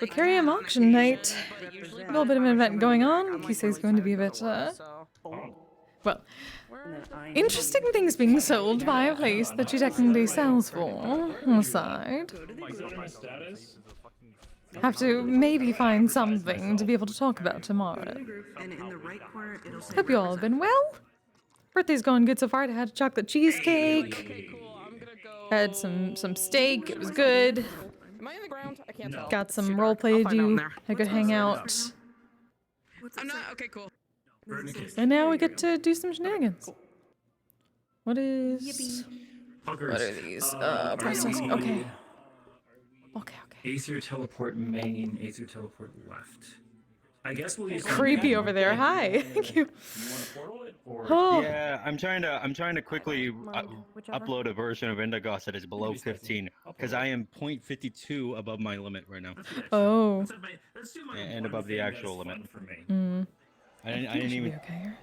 Wiccarium Auction night. A little bit of an event going on. Kise is going to be a bit, well, interesting things being sold by a place that she technically sells for on the side. Have to maybe find something to be able to talk about tomorrow. Hope you all have been well. Birthday's going good so far. I had a chocolate cheesecake. Had some steak. It was good. Am I in the ground? I can't tell. Got some roleplay to do. A good hangout. I'm not. Okay, cool. And now we get to do some shenanigans. What is... What are these? Processing. Okay. Okay. Aether teleport main, Aether teleport left. I guess we'll use creepy over there. Hi. Thank you. You want to portal it or Oh. Yeah, I'm trying to quickly upload a version of Indagos that is below 15 because I am 0.52 above my limit right now. Oh. And above the actual limit. I didn't Should even. be okay here.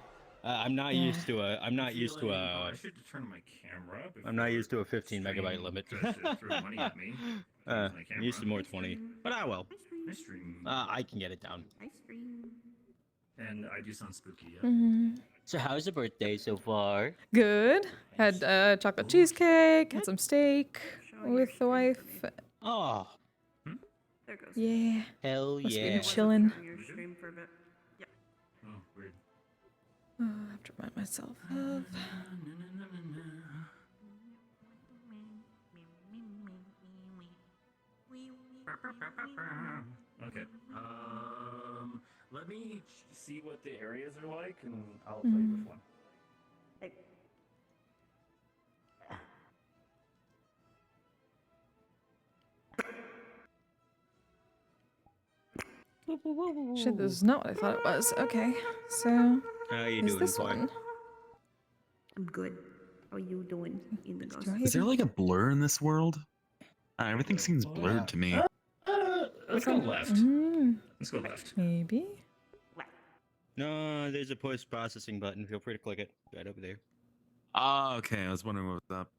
I'm not used to a. I'm not used to a. I should turn my camera. I'm not used to a 15 megabyte limit. I'm used to more 20, but I will. I can get it down. And I do sound spooky, yeah. So how's the birthday so far? Good. Had chocolate cheesecake. Had some steak with the wife. Oh. There it goes. Yeah. Hell Must yeah. be chilling. On your stream for a bit. Yeah. Oh, weird. Oh, I have to remind myself of. Okay. Let me see what the areas are like, and I'll tell you which one. Shit, this is not what I thought it was. Okay, so How you is doing, this boy? one? I'm good. How are you doing in the ghost? Do I Is there even- like a blur in this world? Everything seems blurred to me. Let's go left. Let's go left. Maybe. No, there's a post-processing button. Feel free to click it. Right over there. Oh, okay. I was wondering what was up.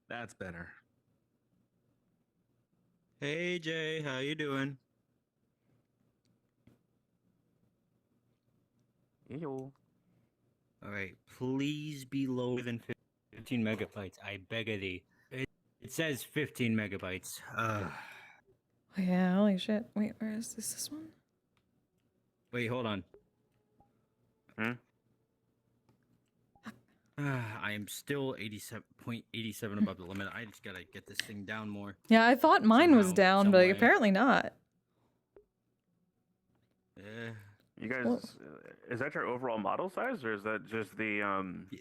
That's better. Hey Jay, how you doing? Yo. All right, please be lower than 15 megabytes. I beg of thee. It says 15 megabytes. Oh, yeah, holy shit. Wait, where is this one? Wait, hold on. I am still 87.87 above the limit. I just gotta get this thing down more. Yeah, I thought mine was Somehow, down, some but way. apparently not. You guys, Well- is that your overall model size, or is that just the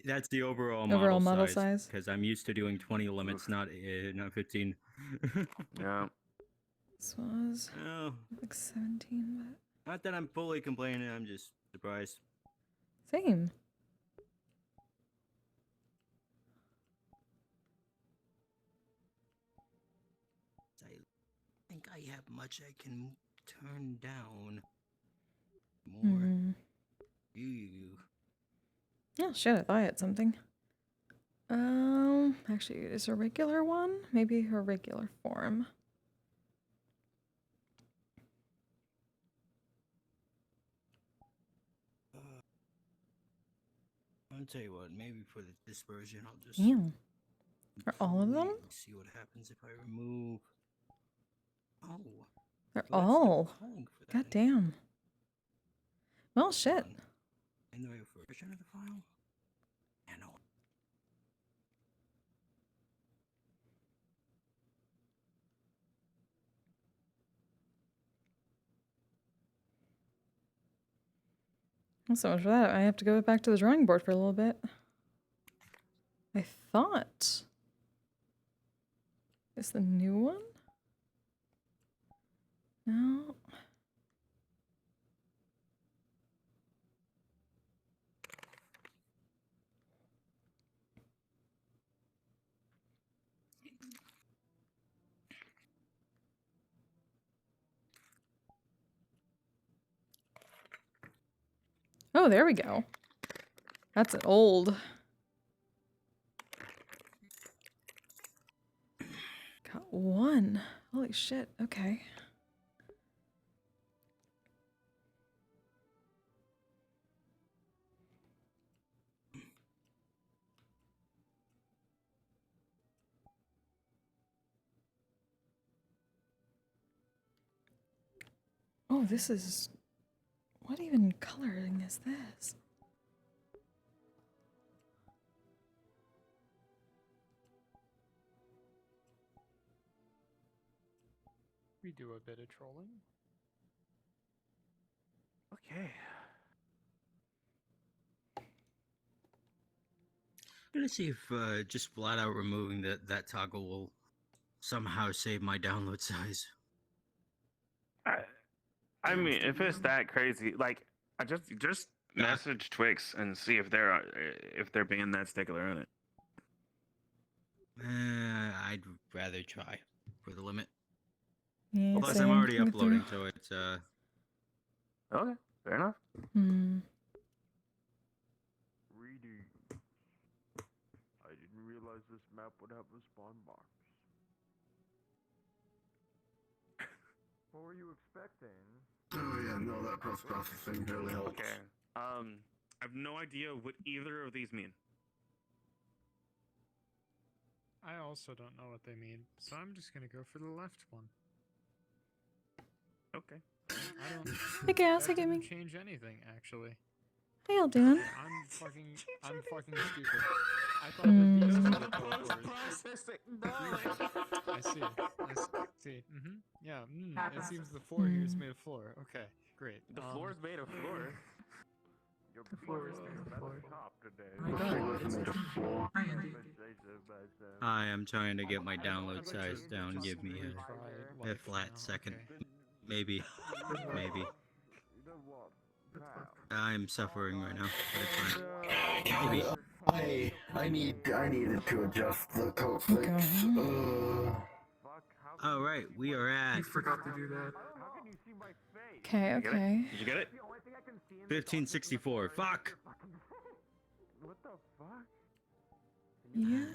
That's the overall Model size. Because I'm used to doing 20 limits, not 15. Yeah. This was Oh, like 17, not that I'm fully complaining. I'm just surprised. but same. I think I have much I can turn down. More. Ew. Oh shit, I thought I had something. Actually, it is a regular one. Maybe a regular form. I'll tell you what, maybe for this version, I'll just. Damn. Are all of them? wait and see what happens if I remove. Oh. They're so that's the all. calling for that. God damn. Well, shit. In the version of the file? Yeah, no. Well, so much for that. I have to go back to the drawing board for a little bit. I thought. Is the new one? No. Oh, there we go. That's an old. Got one. Holy shit, okay. Oh, this is... What even coloring is this? We do a bit of trolling. Okay. I'm gonna see if just flat out removing that toggle will somehow save my download size. I mean, if it's that crazy, like, I just message Twix and see if they're being that stickler on it. I'd rather try for the limit. Yeah, Plus, same. I'm already Me too. uploading, so it's Okay, fair enough. Hmm. Reading. I didn't realize this map would have a spawn box. What were you expecting? Oh yeah, no, that post-processing really helps. Okay. I have no idea what either of these mean. I also don't know what they mean, so I'm just gonna go for the left one. Okay. I don't. Hey guys, That hey gaming. didn't change anything, actually. How y'all doing? I'm fucking stupid. I thought that these were the teleporters. I see. I see. Yeah. It seems the floor here is made of floor. Okay, great. The floor's made of floor. Your floor is made of floor. Top today. I am trying to get my download size down. Give me a flat second. Maybe. I'm suffering right now. But it's fine. Maybe. I needed to adjust the code fix. All right, we are at Forgot to do that. Okay, okay. Did you get it? 1564. Fuck. What the fuck? Yeah.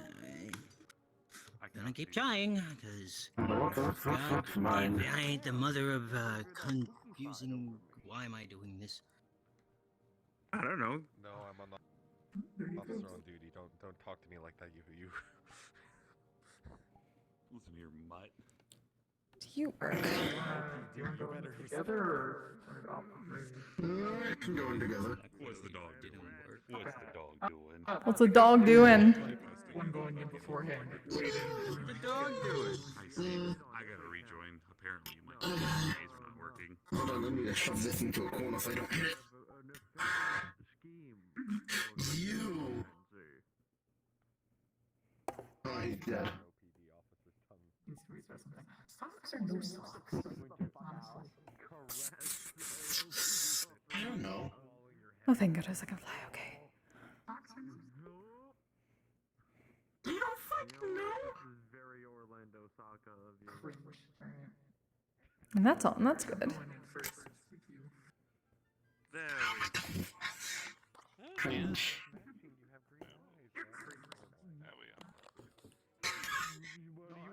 Gonna keep trying, because That's mine. I ain't the mother of confusing. Why am I doing this? I don't know. No, I'm on the officer on duty. Don't talk to me like that, you. Listen here, mutt. Do you... It can go in together. What's the dog doing? What's the dog doing? What's the dog doing? One going in beforehand. What's the dog doing? I see. I gotta rejoin. Apparently, my days are not working. Hold on, let me just shove this into a corner so I don't hit it. You! Oh, he's dead. I don't know. Oh, thank goodness I can fly, okay. You don't fucking know! Very Orlando Saka of you. And that's on, that's good. There Cringe. we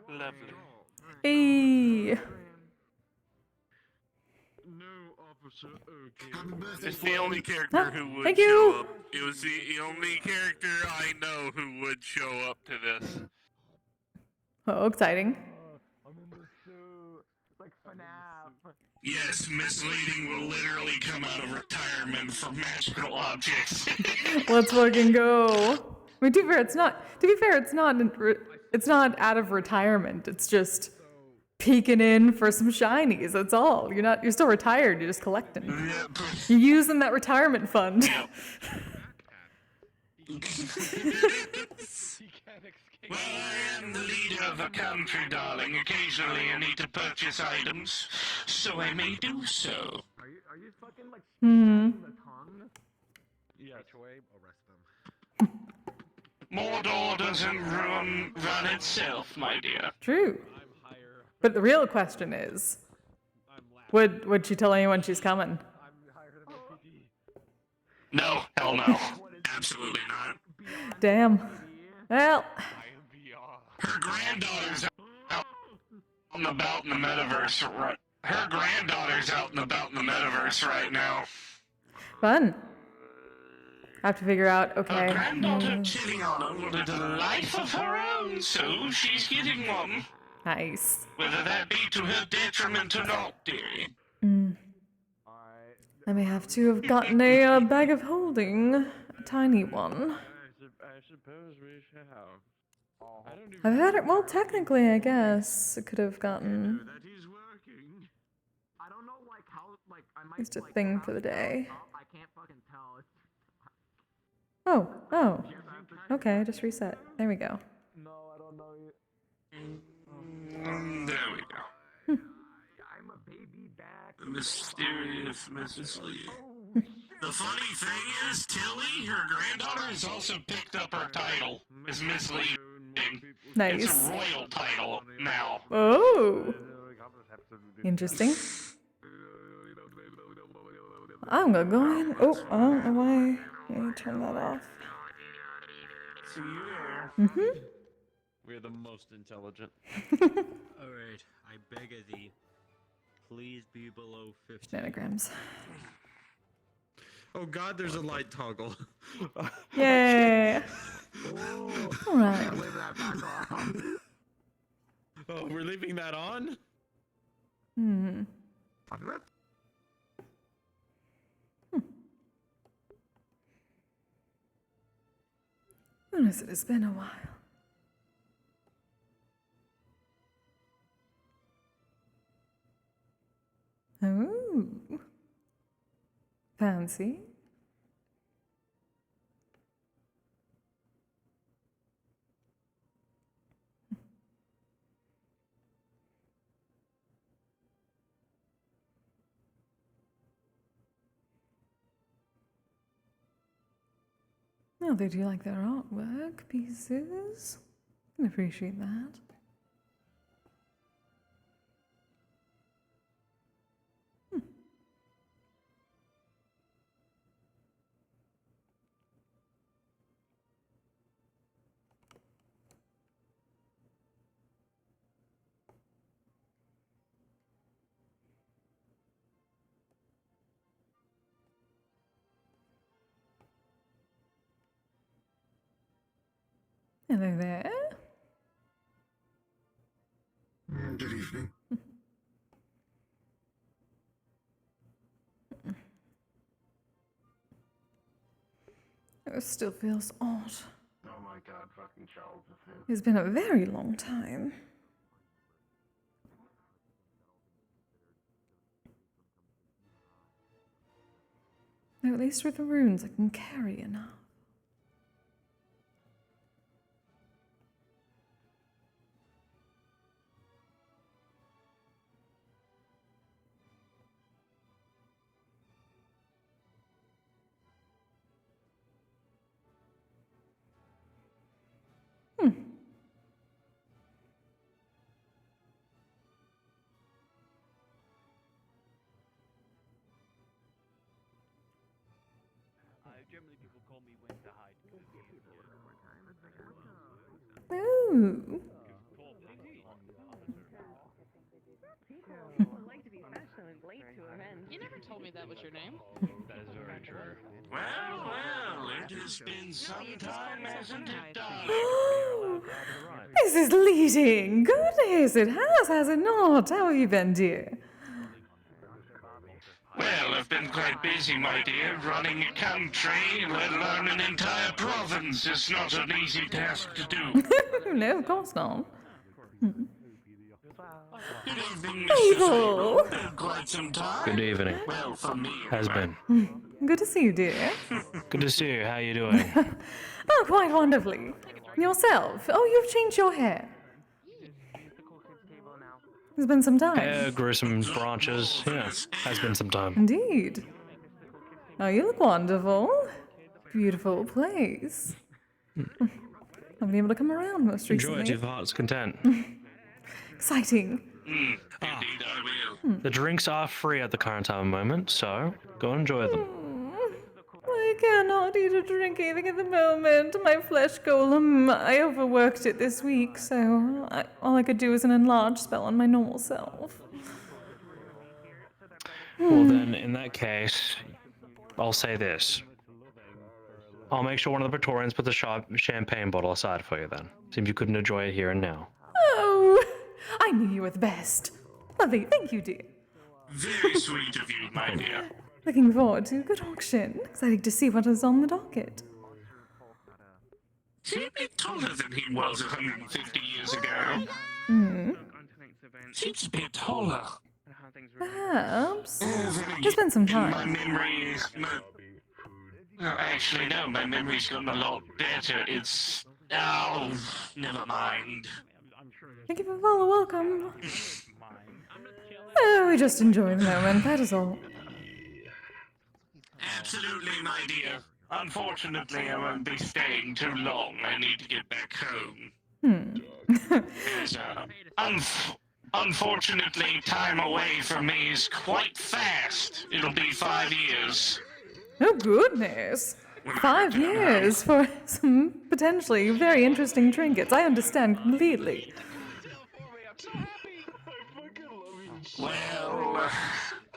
go. Lovely. Hey! No, officer, okay. Happy birthday, It's the only character Ah, who would thank show you. up. It was the only character I know who would show up to this. Oh, exciting. I'm in the suit. Like FNAF. Yes, misleading will literally come out of retirement for magical objects. Let's fucking go. I mean, to be fair, it's not out of retirement. It's just peeking in for some shinies. That's all. You're still retired. You're just collecting. You're using that retirement fund. Well, I am the leader of a country, darling. Occasionally I need to purchase items, so I may do so. Are you fucking like Hmm. the tongue? Yeah, HOA, arrest them. Mordor doesn't run itself, my dear. True. But the real question is, would she tell anyone she's coming? No, hell no. Absolutely not. Damn. Well, Her granddaughter's out. and about in the metaverse. Right. Her granddaughter's out and about in the metaverse right now. Fun. I have to figure out, okay. Her granddaughter sitting on her wanted a life of her own, so she's getting one. Nice. Whether that be to her detriment or not, dearie. I may have to have gotten a bag of holding. A tiny one. I suppose we should have. I've had it, well, technically, I guess. I could have gotten That is working. I don't know, like, how, like, I might, just a thing for the day. I can't fucking tell. Oh. Okay, just reset. There we go. No, I don't know you. There we go. I'm a baby back. The mysterious Mrs. Lee. The funny thing is, Tilly, her granddaughter, has also picked up her title as Miss Lee. It's Nice. a royal title now. Oh. Interesting. I'm gonna go in. Oh, I don't know why. Let me turn that off. See you there. Mm-hmm. We're the most intelligent. Alright, I beg of thee. Please be below 50. Nanograms. Oh god, there's a light toggle. Yay! Alright. Oh, we're leaving that on? Hmm. Goodness, it has been a while. Oh. Fancy. Oh, they do like their artwork pieces. I can appreciate that. Hello there. Good evening. It still feels odd. Oh my god, fucking Charles is here. It's been a very long time. At least with the runes, I can carry enough. Generally, people call me when to hide. Ooh. You never told me that was your name. That is very true. Well, it has been some time, hasn't it, darling? This is leading. Goodness, it has it not? How have you been, dear? Well, I've been quite busy, my dear. Running a country, let alone an entire province, is not an easy task to do. No, of course not. Good evening, People. Mr. Been quite some time. Good evening. Well, for me. Has been. Good to see you, dear. Good to see you. How you doing? Oh, quite wonderfully. Yourself? Oh, you've changed your hair. It's been some time. Hair grew some branches. Yeah, has been some time. Indeed. Oh, you look wonderful. Beautiful place. I've been able to come around most Enjoy recently. it to your heart's content. Exciting. Indeed, I will. The drinks are free at the current time moment, so go enjoy them. I cannot eat or drink anything at the moment. My flesh golem, I overworked it this week, so all I could do is an enlarge spell on my normal self. Well, then, in that case, I'll say this. I'll make sure one of the Praetorians puts a champagne bottle aside for you then. Seems you couldn't enjoy it here and now. Oh, I knew you were the best. Lovely, thank you, dear. Very sweet of you, my dear. Looking forward to a good auction. Excited to see what is on the docket. He's a bit taller than he was 150 years ago. Seems a bit taller. Perhaps. It's been some My time. memory is... actually, no, my memory's gotten a lot better. It's... Oh, never mind. Thank you for the follow, welcome. Oh, we just enjoy the moment, that is all. Absolutely, my dear. Unfortunately, I won't be staying too long. I need to get back home. Yes, unfortunately, time away from me is quite fast. It'll be 5 years. Oh, goodness. 5 years for some potentially very interesting trinkets. I understand completely. Well,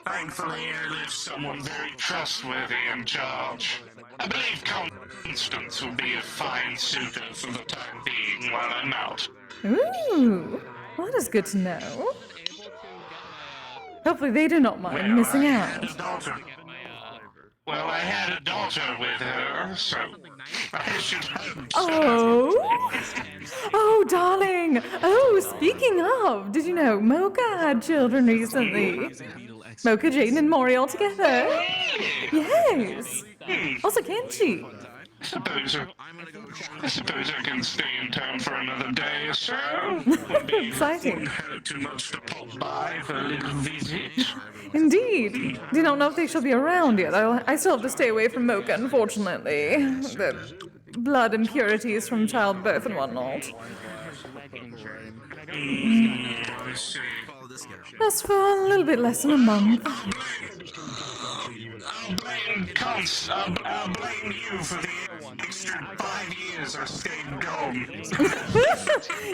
thankfully I left someone very trustworthy in charge. I believe Constance will be a fine suitor for the time being while I'm out. Ooh, well, that is good to know. Hopefully they do not mind missing out. I had a daughter with her, so I should hope so. Oh, darling. Oh, speaking of, did you know Mocha had children recently? Mocha, Jaden, and Mori all together. Yes. Also Kenshi. I suppose I can stay in town for another day or so. Exciting. Too much to pop by for a little visit. Indeed. Do not know if they shall be around yet. I still have to stay away from Mocha, unfortunately. The blood impurities from childbirth and whatnot. That's for a little bit less than a month. I'll blame you for the extra 5 years I stayed gone.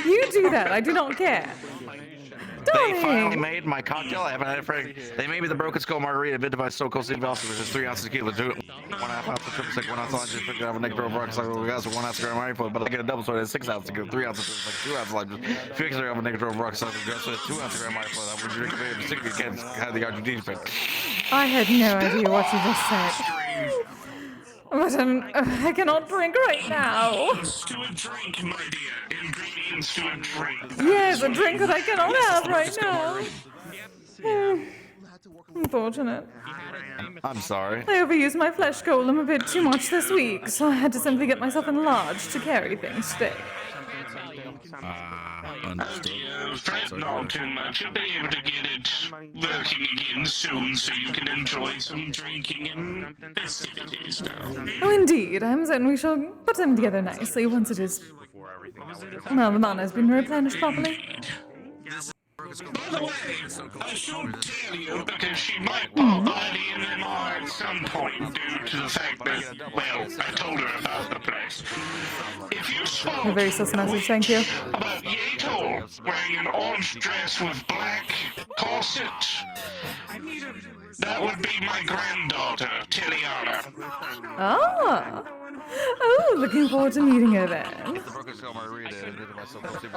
You do that. I do not care. They finally made my cocktail. I haven't had it for. They made me the Broken Skull Margarita, vinted by Stone Cold Steve Velvet, which is 3 ounces of tequila, 1/2 ounce of triple sec, 1 ounce of just picked up a nectar of rocks, like we got 1 ounce of Grand Margarita, but I get a double, so it's 6 ounces to go, 3 ounces, like 2 ounces, like just fix it up a nectar of rocks, so it's 2 ounces of Grand Margarita. I would drink a bit of can't have the Argentine fit. I had no idea what you just said. But I cannot drink right now. Ingredients to a drink, my dear. Ingredients to a drink. Yes, a drink that I cannot have right now. Unfortunate. I'm sorry. I overused my flesh golem a bit too much this week, so I had to simply get myself enlarged to carry things today. Fret not too much. You'll be able to get it working again soon so you can enjoy some drinking and festivities now. Oh, indeed. I'm certain we shall put them together nicely once it is... Well, the mana has been replenished properly. By the way, I should tell you because she might pop by the NMR at some point due to the fact that, well, I told her about the place. If you spoke A very sus message, thank you. about Yator wearing an orange dress with black corset, that would be my granddaughter, Tiliana. Ah! Oh, looking forward to meeting her then.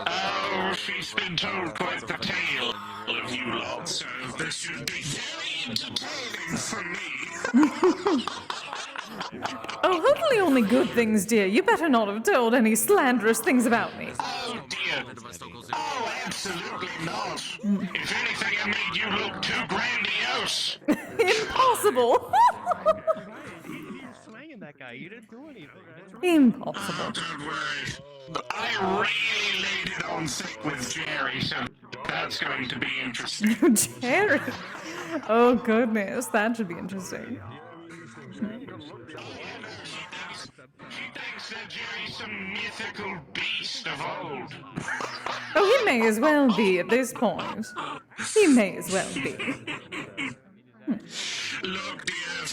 Oh, she's been told quite the tale of you lot, so this should be very entertaining for me. Oh, hopefully only good things, dear. You better not have told any slanderous things about me. Oh, dear. Oh, absolutely not. If anything, I made you look too grandiose. Impossible! That guy, you didn't do anything. Impossible. Oh, don't worry. I really laid it on thick with Jerry, so that's going to be interesting. Jerry! Oh, goodness. That should be interesting. She thinks that Jerry's some mythical beast of old. Oh, he may as well be at this point. He may as well be. Look, dear,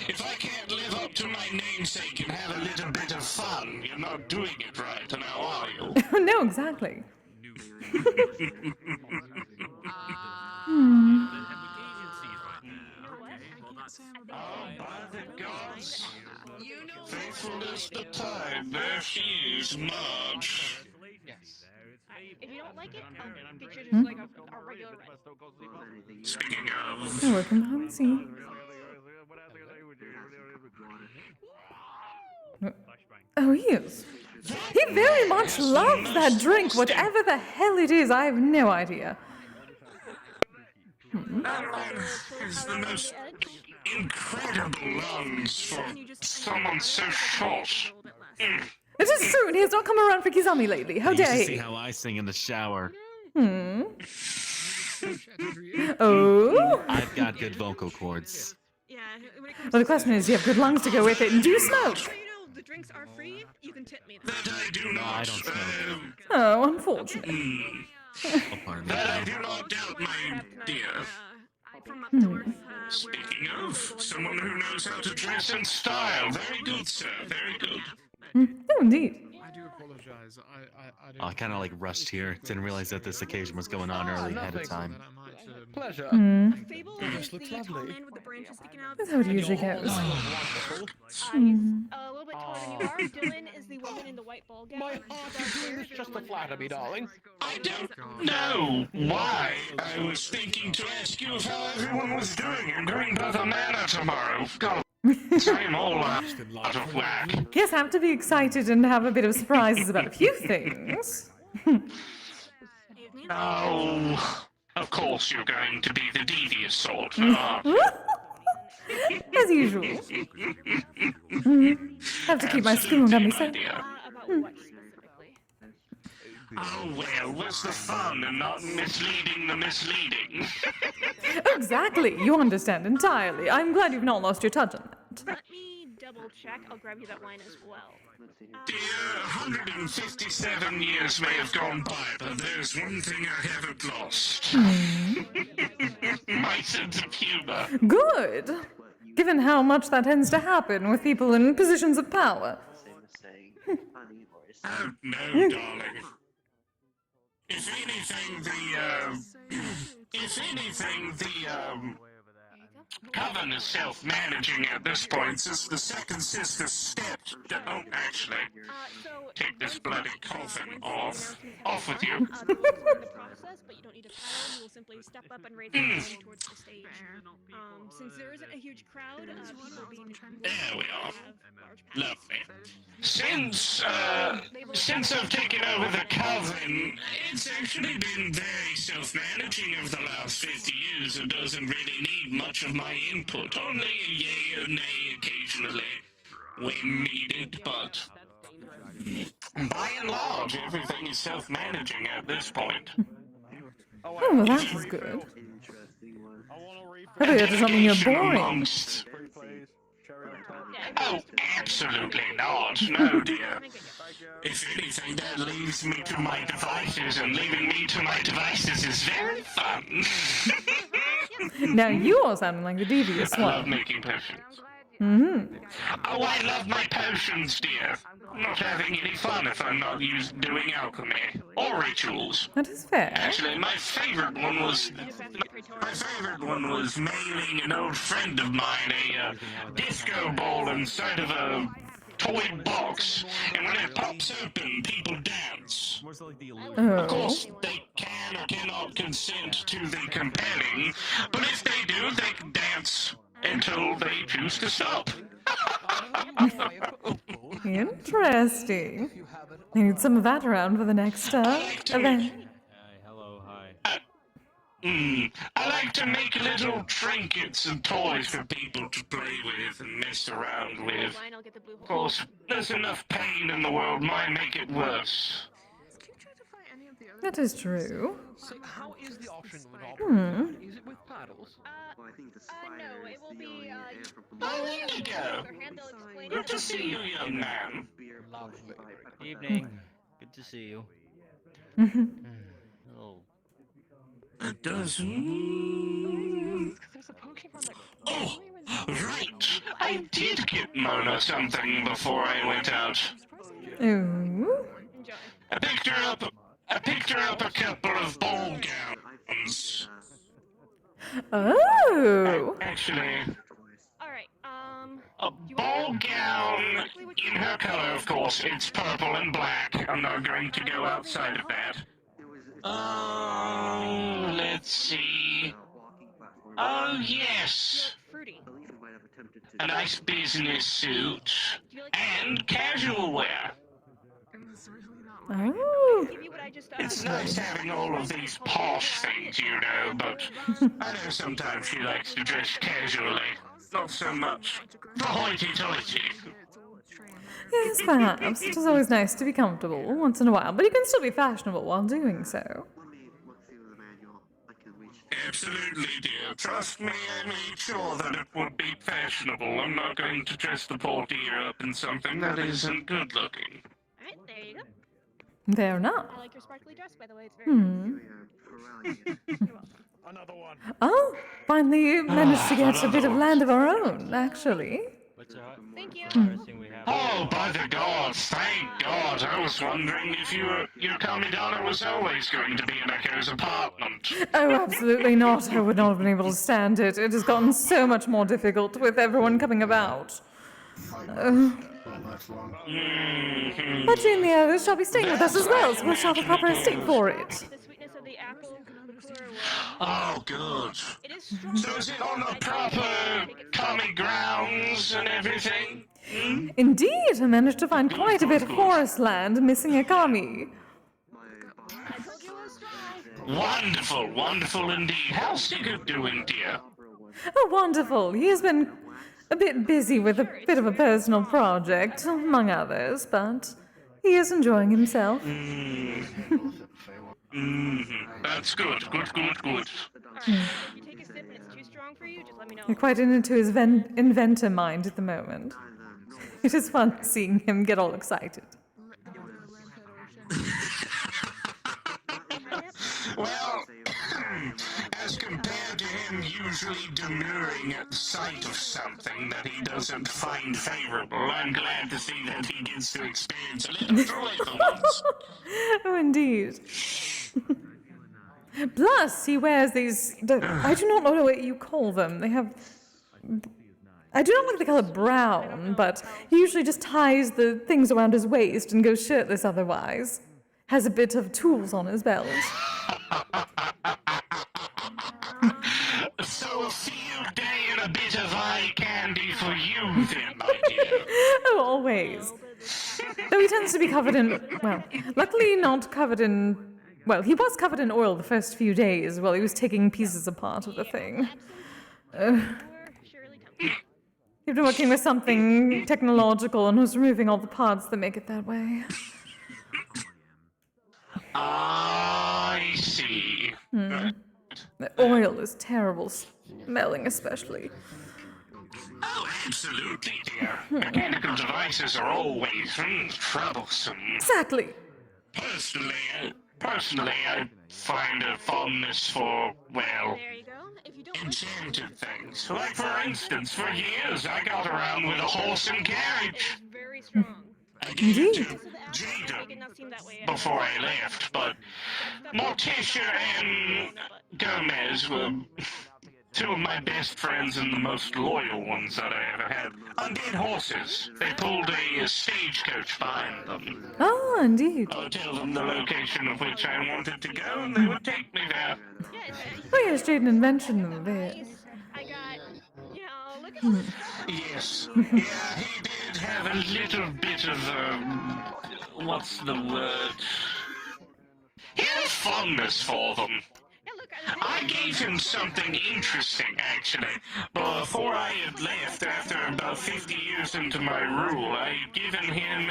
if I can't live up to my name namesake and have a little bit of fun. You're not doing it right, now are you? No, exactly. Hmm. Oh, by the gods! Faithfulness to time, there she is, Marge. Yes. If you don't like it, I'll get you Hmm? just like a regular red. Speaking of, Welcome, Hansi. Oh, he is. He very much loves that drink, whatever the hell it is. I have no idea. that man has the most incredible lungs for someone so short. It is true, and he has not come around for Kizami lately. How dare see he? how I sing in the shower. Hmm. Oh. I've got good vocal cords. Yeah, when it comes Well, the question is, do you have good lungs to go with it, and do you smoke? so you know the drinks are free, you can tip me. That I do No, I not. don't smoke. Oh, unfortunate. Oh, pardon me. That I do not doubt, my dear. From up north, Speaking of, someone who knows how to dress in style. Very good, sir. Very good. Oh, indeed. I do apologize. Oh, I kind of like rushed here. Didn't realize that this occasion was going on early ahead of time. Pleasure. Fable is the tall man with the branches sticking out. That's how it usually goes. He's a little bit taller than you are. Dylan is the woman in the white ball gown. My heart is doing this just to flatter me, darling. I don't know why I was thinking to ask you how everyone was doing in Greenbrother Manor tomorrow. God, I'm all out of whack. Yes, have to be excited and have a bit of surprises about a few things. Oh, of course you're going to be the devious sort, aren't you? As usual. Have to keep my spoon on me, so. About what specifically? Oh, well, what's the fun in not misleading the misleading? Exactly, you understand entirely. I'm glad you've not lost your touch on that. Let me double check. I'll grab you that wine as well. Dear, 157 years may have gone by, but there's one thing I haven't lost. My sense of humor. Good. Given how much that tends to happen with people in positions of power. Oh, no, darling. If anything, the Coven is self-managing at this point, since the second sister stepped. Don't actually take this bloody coffin off. Off with you. In the process, but you don't need to paddle. You will simply step up and raise the wine towards the stage. Since there isn't a huge crowd, people being There we are. Lovely. Since I've taken over the Coven, it's actually been very self-managing over the last 50 years. It doesn't really need much of my input. Only a yay or nay occasionally when needed, but by and large, everything is self-managing at this point. Oh, well, that is good. Probably that does not mean you're boring. Amongst... Oh, absolutely not. No, dear. If anything, that leaves me to my devices, and leaving me to my devices is very fun. Now you are sounding like the devious I love one. making potions. Mm-hmm. Oh, I love my potions, dear. I'm not having any fun if I'm not doing alchemy or rituals. That is fair. Actually, my favorite one was mailing an old friend of mine a disco ball inside of a toy box, and when it pops open, people dance. Of course, they can or cannot consent to the compelling, but if they do, they can dance until they choose to stop. Interesting. I need some of that around for the next event. I like to make little trinkets and toys for people to play with and mess around with. Of course, there's enough pain in the world, might make it worse. That is true. So how is the auction going to operate? Is it with paddles? No, it will be, Oh, Indigo! Good to see you, young man. Evening. Good to see you. Oh. It does. Oh, right. I did get my phone or something before I went out. Ooh. Enjoy. I picked her up a couple of ball gowns. Oh. Actually, Alright, a ball gown in her color, of course. It's purple and black. I'm not going to go outside of that. Let's see. Oh, yes. fruity. A nice business suit and casual wear. Oh. Give you what I just It's nice having all of these posh things, you know, but I know sometimes she likes to dress casually. Not so much the hoity-toity. Yes, perhaps. It is always nice to be comfortable once in a while, but you can still be fashionable while doing so. Absolutely, dear. Trust me, I made sure that it would be fashionable. I'm not going to dress the poor dear up in something that isn't good-looking. Alright, there you go. Fair enough. I like your sparkly dress, by the way. It's very nice. Another one. Oh, finally managed to get a bit of land of our own, actually. Thank you. Oh, by the gods, thank God. I was wondering if your Kamidana was always going to be in Echo's apartment. Oh, absolutely not. I would not have been able to stand it. It has gotten so much more difficult with everyone coming about. But you and the others shall be staying with us as well, so we'll have a proper estate for it. The sweetness of the apple liqueur will... Oh, good. It is strong. So is it on the proper common grounds and everything? Indeed, I managed to find quite a bit of forest land missing a kami. I told you it was strong. Wonderful, wonderful indeed. How's Sigurd doing, dear? Oh, wonderful. He has been a bit busy with a bit of a personal project, among others, but he is enjoying himself. That's good, good. Alright, if you take a sip and it's too strong for you, just let me know. You're quite into his inventor mind at the moment. It is fun seeing him get all excited. Well, as compared to him usually demurring at the sight of something that he doesn't find favorable, I'm glad to see that he gets to experience a little joy for once. Oh, indeed. Plus, he wears these... I do not know what you call them. They have... I do not like the color brown, but he usually just ties the things around his waist and goes shirtless otherwise. Has a bit of tools on his belt. So a field day and a bit of eye candy for you then, my dear. Oh, always. Though he tends to be covered in... Well, luckily not covered in... Well, he was covered in oil the first few days while he was taking pieces apart of the thing. He'd been working with something technological and was removing all the parts that make it that way. I see. The oil is terrible, smelling especially. Oh, absolutely, dear. Mechanical devices are always troublesome. Exactly. Personally, I find a fondness for, well, There you go. If you don't enchanted things. Like, for instance, for years I got around with a horse and carriage. it's very strong. I gave it to So the apple Jada make it not seem that way. before I left, but Morticia and Gomez were two of my best friends and the most loyal ones that I ever had. Undead horses. They pulled a stagecoach behind them. Oh, indeed. I would tell them the location of which I wanted to go, and they would take me there. Oh, yes, Jaden mentioned them a bit. I got, you know, look at all this stuff. Yes. Yeah, he did have a little bit of, what's the word? He had a fondness for them. I gave him something interesting, actually. Before I had left, after about 50 years into my rule, I had given him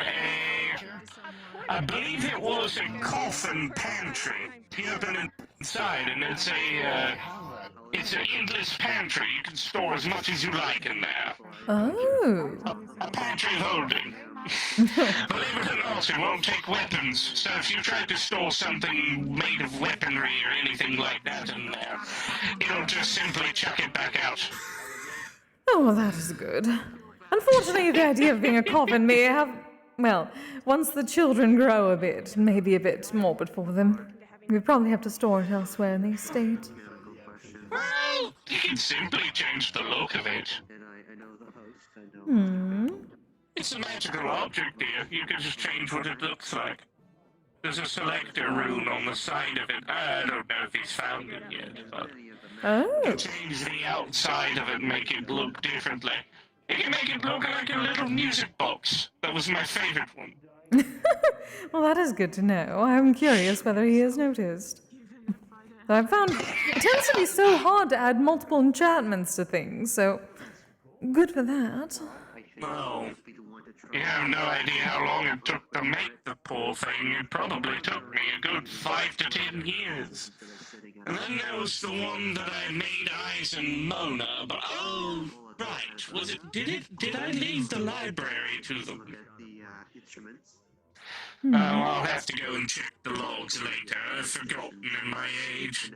I believe it was a coffin pantry. You open inside, and it's an endless pantry. You can store as much as you like in there. Oh. A pantry of holding. Believe it or not, it won't take weapons. So if you try to store something made of weaponry or anything like that in there, it'll just simply chuck it back out. Oh, well, that is good. Unfortunately, the idea of being a coffin may have, well, once the children grow a bit, maybe a bit morbid for them. We probably have to store it elsewhere in the estate. Well, you can simply change the look of it. Hmm. It's a magical object, dear. You can just change what it looks like. There's a selector rune on the side of it. I don't know if he's found it yet, but you Oh. can change the outside of it, make it look differently. You can make it look like a little music box. That was my favorite one. Well, that is good to know. I'm curious whether he has noticed. I've found it tends to be so hard to add multiple enchantments to things, so good for that. Well, you have no idea how long it took to make the poor thing. It probably took me a good 5 to 10 years. And then there was the one that I made Eyes and Mona, but oh, right. Was it? Did I leave the library to them? I'll have to go and check the logs later. I've forgotten in my age.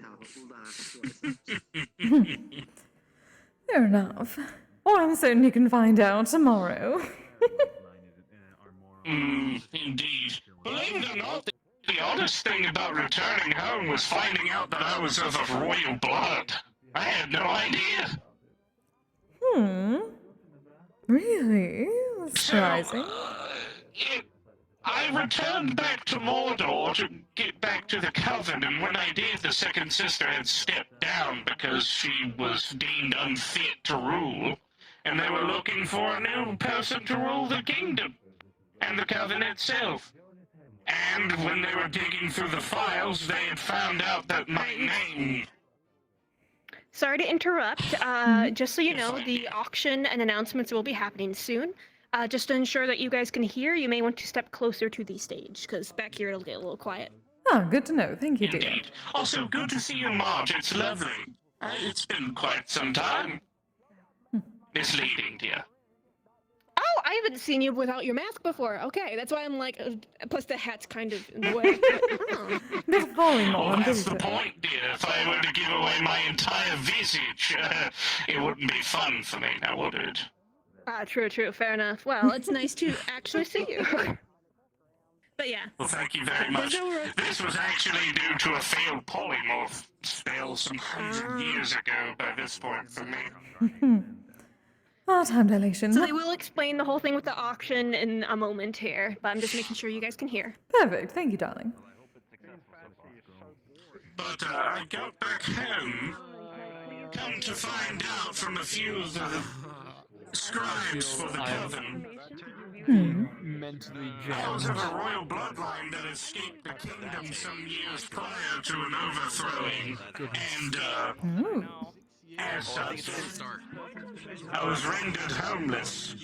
Fair enough. Or I'm certain you can find out tomorrow. Indeed. Believe it or not, the oddest thing about returning home was finding out that I was of royal blood. I had no idea. Really? That's surprising. I returned back to Mordor to get back to the Coven, and when I did, the second sister had stepped down because she was deemed unfit to rule, and they were looking for a new person to rule the kingdom, and the Coven itself. And when they were digging through the files, they had found out that my name... Sorry to interrupt. Just so you know, the auction and announcements will be happening soon. Just to ensure that you guys can hear, you may want to step closer to the stage, because back here it'll get a little quiet. Ah, good to know. Thank you, dear. Indeed. Also, good to see you, Marge. It's lovely. It's been quite some time. Misleading, dear. Oh, I haven't seen you without your mask before. Okay, that's why I'm like, plus the hat's kind of in the way. There's volume on. That's the point, dear. If I were to give away my entire visage, it wouldn't be fun for me, now would it? True, fair enough. Well, it's nice to actually see you. But yeah. Well, thank you very much. This was actually due to a failed polymorph spell some 100 years ago by this point for me. Time dilation. So they will explain the whole thing with the auction in a moment here, but I'm just making sure you guys can hear. Perfect. Thank you, darling. But I got back home, come to find out from a few of the scribes for the Coven. Mentally I was of a royal bloodline that escaped the kingdom some years prior to an overthrowing, and as such, I was rendered homeless.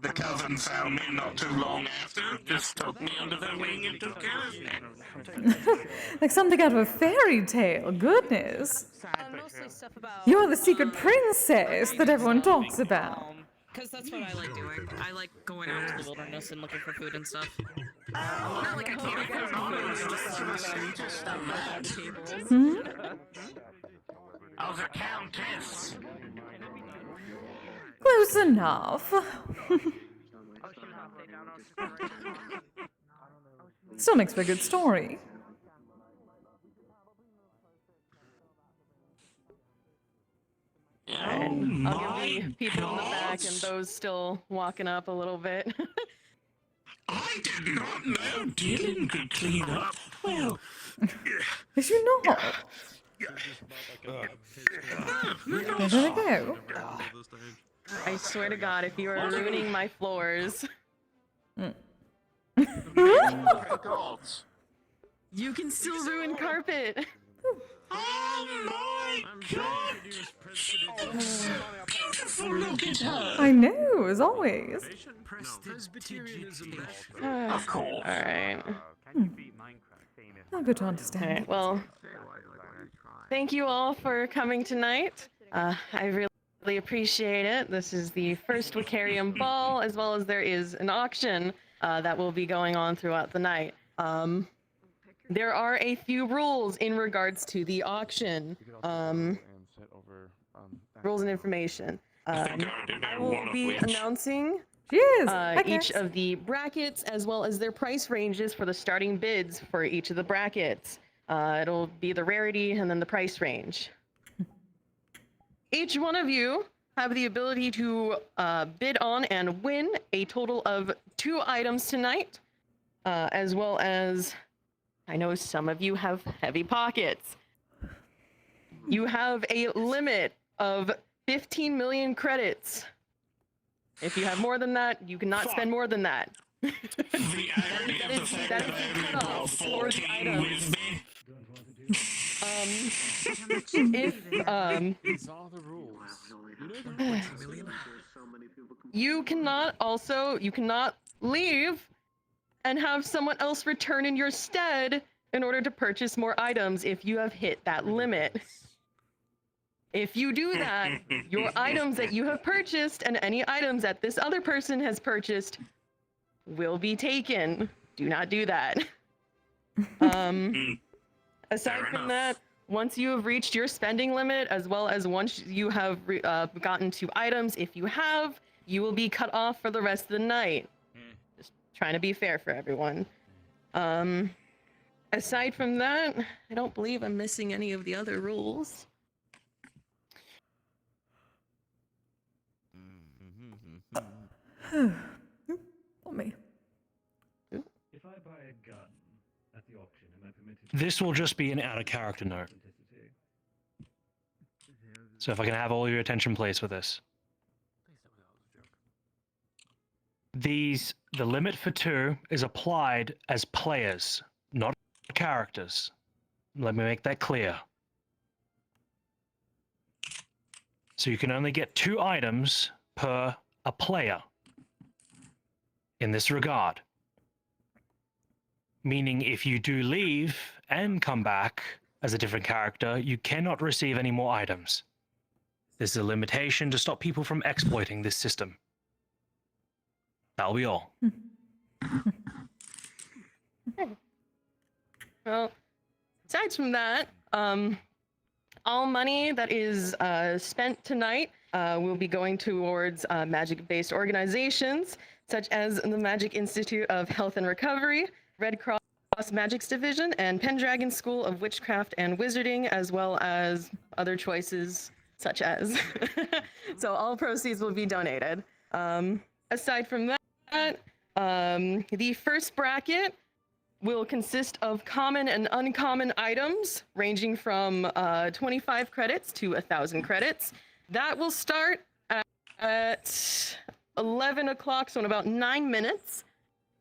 The Coven found me not too long after, just took me under their wing and took care of me. Like something out of a fairy tale. Goodness. Mostly stuff about... You're the secret princess that everyone talks about. Because that's what I like doing. I like going out to the wilderness and looking for food and stuff. Not like I can't get food, I was a countess. Close enough. Still makes for a good story. And I'll give the people in the back and those still walking up a little bit. I did not know Dylan could clean up. Well, did you not? There they go. I swear to God, if you are ruining my floors, you can still ruin carpet. Oh my God! She looks so beautiful, look at her! I know, as always. Of course. Alright. Not good to understand. Alright, well, thank you all for coming tonight. I really appreciate it. This is the first Wiccarium ball, as well as there is an auction that will be going on throughout the night. There are a few rules in regards to the auction. Rules and information. I will be announcing each of the brackets as well as their price ranges for the starting bids for each of the brackets. It'll be the rarity and then the price range. Each one of you have the ability to bid on and win a total of 2 items tonight, as well as, I know some of you have heavy pockets. You have a limit of 15 million credits. If you have more than that, you cannot spend more than that. The irony of the fact that I rolled 14 with me. These are the rules. You cannot leave and have someone else return in your stead in order to purchase more items if you have hit that limit. If you do that, your items that you have purchased and any items that this other person has purchased will be taken. Do not do that. Aside from that, once you have reached your spending limit, as well as once you have gotten 2 items, if you have, you will be cut off for the rest of the night. Just trying to be fair for everyone. Aside from that, I don't believe I'm missing any of the other rules. Me. If I buy a gun at the auction, am I permitted? This will just be an out-of-character note. So if I can have all your attention, please, for this. The limit for 2 is applied as players, not characters. Let me make that clear. So you can only get 2 items per a player in this regard. Meaning if you do leave and come back as a different character, you cannot receive any more items. This is a limitation to stop people from exploiting this system. That'll be all. Well, aside from that, all money that is spent tonight will be going towards magic-based organizations, such as the Magic Institute of Health and Recovery, Red Cross Magics Division, and Pendragon School of Witchcraft and Wizarding, as well as other choices such as. So all proceeds will be donated. Aside from that, the first bracket will consist of common and uncommon items ranging from 25 credits to 1,000 credits. That will start at 11 o'clock, so in about 9 minutes.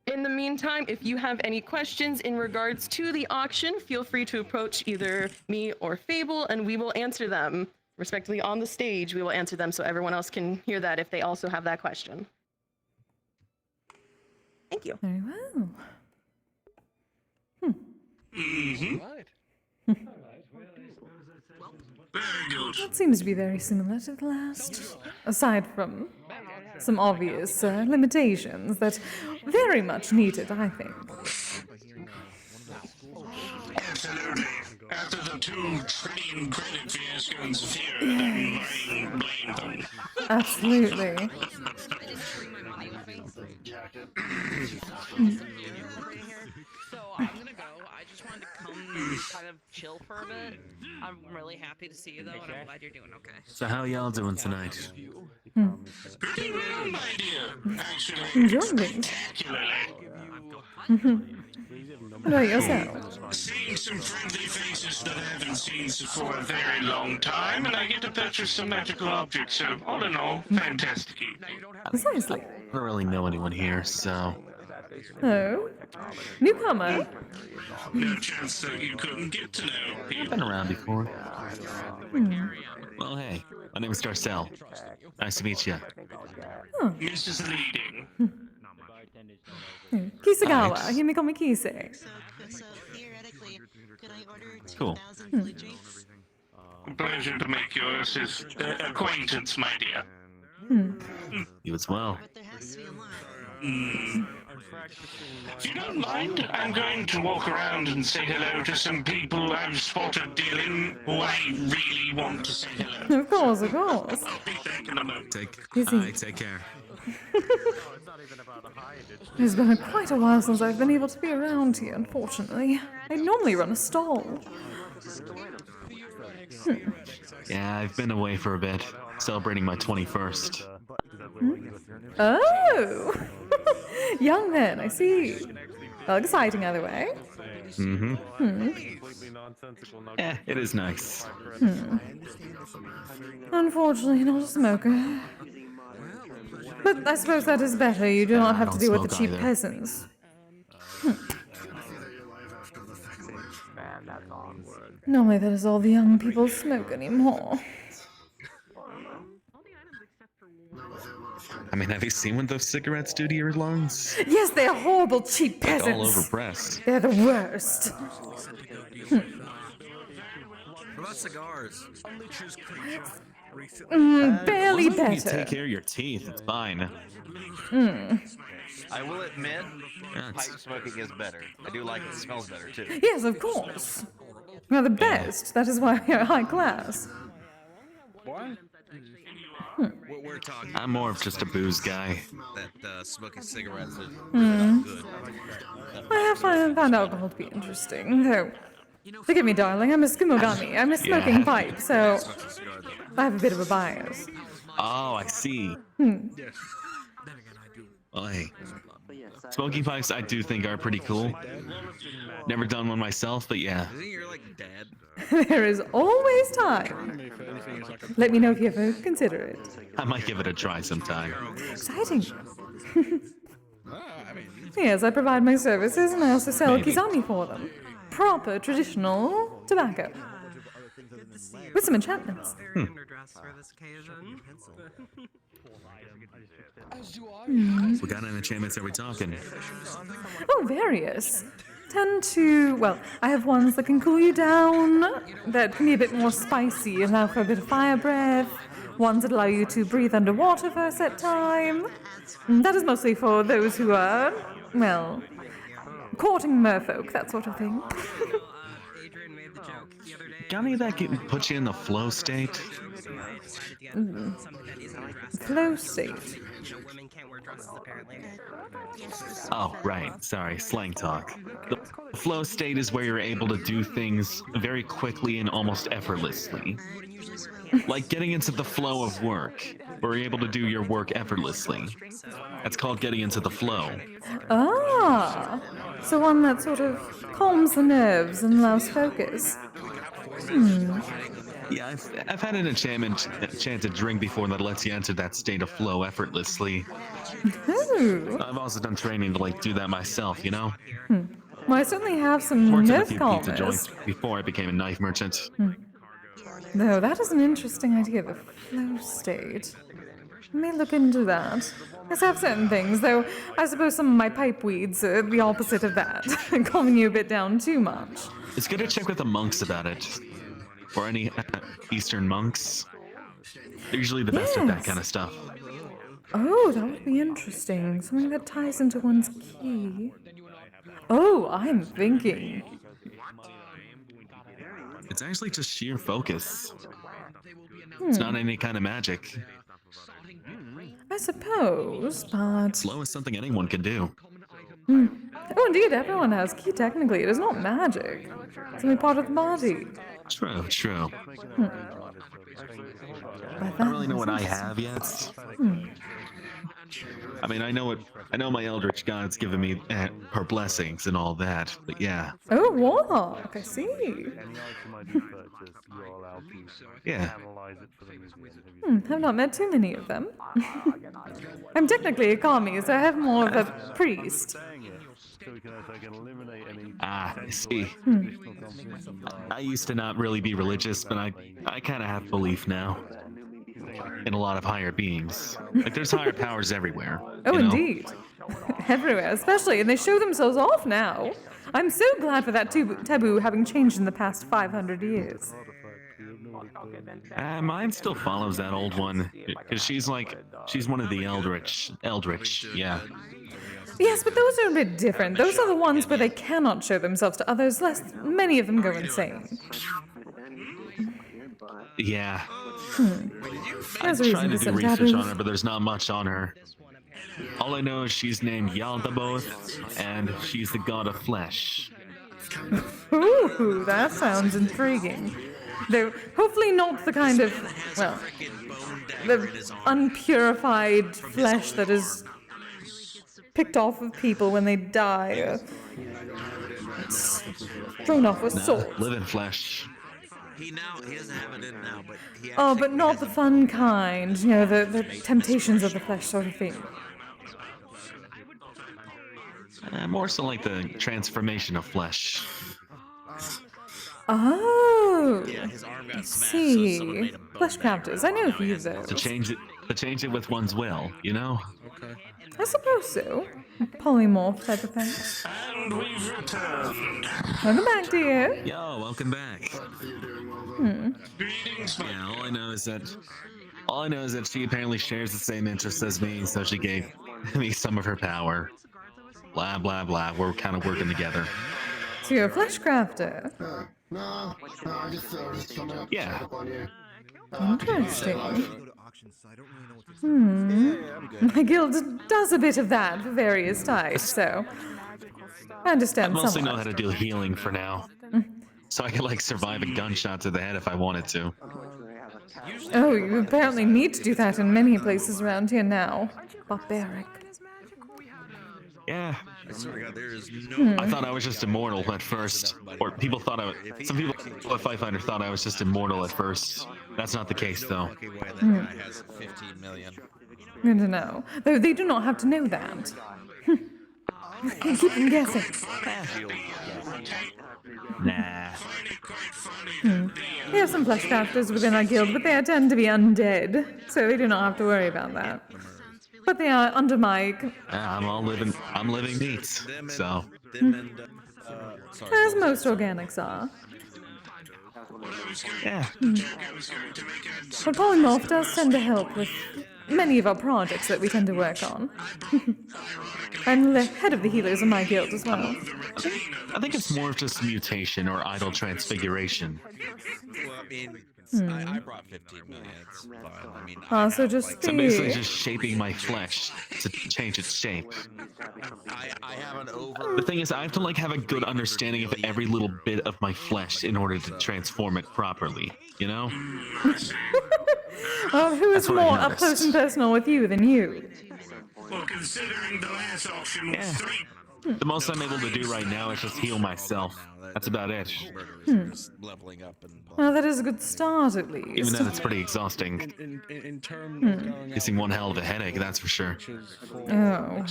In the meantime, if you have any questions in regards to the auction, feel free to approach either me or Fable, and we will answer them. Respectively, on the stage, we will answer them so everyone else can hear that if they also have that question. Thank you. Very well. That seems to be very similar to the last, aside from some obvious limitations that very much needed, I think. Absolutely. After the 2 trillion credit fiasco in Zephyr, I don't blame them. Absolutely. So I'm gonna go. I just wanted to come kind of chill for a bit. I'm really happy to see you though, and I'm glad you're doing okay. So how y'all doing tonight? Pretty well, my dear. Actually, Enjoying things. What about yourself? Seeing some friendly faces that I haven't seen for a very long time, and I get to purchase some magical objects, so all in all, fantastic evening. Precisely. I don't really know anyone here, so... Oh? Newcomer? No chance that you couldn't get to know I've people. been around before. Well, hey, my name is Darcel. Nice to meet you. Mrs. Leading. Kisagawa. You may call me Kise. Cool. Pleasure to make your acquaintance, my dear. You as well. If you don't mind, I'm going to walk around and say hello to some people I've spotted dealing who I really want to say hello. Of course, of course. I'll be back in a moment. Take care. It's been quite a while since I've been able to be around here, unfortunately. I normally run a stall. Yeah, I've been away for a bit, celebrating my 21st. Oh! Young then, I see. Well, exciting either way. Mm-hmm. Hmm. Yeah, it is nice. Unfortunately, not a smoker. But I suppose that is better. You do not have to deal with the cheap peasants. Normally that is all the young people smoke anymore. I mean, have you seen what those cigarettes do to your lungs? Yes, they are horrible cheap peasants. All over breast. They're the worst. What about cigars? Barely As long as you better. take care of your teeth, it's fine. I will admit, pipe smoking is better. I do like it. It smells better too. Yes, of course. We are the best. That is why we are high class. What? We're talking. I'm more of just a booze guy. That smoking cigarettes is good. I have found alcohol to be interesting, though. Forgive me, darling. I'm a skimogami. I'm a smoking pipe, so I have a bit of a bias. Oh, I see. Well, hey. Smoking pipes, I do think are pretty cool. Never done one myself, but yeah. Isn't you're like dad? There is always time. Let me know if you ever consider it. I might give it a try sometime. Exciting. Yes, I provide my services and I also sell kizami for them. Proper traditional tobacco. With some enchantments. What kind of enchantments are we talking? Oh, various. Tend to, well, I have ones that can cool you down, that can be a bit more spicy, allow for a bit of fire breath, ones that allow you to breathe underwater for a set time. That is mostly for those who are, well, courting merfolk, that sort of thing. Got any of that put you in the flow state? Flow state. Oh, right. Sorry, slang talk. The flow state is where you're able to do things very quickly and almost effortlessly. Like getting into the flow of work, where you're able to do your work effortlessly. That's called getting into the flow. Ah, so one that sort of calms the nerves and allows focus. Yeah, I've had an enchanted drink before that lets you enter that state of flow effortlessly. Ooh. I've also done training to do that myself, you know? Well, I certainly have some Worked at a nerve few pizza calmers. joints before I became a knife merchant. No, that is an interesting idea, the flow state. Let me look into that. I have certain things, though I suppose some of my pipe weeds are the opposite of that, calming you a bit down too much. It's good to check with the monks about it. Or any Eastern monks. They're usually the best at that kind of stuff. Oh, that would be interesting. Something that ties into one's key. Oh, I'm thinking. It's actually just sheer focus. It's not any kind of magic. I suppose, but... Flow is something anyone can do. Oh, indeed, everyone has key technically. It is not magic. It's only part of the body. True, true. I don't really know what I have yet. I mean, I know my Eldritch God's given me her blessings and all that, but yeah. Oh, warlock, I see. Yeah. I've not met too many of them. I'm technically a kami, so I have more of a priest. Ah, I see. I used to not really be religious, but I kind of have belief now. In a lot of higher beings. Like, there's higher powers everywhere. Oh, you know? indeed. Everywhere, especially, and they show themselves off now. I'm so glad for that taboo having changed in the past 500 years. Mine still follows that old one, because she's one of the Eldritch, yeah. Yes, but those are a bit different. Those are the ones where they cannot show themselves to others, lest many of them go insane. Yeah. I There's a tried reason to to do set research taboos. on her, but there's not much on her. All I know is she's named Yaldabaoth, and she's the god of flesh. Ooh, that sounds intriguing. Though, hopefully not the kind of, well, the unpurified flesh that is picked off of people when they die, or it's thrown off with swords. Living flesh. He doesn't have it in now, but he Oh, but not the fun kind, you know, the temptations of the flesh sort of thing. More so like the transformation of flesh. Oh, Yeah, his arm got I smashed, see. so someone made a bone Flesh crafters, I know a few of To those. change it with one's will, you know? Okay. I suppose so. Polymorph type of thing. And we've returned. Welcome back, dear. Yo, welcome back. Yeah, all I know is that she apparently shares the same interests as me, so she gave me some of her power. Blah blah blah. We're kind of working together. So you're a flesh crafter. Yeah. Interesting. My guild does a bit of that for various types, so I I understand mostly know somewhat. how to do healing for now, so I could like survive a gunshot to the head if I wanted to. Oh, you apparently need to do that in many places around here now. Barbaric. Yeah. I swear to God, there is no. I thought I was just immortal at first, or people thought some people at Fight Fighter thought I was just immortal at first. That's not the case though. Fucking way that guy has 15 million. Good to know. Though they do not have to know that. Keep them guessing. Nah. We have some flesh crafters within our guild, but they tend to be undead, so we do not have to worry about that. But they are under my... I'm living meat, so. As most organics are. Yeah. But polymorph does tend to help with many of our projects that we tend to work on. I'm the head of the healers in my guild as well. I think it's more of just mutation or idle transfiguration. Well, I mean, I brought 15 million. It's fine. I mean, So just So I'm basically the... just shaping my flesh to change its shape. I have an over. The thing is, I have to like have a good understanding of every little bit of my flesh in order to transform it properly, you know? Well, who is That's what I more up noticed. close and personal with you than you? Well, considering the last auction was 3. The most I'm able to do right now is just heal myself. That's about it. Leveling up and. Well, that is a good start, at least. Even then, it's pretty exhausting. In terms of going out Facing one hell of a headache, that's for sure. Oh, I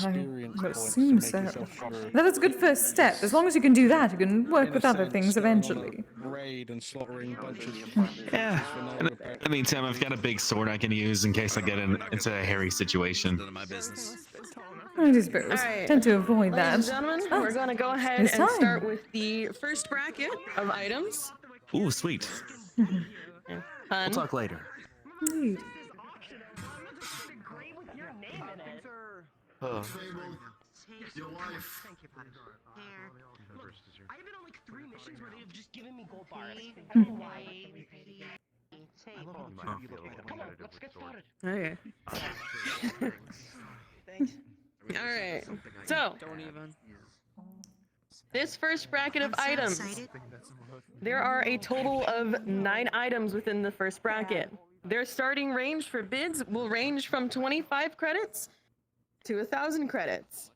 would assume so. That is a good first step. As long as you can do that, you can work with other things eventually. raid and slaughtering bunches. Yeah. In the meantime, I've got a big sword I can use in case I get into a hairy situation. None of my business. I suppose. Alright. Tend to avoid Ladies that. and gentlemen, we're going to go ahead it's and time. start with the first bracket of items. Ooh, sweet. Fun. We'll talk later. Indeed. Oh. Your wife. Thank you, Patty. I've been on like 3 missions where they've just given me gold bars. I don't know why. Come on, let's get started. Okay. Thanks. All right. So, Don't even. this first bracket of items, there are a total of 9 items within the first bracket. Their starting range for bids will range from 25 credits to 1,000 credits.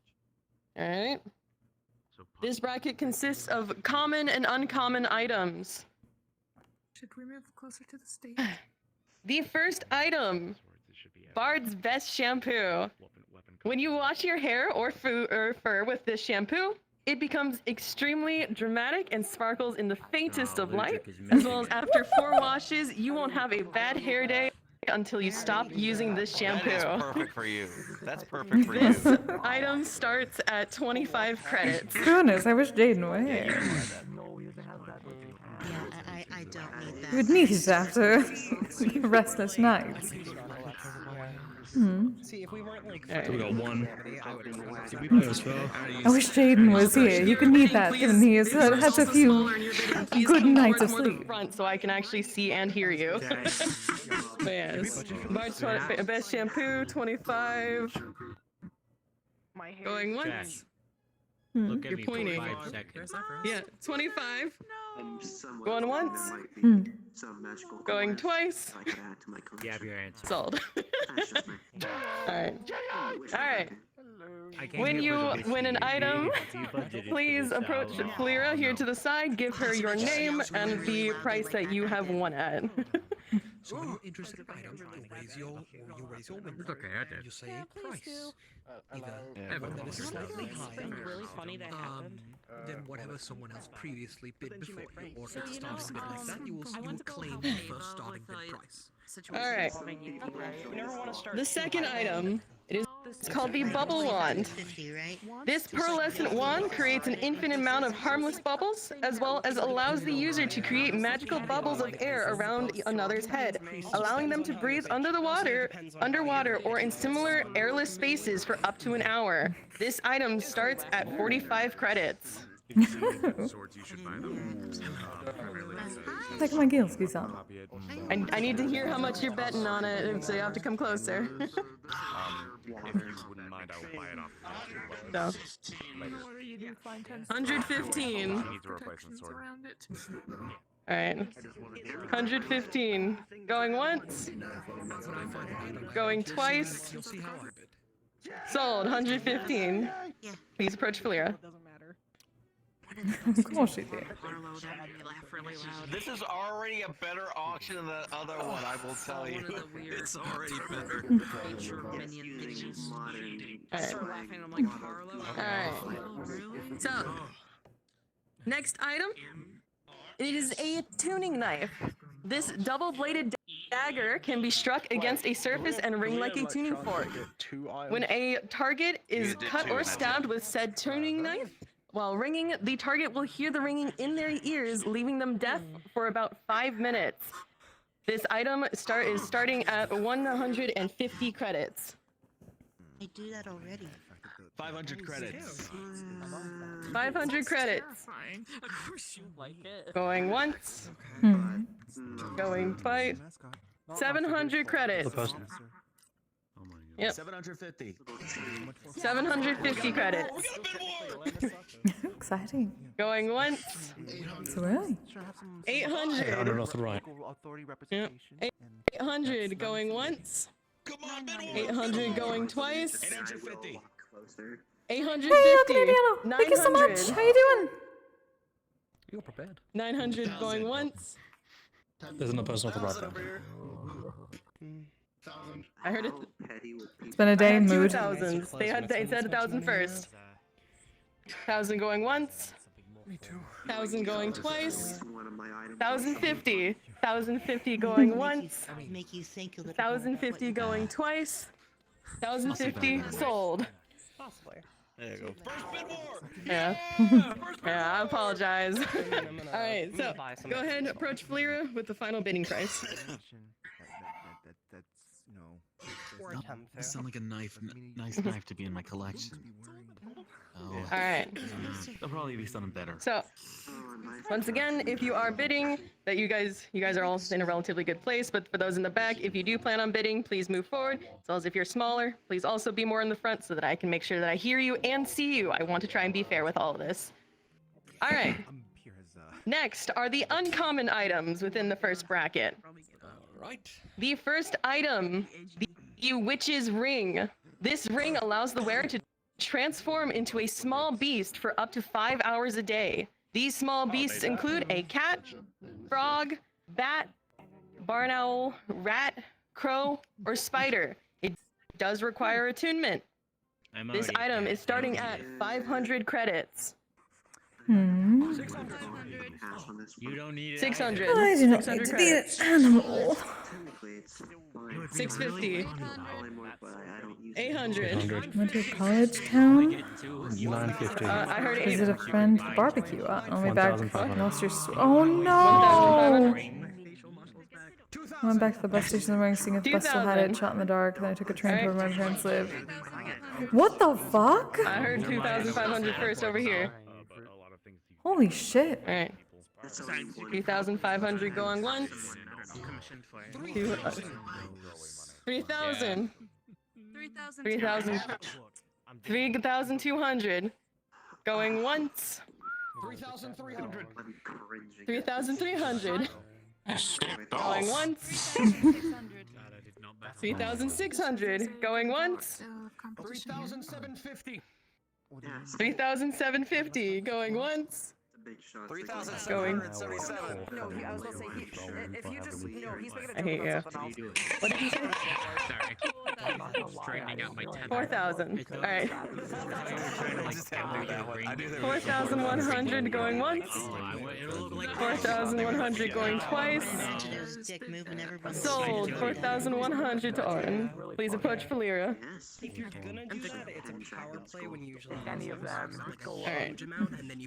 All right. This bracket consists of common and uncommon items. Should we move closer to the stage? The first item, Bard's Best Shampoo. When you wash your hair or fur with this shampoo, it becomes extremely dramatic and sparkles in the faintest of light. As well as after 4 washes, you won't have a bad hair day until you stop using this shampoo. That is perfect for you. That's perfect for This you. item starts at 25 credits. Goodness, I wish Jaden were here. I don't need that. You would need it after restless nights. See, if we weren't like. Alright. We got one. Did we play as well? I wish Jaden was here. You can need that, given he has had a few good nights of more to the sleep. front so I can actually see and hear you. But yes. Best shampoo, 25. Going once. Look at You're me for pointing. 5 seconds. Yeah, 25. Going once. Going twice. Gab your answer. Sold. Alright. Alright. I came When here you for the win an bitchy item, baby. He budgeted for please this approach album. Flira here to the side, give her your name and the price that you have won at. So when you're interested in items, you raise your window. Okay, I did. You say a price. Either This that is is slightly something higher really funny that happened. than whatever someone else previously bid before you. Or if So, it's you starting know, bid like that, you will claim the first starting bid price. Alright. You never want to start. The second item, it's called the Bubble Wand. This pearlescent wand creates an infinite amount of harmless bubbles, as well as allows the user to create magical bubbles of air around another's head, allowing them to breathe underwater, or in similar airless spaces for up to an hour. This item starts at 45 credits. Take my Gilski some. I need to hear how much you're betting on it, so you have to come closer. If you wouldn't mind, I will buy it off. So, 115. He needs a replacement sword. Alright. 115. Going once. Going twice. Sold. 115. Please approach Falira. Of course she did. This is already a better auction than the other one, I will tell you. It's already better. Alright. So, next item. It is a tuning knife. This double-bladed dagger can be struck against a surface and ring like a tuning fork. When a target is cut or stabbed with said tuning knife, while ringing, the target will hear the ringing in their ears, leaving them deaf for about 5 minutes. This item is starting at 150 credits. I do that already. 500 credits. 500 credits. Of course you like it. Going once. Going twice. 700 credits. Yep. 750. 750 credits. Exciting. Going once. So early. 800. Off the right. Yep. 800 going once. 800 going twice. 850. 850. Hey, Uncle Indiana. Thank you so much. How you doing? You're prepared. 900 going once. There's another person off the right there. I heard it. It's been a day in mood. 2,000s. They said 1,000 first. 1,000 going once. 1,000 going twice. 1,050. 1,050 going once. Make you think a little 1,050 going twice. 1,050 sold. There you go. Yeah. Yeah, I apologize. Alright, so go ahead and approach Falira with the final bidding price. That sounds like a nice knife to be in my collection. Oh. Alright. There'll probably be something better. So, once again, if you are bidding, that you guys are all in a relatively good place, but for those in the back, if you do plan on bidding, please move forward. As well as if you're smaller, please also be more in the front so that I can make sure that I hear you and see you. I want to try and be fair with all of this. Alright. Next are the uncommon items within the first bracket. Right. The first item, the Witch's Ring. This ring allows the wearer to transform into a small beast for up to 5 hours a day. These small beasts include a cat, frog, bat, barn owl, rat, crow, or spider. It does require attunement. This item is starting at 500 credits. You don't need it. 600. I do not 600 need to be an credits. animal. 650. 800. Went to a college town? 950. I heard Visit a friend for barbecue. On my back. 1,500. Lost your oh no! I went back to the bus station in the morning, seeing if the bus still had it, 2,000. shot in the dark, then I took a train to Alright. where my parents live. What the fuck? I heard 2,500 first over here. Holy shit. Alright. 3,500 going once. 3,000. 3,200 going once. 3,300. 3,300 going once. 3,600 going once. 3,750. 3,750 going once. 3,777. No, I was gonna say, if you just, he's making a I hate you. What did you say? Sorry. Straightening out my 10. 4,000. Alright. 4,100 going once. 4,100 going twice. Sold. 4,100 to Orin. Please approach Falira. If you're gonna do that, it's a power play when you usually any of them. Alright.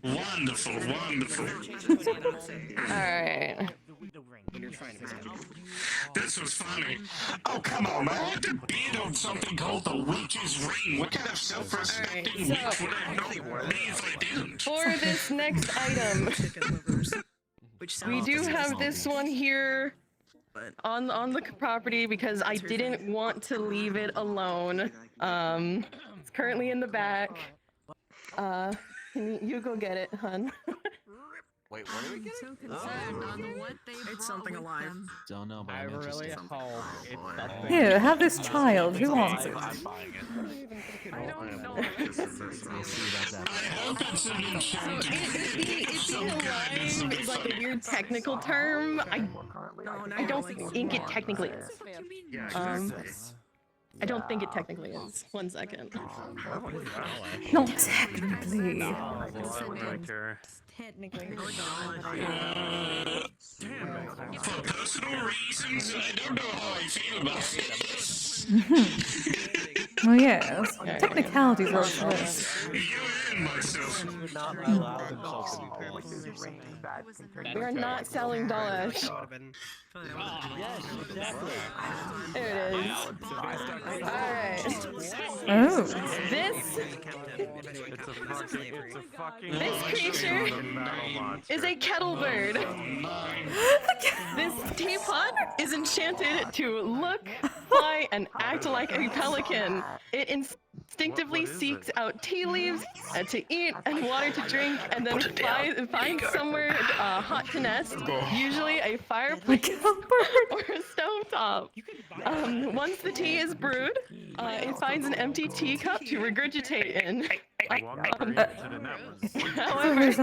Wonderful, wonderful. Alright. This was funny. Oh, come on, man. I had to bid on something called the Witch's Ring. What kind of self-respecting witch would I know me if I didn't? For this next item, we do have this one here on the property because I didn't want to leave it alone. It's currently in the back. You go get it, hun. Wait, what are we getting? So concerned on what they it's something alive. Don't know, but I I'm really interested. hope it's that Here, have this child. Who wants it? I don't know. We'll see about that. So being alive is like a weird technical term. I don't think it technically is. I don't think it technically is. 1 second. Not technically. Technically. For personal reasons, I don't know how I feel about this. Oh yes. Technicalities are for this. We are not selling dollars. There it is. Alright. Oh. This creature is a kettle bird. This teapot is enchanted to look, fly, and act like a pelican. It instinctively seeks out tea leaves to eat and water to drink, and then finds somewhere hot to nest, usually a fireplace or a stovetop. Once the tea is brewed, it finds an empty teacup to regurgitate in. However,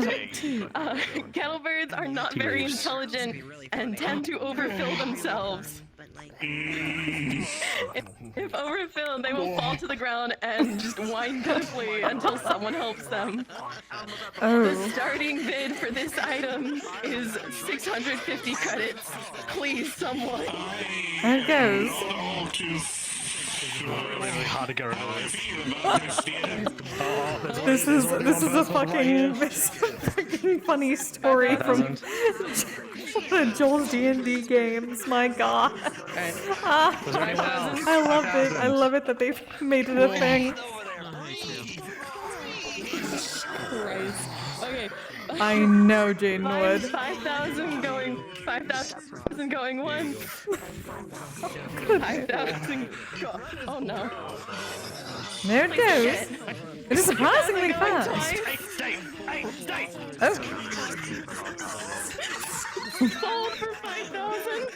kettlebirds are not very intelligent and tend to overfill themselves. If overfilled, they will fall to the ground and just whine pitifully until someone helps them. The starting bid for this item is 650 credits. Please, someone. There it goes. Really hard to get rid of This is a fucking funny story from Joel's D&D games. My God. I love it. I love it that they've made it a thing. Christ. Okay. I know Jane would. 5,000 going once. 5,000 oh no. There it goes. It is surprisingly fast. Oh. Sold for 5,000.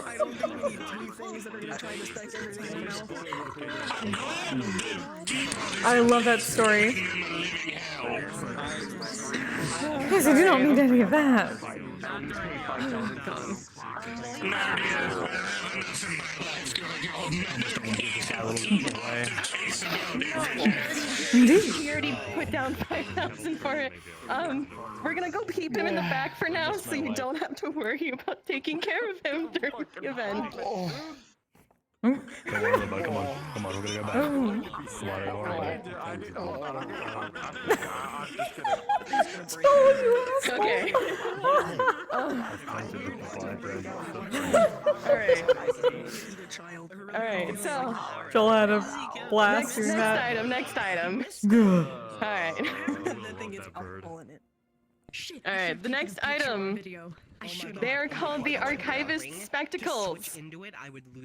I don't think we need 3 things that are gonna try to stack everything now. I love that story. Yes, I do not need any of that. Indeed. He already put down 5,000 for it. We're gonna go keep him in the back for now, so you don't have to worry about taking care of him during the event. Don't worry about it. Come on, we're gonna go back. Oh. Come on, don't worry about it. Okay. Alright, so Joel had a blast doing next that. next item. Good. Alright. Alright, the next item. They are called the Archivist Spectacles.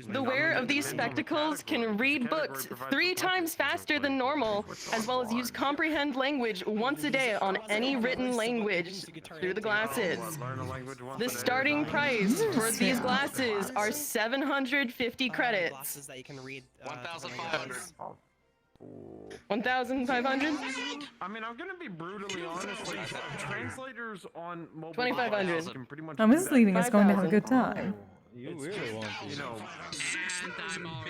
The wearer of these spectacles can read books 3 times faster than normal, as well as use comprehend language once a day on any written language through the glasses. The starting price for these glasses are 750 credits. Glasses that you can read. 1,500. 1,500? I mean, I'm gonna be brutally honest. Like, translators on mobile 2,500. devices can pretty much I'm just leading us going to have a good time. You really want to. You know,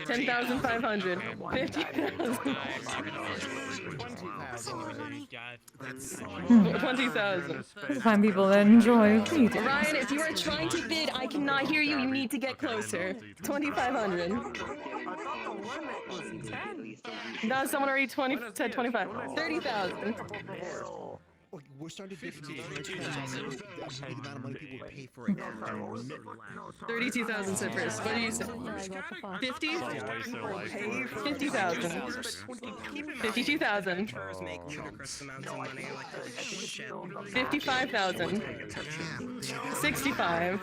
10,500. 50,000. 20,000. Find people that enjoy reading. Ryan, if you are trying to bid, I cannot hear you. You need to get closer. 2,500. No, someone already said 25. 30,000. We're starting to get the amount of money people pay for it. 32,000 said first. What do you say? 50? 50,000. 52,000. 55,000. 65.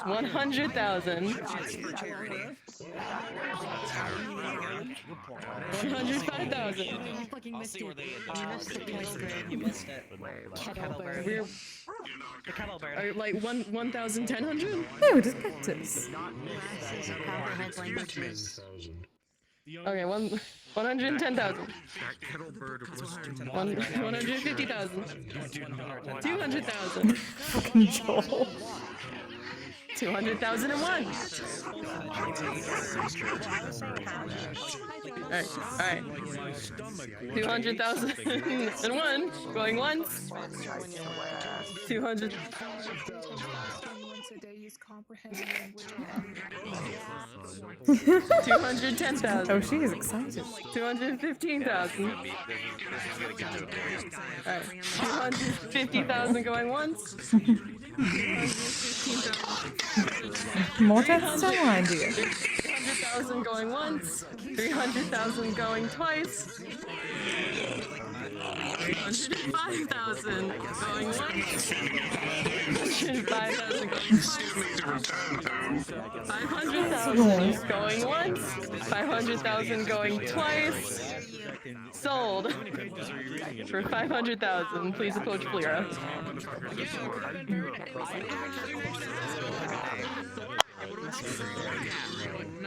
100,000. 105,000. Fucking missed it. You missed it. We're like 1,100? Oh, just cactus. Okay, 110,000. 150,000. 200,000. Fucking Joel. 200,001. Alright. 200,001 going once. 200. 210,000. Oh, she is excited. 215,000. Alright. 250,000 going once. More tests on line, dear. 300,000 going once. 300,000 going twice. 305,000 going once. 105,000 going twice. 500,000 going once. 500,000 going twice. Sold for 500,000. Please approach Flera.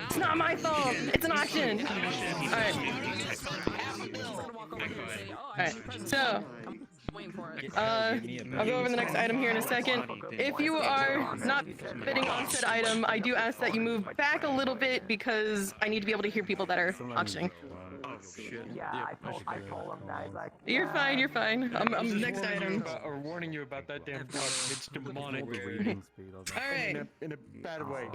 It's not my fault. It's an auction. Alright, so I'll go over the next item here in a second. If you are not bidding on said item, I do ask that you move back a little bit because I need to be able to hear people that are auctioning. yeah, I told him that. Like, You're fine, you're fine. I'm next item. We're warning you about that damn truck. It's demonic. Alright. In a bad way.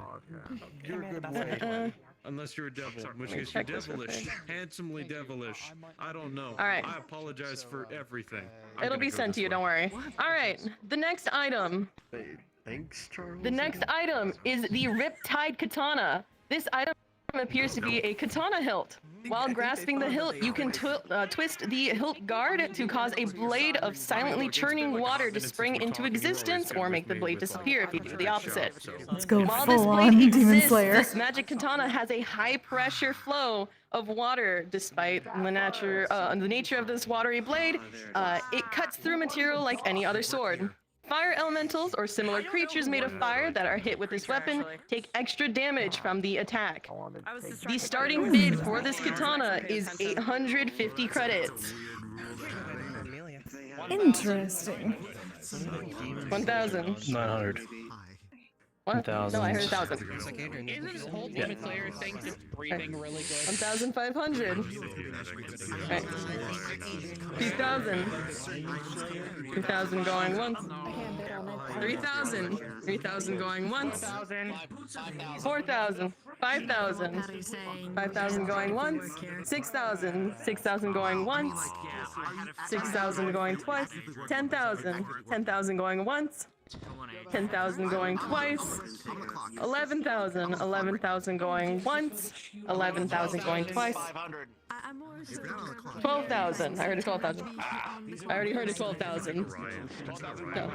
You're a good way. Unless you're a devil, in which case you're devilish. Handsomely devilish. I don't know. Alright. I apologize for everything. It'll be sent to you, don't worry. Alright, the next item. Thanks, Charles. The next item is the Riptide Katana. This item appears to be a katana hilt. While grasping the hilt, you can twist the hilt guard to cause a blade of silently churning water to spring into existence, or make the blade disappear if you do the opposite. Let's go While this full blade on Demon exists, Slayer. this magic katana has a high-pressure flow of water. Despite the nature of this watery blade, it cuts through material like any other sword. Fire elementals or similar creatures made of fire that are hit with this weapon take extra damage from the attack. The starting bid for this katana is 850 credits. Interesting. 1,000. 900. What? No, I heard 1,000. Isn't whole Yeah. Demon Slayer thing just breathing really good? 1,500. Right. 2,000. 2,000 going once. 3,000. 3,000 going once. 4,000. 5,000. 5,000 going once. 6,000. 6,000 going once. 6,000 going twice. 10,000. 10,000 going once. 10,000 going twice. 11,000. 11,000 going once. 11,000 going twice. 12,000. I heard a 12,000. I already heard a 12,000. No.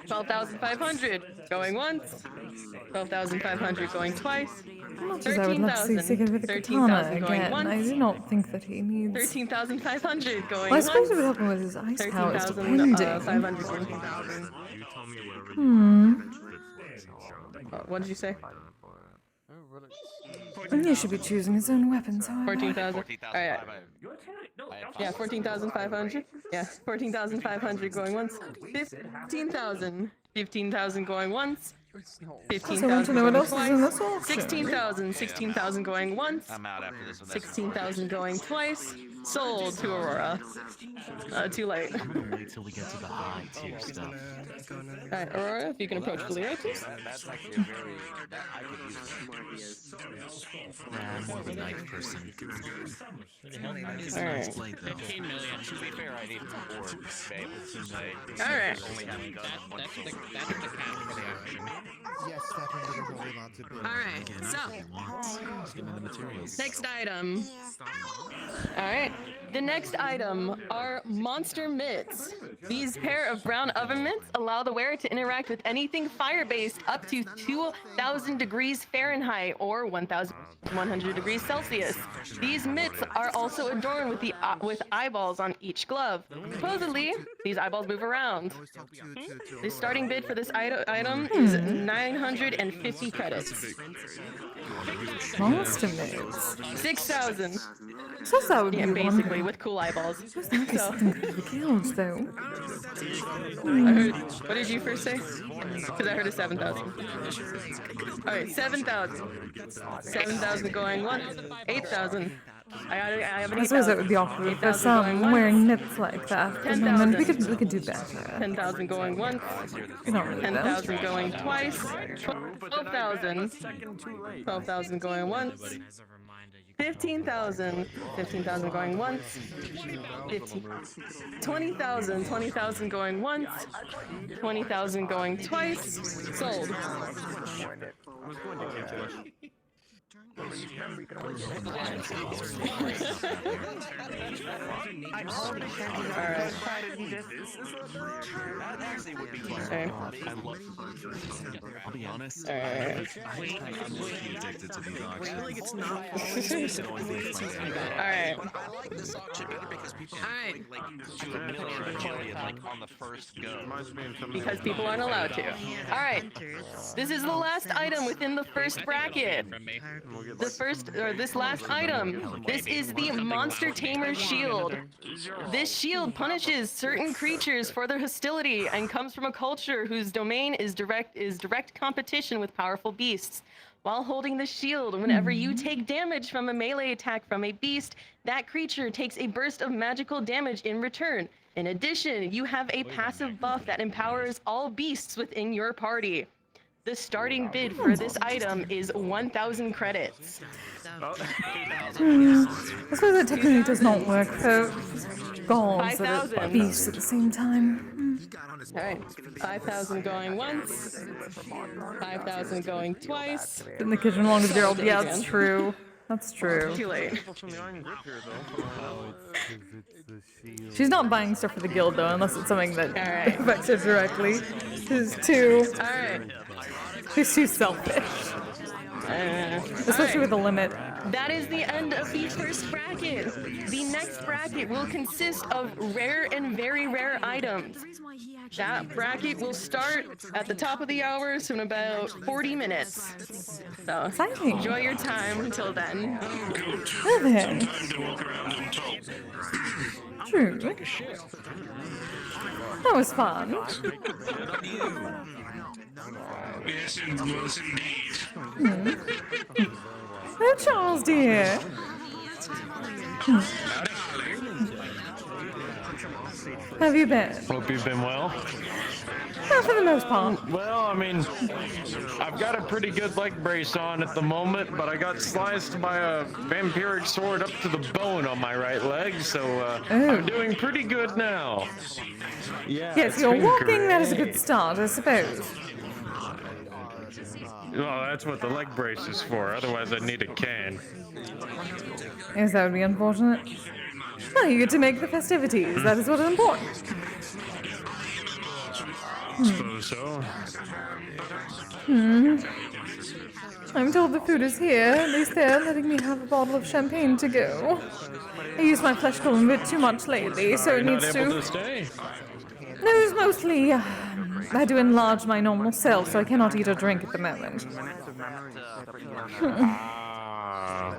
12,500 going once. 12,500 going twice. Much as I would love to see Sigurd with the katana 13,000 going again, once. I do not think that he needs... 13,500 going Well, I suppose once. it would help him with his ice powers, 13,500 depending. going. Hmm. What did you say? And he should be choosing his own weapons, however. 14,000. Alright. Yeah, 14,500. Yeah, 14,500 going once. 15,000. 15,000 going once. 15,000 I want to know what going else is in this twice. auction. 16,000. 16,000 going once. I'm out after this one. 16,000 going twice. Sold to Aurora. Too late. I'm gonna wait till we get to the high tier stuff. Alright, Aurora, if you can approach Valero, please. That's actually a very. I could use Nah, I'm more of a knife person. Alright. 15 million. To be fair, I need more to be able to say. Alright. Only having guns on one That's the cap for the auction. Yes, that one is only allowed to build. Alright, so. Just give me the materials. Next item. Alright. The next item are monster mitts. These pair of brown oven mitts allow the wearer to interact with anything fire-based up to 2,000 degrees Fahrenheit or 1,100 degrees Celsius. These mitts are also adorned with with eyeballs on each glove. Supposedly, these eyeballs move around. The starting bid for this item is 950 credits. Monster mitts. 6,000. So that would be Yeah, basically, wonderful. with cool eyeballs. Nice something for the guilds, though. I heard, what did you first say? Because I heard a 7,000. Alright, 7,000. 7,000 going once. 8,000. I have an 8,000. I suppose that would be awkward for 8,000 going some once. wearing mitts like that. But 10,000. we could do better. 10,000 going once. Not really, though. 10,000 going twice. 12,000. 12,000 going once. 15,000. 15,000 going once. 20,000. 20,000 going once. 20,000 going twice. Sold. Alright. Okay. I'll be honest. Alright. I'm mostly addicted to these auctions. Alright. I like this auction better because people Alright. do a million like on the first go. Because people aren't allowed to. Alright. This is the last item within the first bracket. This last item. This is the Monster Tamer Shield. This shield punishes certain creatures for their hostility and comes from a culture whose domain is direct competition with powerful beasts. While holding the shield, whenever you take damage from a melee attack from a beast, that creature takes a burst of magical damage in return. In addition, you have a passive buff that empowers all beasts within your party. The starting bid for this item is 1,000 credits. I suppose that technically does not work for gods that are 5,000. beasts at the same time. Alright, 5,000 going once, 5,000 going twice. In the kitchen along with Gerald. Yeah, Again. that's true. That's true. Too late. She's not buying stuff for the guild though, unless it's something that Alright. affects her directly. She's too. Alright. She's too selfish. Especially with the limit. That is the end of the first bracket. The next bracket will consist of rare and very rare items. That bracket will start at the top of the hour, so in about 40 minutes. So Exciting. enjoy your time until then. Well then. True. That was fun. Yes, it was indeed. Oh, Charles, dear. How have you been? Hope you've been well. Well, for the most part. Well, I mean, I've got a pretty good leg brace on at the moment, but I got sliced by a vampiric sword up to the bone on my right leg, so I'm doing pretty good now. Yeah. Yes, you're walking. That is a good start, I suppose. Well, that's what the leg brace is for. Otherwise, I'd need a cane. Yes, that would be unfortunate. Well, you get to make the festivities. That is what is important. Suppose so. I'm told the food is here. At least they're letting me have a bottle of champagne to go. I used my flesh golem a bit too much lately, so it needs not able to stay? No, it's mostly I had to enlarge my normal self, so I cannot eat or drink at the moment.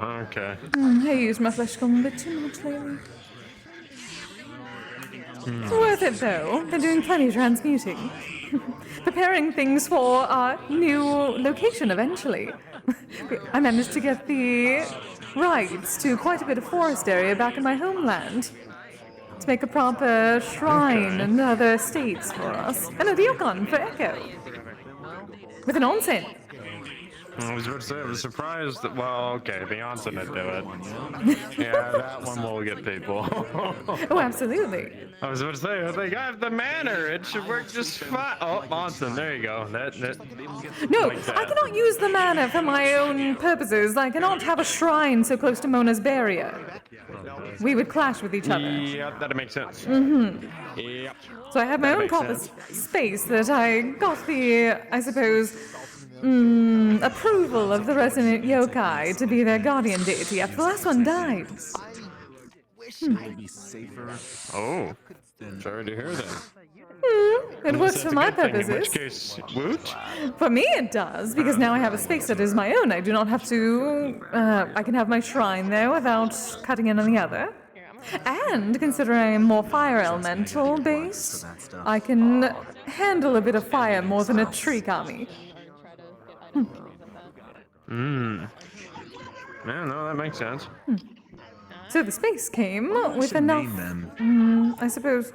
Okay. I used my flesh golem a bit too much lately. It's worth it though. They're doing plenty of transmuting. Preparing things for our new location eventually. I managed to get the rights to quite a bit of forest area back in my homeland. To make a proper shrine and other estates for us. And a ryokan for Echo. With an onsen. I was about to say, I was surprised that, well, okay, the onsen would do it. Yeah, that one will get people. Oh, absolutely. I was about to say, I think I have the manor. It should work just fine. Oh, onsen, there you go. No, like that. I cannot use the mana for my own purposes. I cannot have a shrine so close to Mona's barrier. We would clash with each other. Yeah, that makes sense. Yep. So I have my own proper space that I got the, I suppose, approval of the resident yokai to be their guardian deity after the last one died. Oh, sorry to hear that. It works for my purposes. In which case, woot? For me it does, because now I have a space that is my own. I do not have to, I can have my shrine there without cutting in on the other. And considering I am more fire elemental based, I can handle a bit of fire more than a tree kami. Yeah, no, that makes sense. So the space came with enough, I suppose.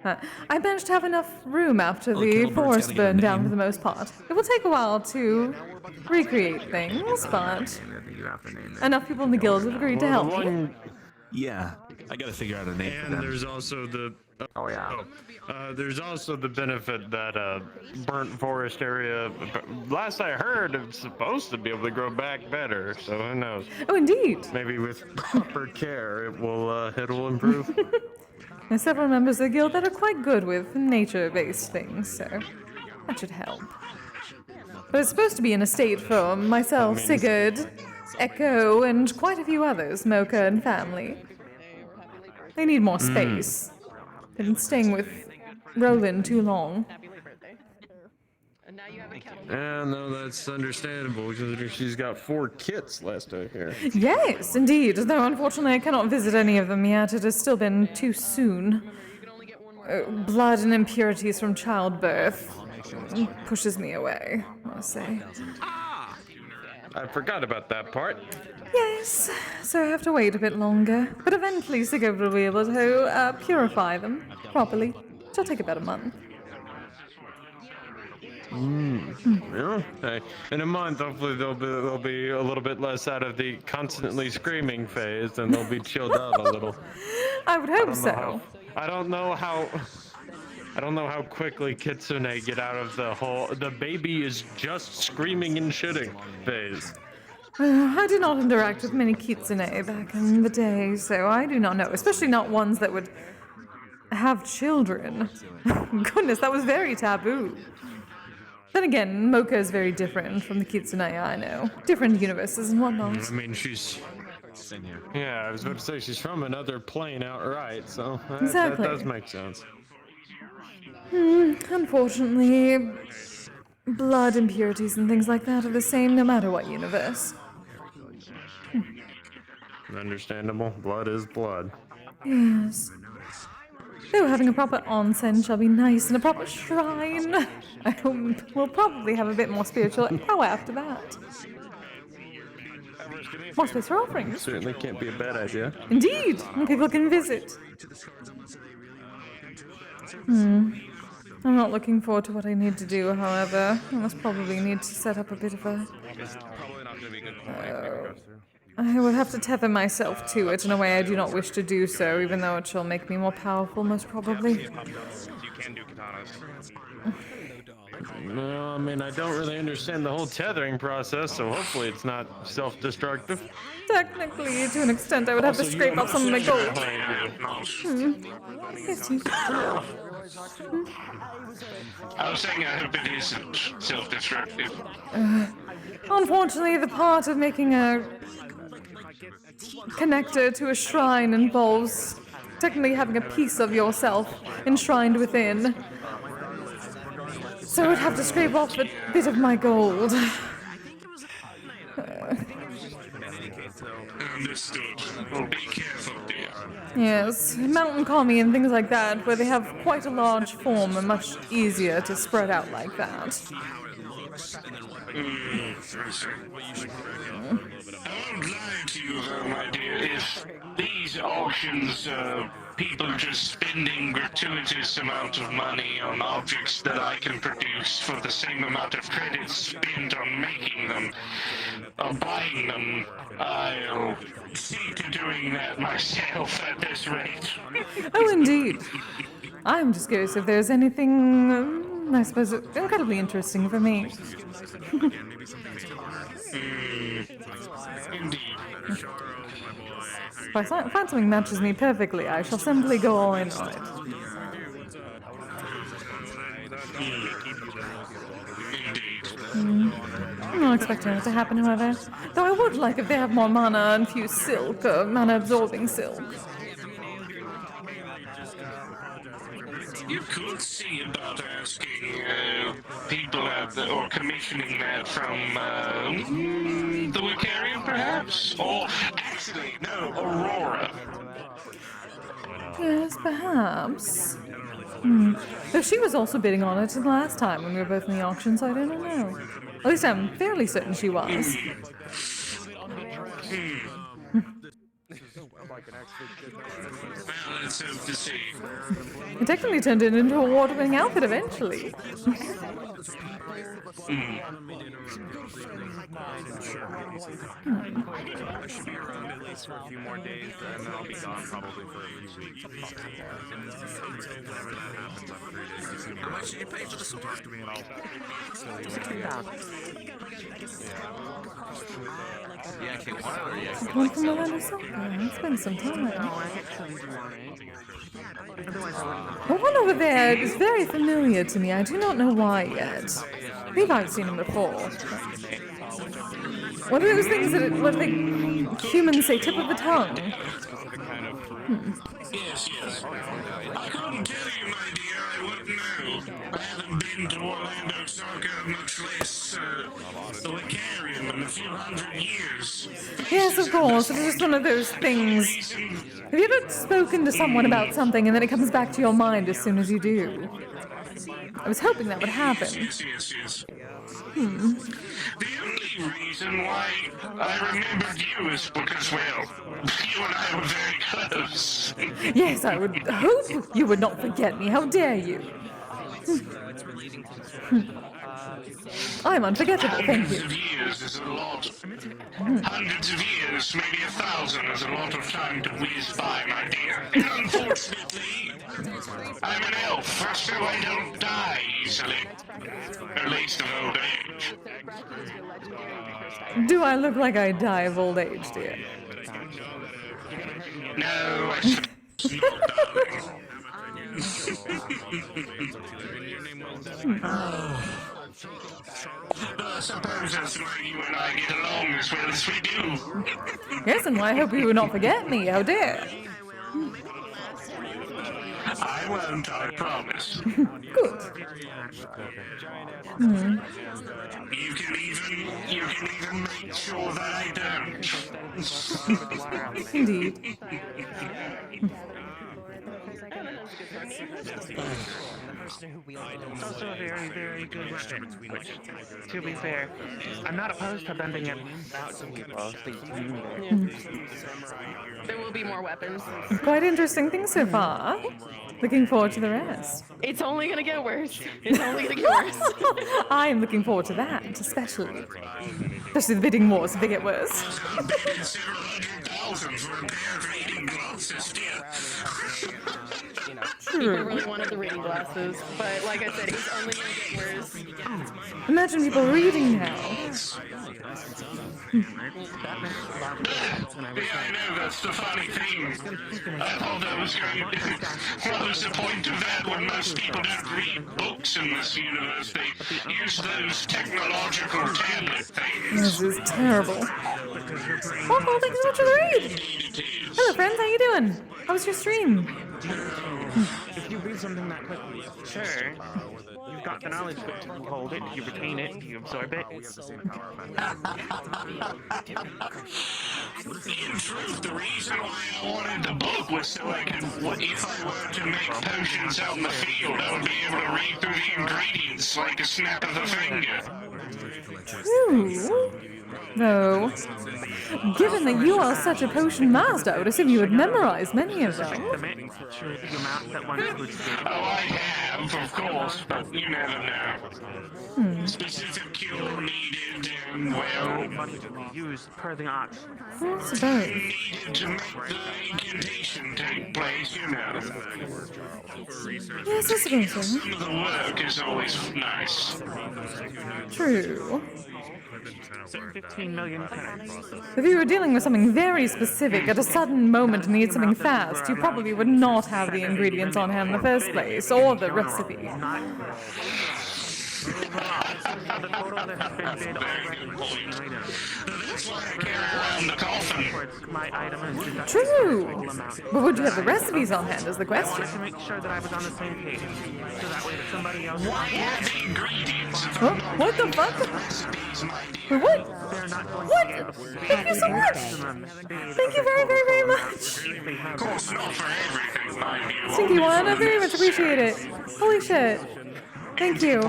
I managed to have enough room after the forest burned down for the most part. It will take a while to recreate things, but enough people in the guild have agreed to help me. Yeah, I gotta figure out a name for And them. there's also the there's also the benefit that burnt forest area. Last I heard, it's supposed to be able to grow back better. So who knows? Oh, indeed. Maybe with proper care, it will improve. There's several members of the guild that are quite good with nature-based things, so that should help. But it's supposed to be an estate for myself, Sigurd, Echo, and quite a few others, Mocha and family. They need more space. They've been staying with Roland too long. Yeah, no, that's understandable, considering she's got 4 kits last I hear. Yes, indeed, though unfortunately I cannot visit any of them yet. It has still been too soon. Blood and impurities from childbirth pushes me away, I must say. I forgot about that part. Yes, so I have to wait a bit longer. But eventually Sigurd will be able to purify them properly. It'll take about a month. Yeah. Hey, in a month, hopefully they'll be a little bit less out of the constantly screaming phase, and they'll be chilled out a little. I would hope so. I don't know how quickly Kitsune get out of the baby is just screaming and shitting phase. I did not interact with many kitsune back in the day, so I do not know, especially not ones that would have children. Goodness, that was very taboo. Then again, Mocha is very different from the kitsune I know. Different universes and whatnot. I mean, she's... Yeah, I was about to say she's from another plane outright, so that does make sense. Unfortunately, blood impurities and things like that are the same no matter what universe. Understandable. Blood is blood. Yes. Though having a proper onsen shall be nice and a proper shrine. I hope we'll probably have a bit more spiritual power after that. More space for offerings. Certainly can't be a bad idea. Indeed, and people can visit. I'm not looking forward to what I need to do, however. I must probably need to set up a bit of a... I will have to tether myself to it in a way I do not wish to do so, even though it shall make me more powerful, most probably. No, I mean, I don't really understand the whole tethering process, so hopefully it's not self-destructive. Technically, to an extent, I would have to scrape off some of my gold. Yes, you... I was saying I hope it isn't self-destructive. Unfortunately, the part of making a connector to a shrine involves technically having a piece of yourself enshrined within. So I would have to scrape off a bit of my gold. Understood. Well, be careful, dear. Yes, mountain kami and things like that, where they have quite a large form, are much easier to spread out like that. I won't lie to you, though, my dear. If these auctions, people just spending gratuitous amount of money on objects that I can produce for the same amount of credits spent on making them, or buying them, I'll see to doing that myself at this rate. Oh, indeed. I'm just curious if there's anything, I suppose, incredibly interesting for me. If I find something matches me perfectly, I shall simply go all in on it. I'm not expecting it to happen, however. Though I would like if they have more mana-infused silk, or mana-absorbing silk. You could see about asking people or commissioning that from the Wiccarium, perhaps? Or, actually, no, Aurora. Yes, perhaps. Though she was also bidding on it the last time when we were both in the auction, so I don't know. At least I'm fairly certain she was. Well, let's hope to see. It technically turned it into a award-winning outfit eventually. I should be around at least for a few more days, and then I'll be gone probably for a few weeks. How much did you pay for the sword? One from Orlando Soccer. It's been some time. The one over there is very familiar to me. I do not know why yet. I think I've seen him before. What are those things that what do they humans say, tip of the tongue? Yes, yes. I couldn't tell you, my dear. I wouldn't know. I haven't been to Orlando Soccer, much less the Wiccarium in a few hundred years. Yes, of course. It's just one of those things. Have you ever spoken to someone about something and then it comes back to your mind as soon as you do? I was hoping that would happen. Yes. The only reason why I remembered you is because, well, you and I were very close. Yes, I would hope you would not forget me. How dare you? I'm unforgettable, thank you. Hundreds of years is a lot. Hundreds of years, maybe 1,000, is a lot of time to whiz by, my dear. And unfortunately, I'm an elf, so I don't die easily. At least of old age. Do I look like I die of old age, dear? No, I suppose that's why you and I get along as well as we do. Yes, and why I hope you would not forget me. How dare? I won't, I promise. Good. You can even make sure that I don't. Indeed. It's also a very, very good weapon, which, to be fair, I'm not opposed to bending it out to people. There will be more weapons. Quite interesting things so far. Looking forward to the rest. It's only gonna get worse. It's only gonna get worse. I am looking forward to that, especially. Especially the bidding wars if they get worse. People really wanted the reading glasses, but like I said, it's only gonna get worse. Imagine people reading now. Yeah, I know, that's the funny thing. I thought that was going to... What was the point of that when most people don't read books in this universe? They use those technological tablet things. This is terrible. Oh, thanks so much for the read! Hello friends, how you doing? How was your stream? If you read something that quickly, sure, you've got the knowledge, but do you hold it? Do you retain it? Do you absorb it? In truth, the reason why I wanted the book was so I could, if I were to make potions out in the field, I would be able to read through the ingredients like a snap of a finger. True. Though, given that you are such a potion master, I would assume you would memorize many of them. Oh, I have, of course, but you never know. Specific cure needed, and well... Money to be used per the art. I suppose. Needed to make the incantation take place, you know. Yes, I suppose so. Some of the work is always nice. True. 15 million credits. If you were dealing with something very specific at a sudden moment and needed something fast, you probably would not have the ingredients on hand in the first place, or the recipe. The total that has been bid already my item is deducted. True! But would you have the recipes on hand is the I question. wanted to make sure that I was on the same page, so that way if somebody else... Huh? What the fuck? Wait, what? What? Thank you so much! Thank you very, very, very much! Of course, not for everything, mind you. Stinky one, I very much appreciate it. Holy shit. Thank you.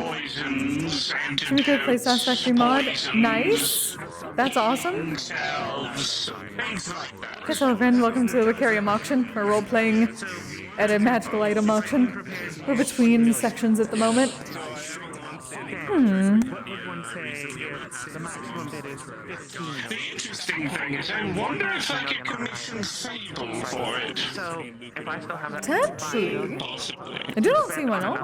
Should we go play Sass Factory mod? Nice. That's awesome. Yes, hello friend, welcome to the Wiccarium Auction. We're role-playing at a magical item auction. We're between sections at the moment. The maximum bid is 15. The interesting thing is, I wonder if I could commission Sable for it. So, if I still have that... Potentially. I do not see why not.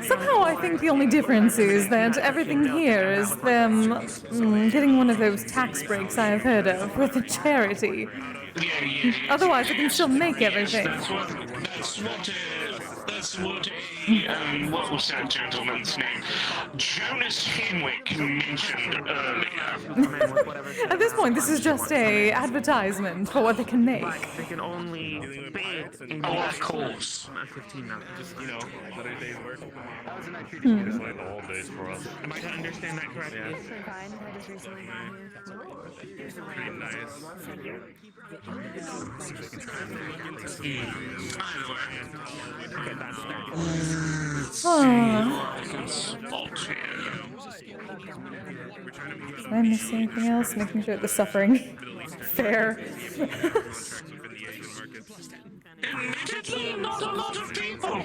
Somehow I think the only difference is that everything here is them getting one of those tax breaks I have heard of with a charity. Otherwise I can still make everything. What was that gentleman's name? Jonas Henwick mentioned earlier. At this point, this is just a advertisement for what they can make. They can only bid in of course. 15 now. Just, you know, let a day's work. Just like the whole days for us. Am I to understand that correctly? Yeah. Pretty nice. Did I miss anything else? Making sure the suffering fair. Admittedly, not a lot of people.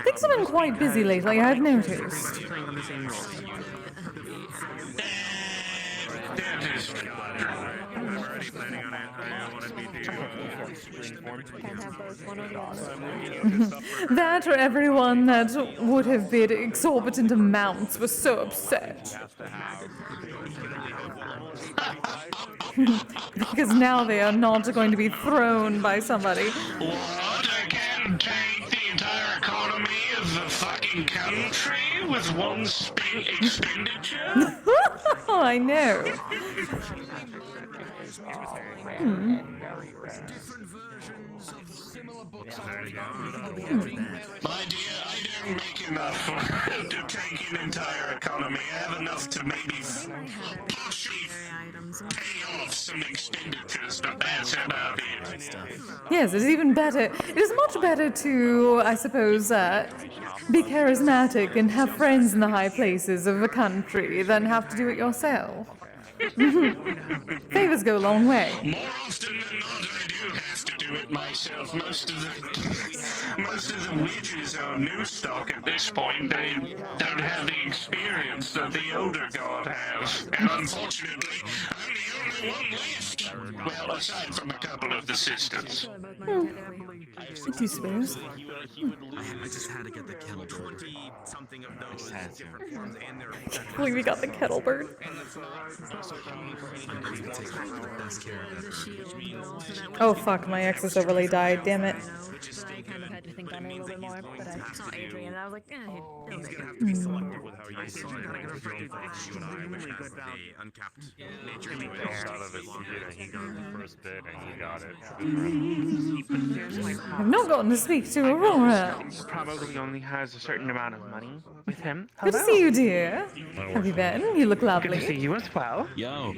Things have been quite busy lately, I've noticed. That or everyone that would have bid exorbitant amounts was so upset. Because now they are not going to be thrown by somebody. What? I can't take the entire economy of the fucking country with one expenditure? I know. My dear, I don't make enough to take an entire economy. I have enough to maybe partially pay off some expenditures, but that's about it. Yes, it's even better. It is much better to, I suppose, be charismatic and have friends in the high places of a country than have to do it yourself. Favors go a long way. More often than not, I do have to do it myself. Most of the witches are new stock at this point. They don't have the experience that the older god has, and unfortunately, I'm the only one left. Well, aside from a couple of the sisters. I suppose. I just had to get the kettle bird. 20-something of those different forms and their I can't believe we got the kettle bird. I'm going to take the best care of it. Oh fuck, my Access overlay died, damn it. But I kind of had to think on it a little bit more. But I saw Adrian and I was like, he'll He's make gonna have it. to be selective with how you use it. You and I, which has the uncapped nature to it. Out of it, he got the first bid and he got it. I've not gotten to speak to Aurora. He probably only has a certain amount of money with him. Good to see you, dear. Have you been? You look lovely. Good to see you as well. Yo.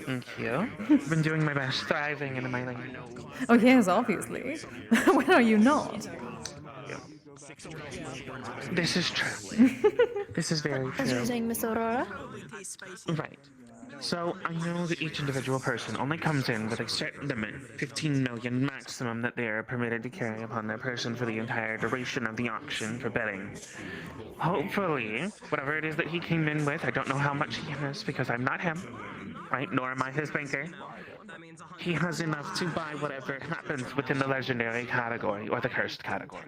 Thank you. I've been doing my best, thriving in my lane. Oh yes, obviously. When are you not? This is true. This is very As you were true. saying, Miss Aurora? Right. So I know that each individual person only comes in with a certain limit, 15 million maximum, that they are permitted to carry upon their person for the entire duration of the auction for betting. Hopefully, whatever it is that he came in with, I don't know how much he has because I'm not him, right? Nor am I his banker. He has enough to buy whatever happens within the legendary category or the cursed category.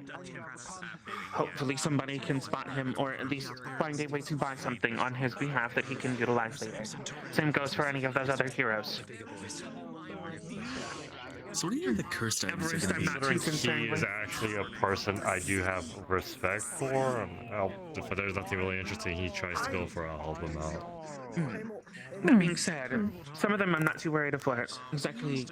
Hopefully somebody can spot him or at least find a way to buy something on his behalf that he can utilize later. Same goes for any of those other heroes. So what do you think the cursed items are going to be? Considering he is actually a person I do have respect for, if there's nothing really interesting he tries to go for, I'll help him out. That being said, some of them I'm not too worried of for exactly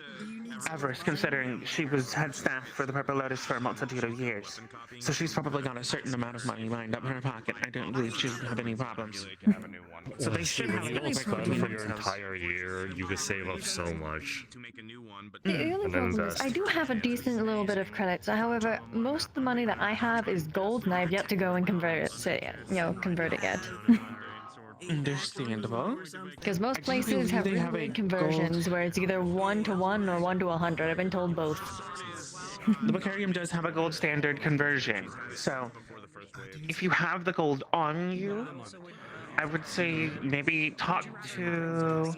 average, considering she was head staff for the Purple Lotus for a multitude of years. So she's probably got a certain amount of money lined up in her pocket. I don't believe she would have any problems. So they should have When a you nice spend between for your themselves. entire year, you could save up so much. The only And then problem is invest. I do have a decent little bit of credits. However, most of the money that I have is gold, and I've yet to go and convert it yet. Understandable. Because most I do places have believe they really have a weird conversions where it's either 1 to 1 or 1 to 100. I've been told both. The Wiccarium does have a gold standard conversion, so if you have the gold on you, I would say maybe talk to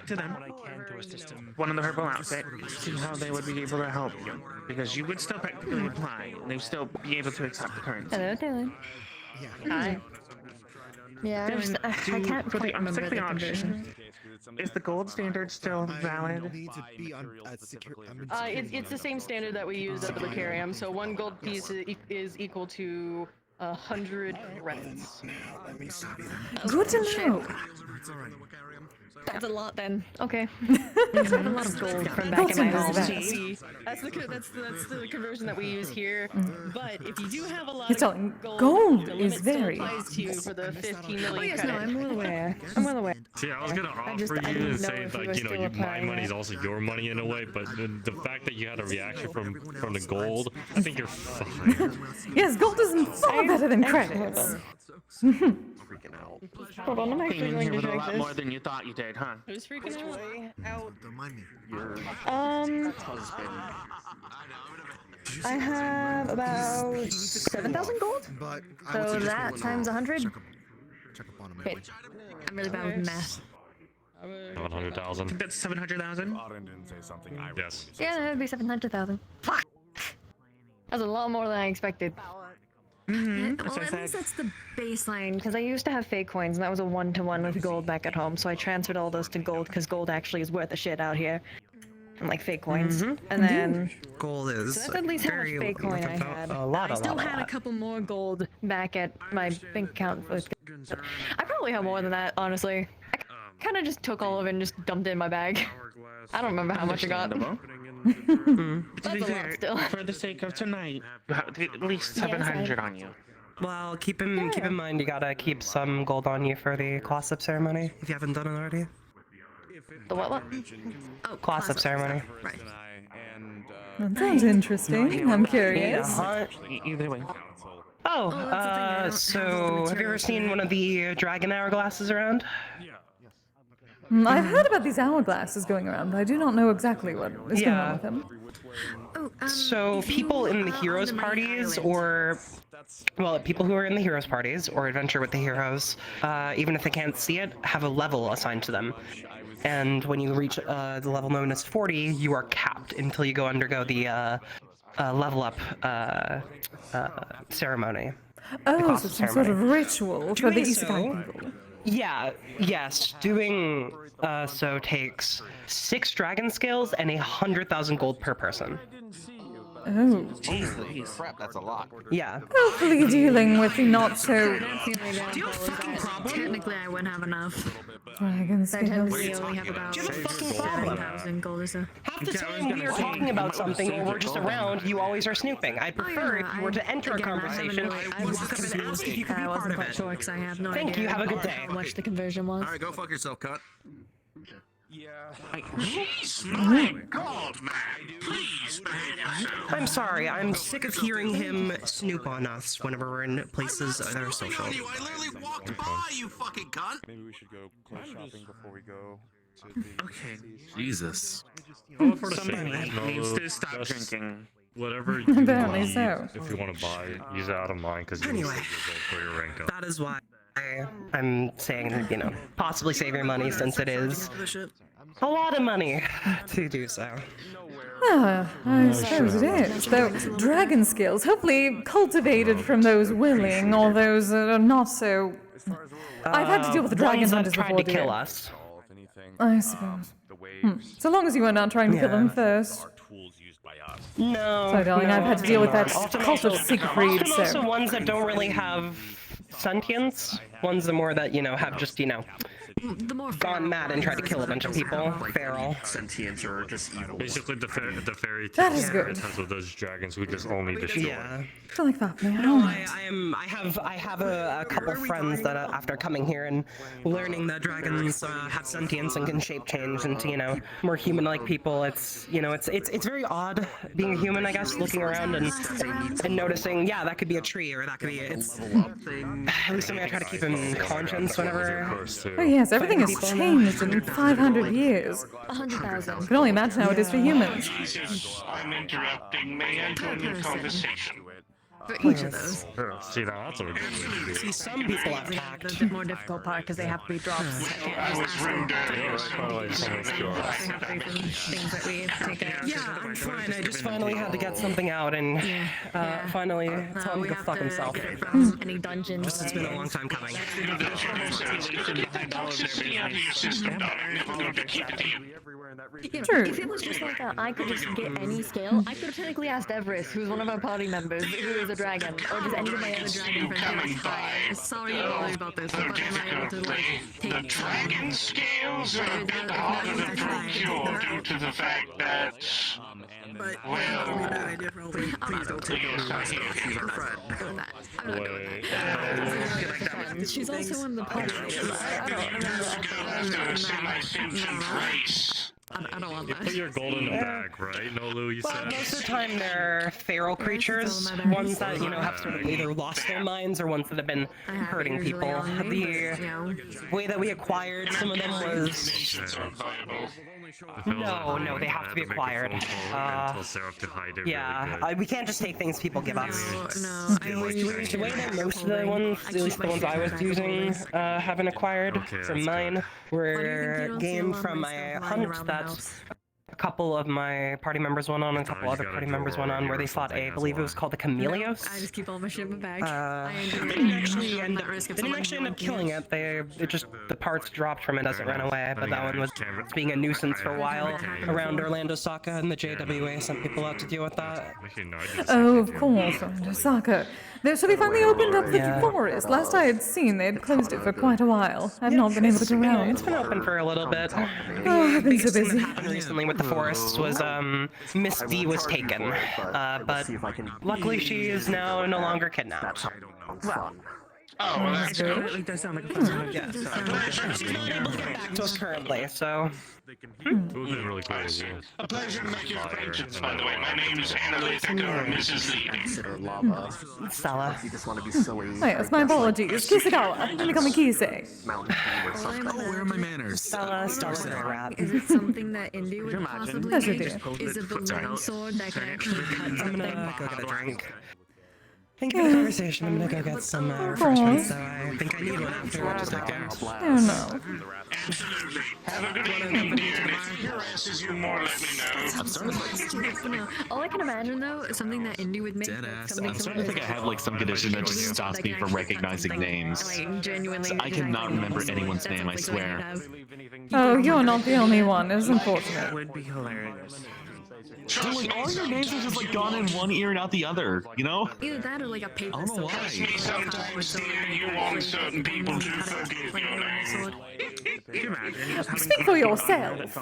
them, one in the purple outfit, see how they would be able to help you, because you would still practically apply, and they'd still be able to accept the currency. Hello, Dylan. Hi. Yeah, I can't For the quite remember the auction, conversion. is the gold standard still valid? Need to be on secure. It's the same standard that we use at the Wiccarium. So one gold piece is equal to 100 credits. Good to know. That's a lot then. Okay. I have a lot of gold from back in my home. That's the conversion that we use here. But if you do have a lot You're of telling gold, gold the is limit still very. applies to you for the 15 million Oh yes, no, credit. I'm well aware. I'm well aware. See, I was gonna offer I you didn't and know say if we like, were you know, still my applying money's it. also your money in a way, but the fact that you had a reaction from the gold, I think you're fine. Yes, gold is far better than credits. Freaking out. Hold on, I'm actually Came in going here to with a drink lot this. more than you thought you did, huh? Who's freaking out? Don't mind me. Your Husband. I have about 7,000 gold. But I So would suggest that we times 100. check up on him. Okay. I'm really bad with math. 100,000. That's 700,000. Yes. Yeah, that would be 700,000. Fuck. That's a lot more than I expected. Mm-hmm. Well, at least that's the baseline, because I used to have fake coins, and that was a 1-to-1 with gold back at home, so I transferred all those to gold, because gold actually is worth a shit out here. Like fake coins. And then... Gold is So that's at least how much fake coin I had. I still had a couple more gold back at my bank account. I probably have more than that, honestly. kind of just took all of it and just dumped it in my bag. I don't remember how much I got. To That's be a lot fair, still. for the sake of tonight, you have at least 700 on you. Well, keep in mind you gotta keep some gold on you for the class up ceremony if you haven't done it already. The what? Oh, class up ceremony. Right. That sounds interesting. I'm curious. Either way. Oh, so have you ever seen one of the dragon hourglasses around? I've heard about these hourglasses going around, but I do not know exactly what is going on with them. So people in the heroes parties, or well, people who are in the heroes parties or adventure with the heroes, even if they can't see it, have a level assigned to them. And when you reach the level known as 40, you are capped until you go undergo the level up ceremony. Oh, so some sort of ritual for the isekai people. Yeah, yes. Doing so takes 6 dragon scales and 100,000 gold per person. Oh. Jesus crap, that's a lot. Yeah. Hopefully dealing with the not so Technically, I wouldn't have enough. dragon I scales. technically only have about Do you have a fucking problem? 7,000 gold or so. Half the time we are talking about something or we're just around, you always are snooping. I'd prefer if you were to enter a conversation, I walk up and ask if you could be part of it. sure because I have no Thank idea you, have a good day. how much the conversion was. Alright, go fuck yourself, cunt. My God, man! Please behave yourself. I'm sorry, I'm sick of hearing him snoop on us whenever we're in places that are social. I literally walked by, you fucking cunt! Maybe we should go clothes shopping before we go to the... Okay. Jesus. Oh, For the sake somebody of needs no, to stop just drinking. Whatever you Apparently need, so. if you want to buy, use it out of mine because you Anyway. need to use it for your rank up. That is why I'm saying, you know, possibly save your money since it is a lot of money to do so. Ah, I suppose it is. Though dragon skills, hopefully cultivated from those willing or those that are not so. I've had to deal with the dragon ones that hunters tried before, to kill dear. us. I suppose. So long as you were not trying to kill them first. No. So, darling, I've had to deal with that Often cult of also- Siegfried, often also so. ones that don't really have sentience. Ones that more that, you know, have just, you know, gone mad and tried to kill a bunch of people. Feral. Sentience or just evil. Basically, the fairy That tale is good. tales of those dragons who just only destroy. Yeah. I feel like that now. No, I have a couple friends that after coming here and learning that dragons have sentience and can shape change into, you know, more human-like people. It's, you know, it's very odd being a human, I guess, looking around and noticing, yeah, that could be a tree or that could be it's. At least I try to keep in conscience whenever. Oh yes, everything has changed in 500 years. 100,000. I can only imagine how it is for humans. Jesus, I'm interrupting. May I join the conversation? For each of those. See, now that's a good idea. See, some people have tact. The more difficult part because they have to be drops. I was rude earlier. They have to be from things that we take care of. Yeah, I'm fine. I just finally had to get something out and finally tell him to go fuck himself. From any dungeons. Just it's been a long time coming. The toxicity of your system, darling, never going to keep it in. Yeah, True. If it was just like that, I could just get any scale. I could have technically asked Everest, who's one of our party members, who is a dragon, or just any of my other dragon friends. Sorry about this, but am I able to like take The dragon scales are a bit harder to procure due to the fact that, well, please don't take it. She's our friend. I'm not doing that. She's also one of the party members. I don't remember. semi-sentient race. I don't want You that. put your gold in the bag, right? Nolu, you Well, said. most of the time they're feral creatures, ones that, you know, have sort of either lost their minds or ones that have been hurting people. The way that we acquired some of them was... No, they have to be acquired. Yeah, we can't just take things people give us. The way that most of the ones, at least the ones I was using, have been acquired from mine, were gained from my hunt that a couple of my party members went on, and a couple other party members went on, where they fought I believe it was called the Chameleos. I just keep all my shit in my bag. They didn't actually end up killing it. The parts dropped from it as it ran away. But that one was being a nuisance for a while around Orlando Saka, and the JWA sent people out to deal with that. Oh, of course, Orlando Saka. So they finally opened up the forest. Last I had seen, they had closed it for quite a while. I've not been able to go around. It's been open for a little bit. Oh, I've been so busy. What happened recently with the forests was Miss D was taken, but luckily she is now no longer kidnapped. Well. Oh, well, that's good. It does sound like a fun yeah, so she's not able to get back to us currently, so... Really cool. A pleasure to make your acquaintance, by the way. My name is Annalie Thacker, Mrs. Lee. Stella. Oh yes, my apologies. Kisagawa. Let me call me Kise. Oh, where are my manners? Stella's a rat. Is it something that Indy would possibly Pleasure, make? dear. Is it the long sword that can actually cut I'm something? gonna go get a drink. Thank you for the conversation. I'm gonna go get some refreshments, so I think I need one afterwards. I don't know. Absolutely. Have a good evening, dear. If he harasses you more, let me know. All I can imagine though is something that Indy would make. I'm starting to think I have like some condition that just stops me from recognizing names. I cannot remember anyone's name, I swear. Oh, you're not the only one. It's unfortunate. It would be hilarious. Dude, like, all your names are just like gone in one ear and out the other, you know? Either that or like a paper. I don't know why. Sometimes, dear, you want certain people to forgive your name. Speak for yourself.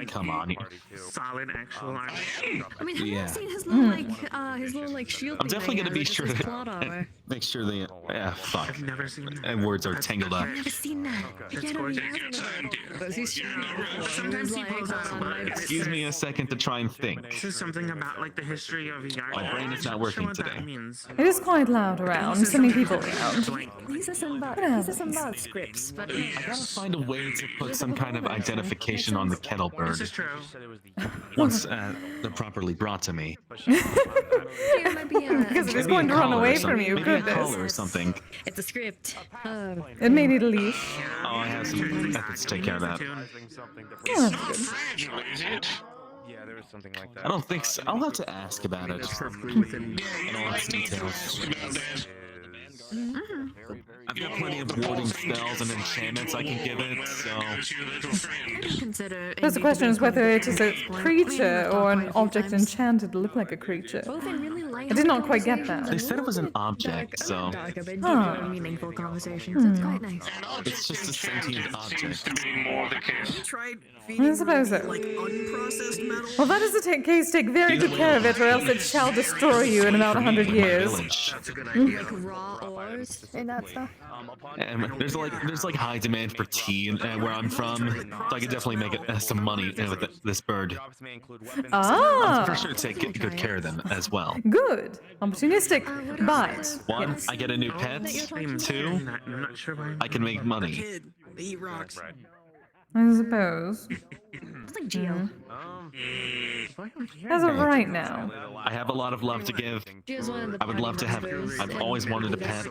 Come on. Solid actual. I mean, have you Yeah. ever seen his little like shield? I'm definitely gonna be thing sure that has to plot armor? make sure they. Yeah, fuck. I've never seen that. And words are tangled up. I've never seen that. That's Yeah, gorgeous. Sometimes he pulls out on my Excuse me a second to try and think. This is something about like the history of VR. My brain is not working today. It is quite loud around. So many people around. These are some about scripts, but I gotta find a way to put some kind of identification on the kettle bird. This is true. Once they're properly brought to me. Because it is going to run away from you. Maybe a Goodness. collar or something. It's a script. It may need a leash. Oh, I have some methods to take care of that. Yeah, that's good. Fragile, is it? Yeah, there was something like that. I don't think so. I'll have to ask about it. In all its details. I've got plenty of warding spells and enchantments I can give it, so... First, the question is whether it is a creature or an object enchanted to look like a creature. I did not quite get that. They said it was an object, so... Huh. Meaningful conversations. It's quite nice. It's just a sentient object. I suppose so. Well, that is the case. Take very good care of it, or else it shall destroy you in about 100 years. Like raw ores and that stuff. There's like high demand for tea where I'm from, so I could definitely make it some money with this bird. Ah. I'm for sure take good care of them as well. Good. Opportunistic. But. One, I get a new pet. Two, I can make money. Eat rocks. I suppose. It's like Geo. As of right now. I have a lot of love to give. I would love to have. I've always wanted a pet.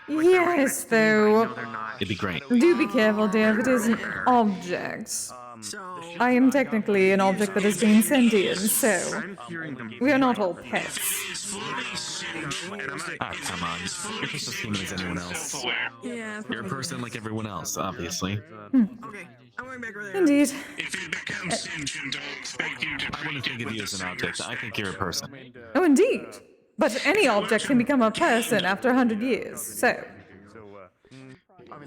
Yes, though. It'd be great. Do be careful, dear. If it is an object. I am technically an object that has gained sentience, so we are not all pets. Ah, come on. You're just as human as anyone else. Yeah. You're a person like everyone else, obviously. Okay, I'm going back right Indeed. If you become sentient, I expect you to I wouldn't think of you as an object. I think you're a person. Oh, indeed. But any object can become a person after 100 years, so.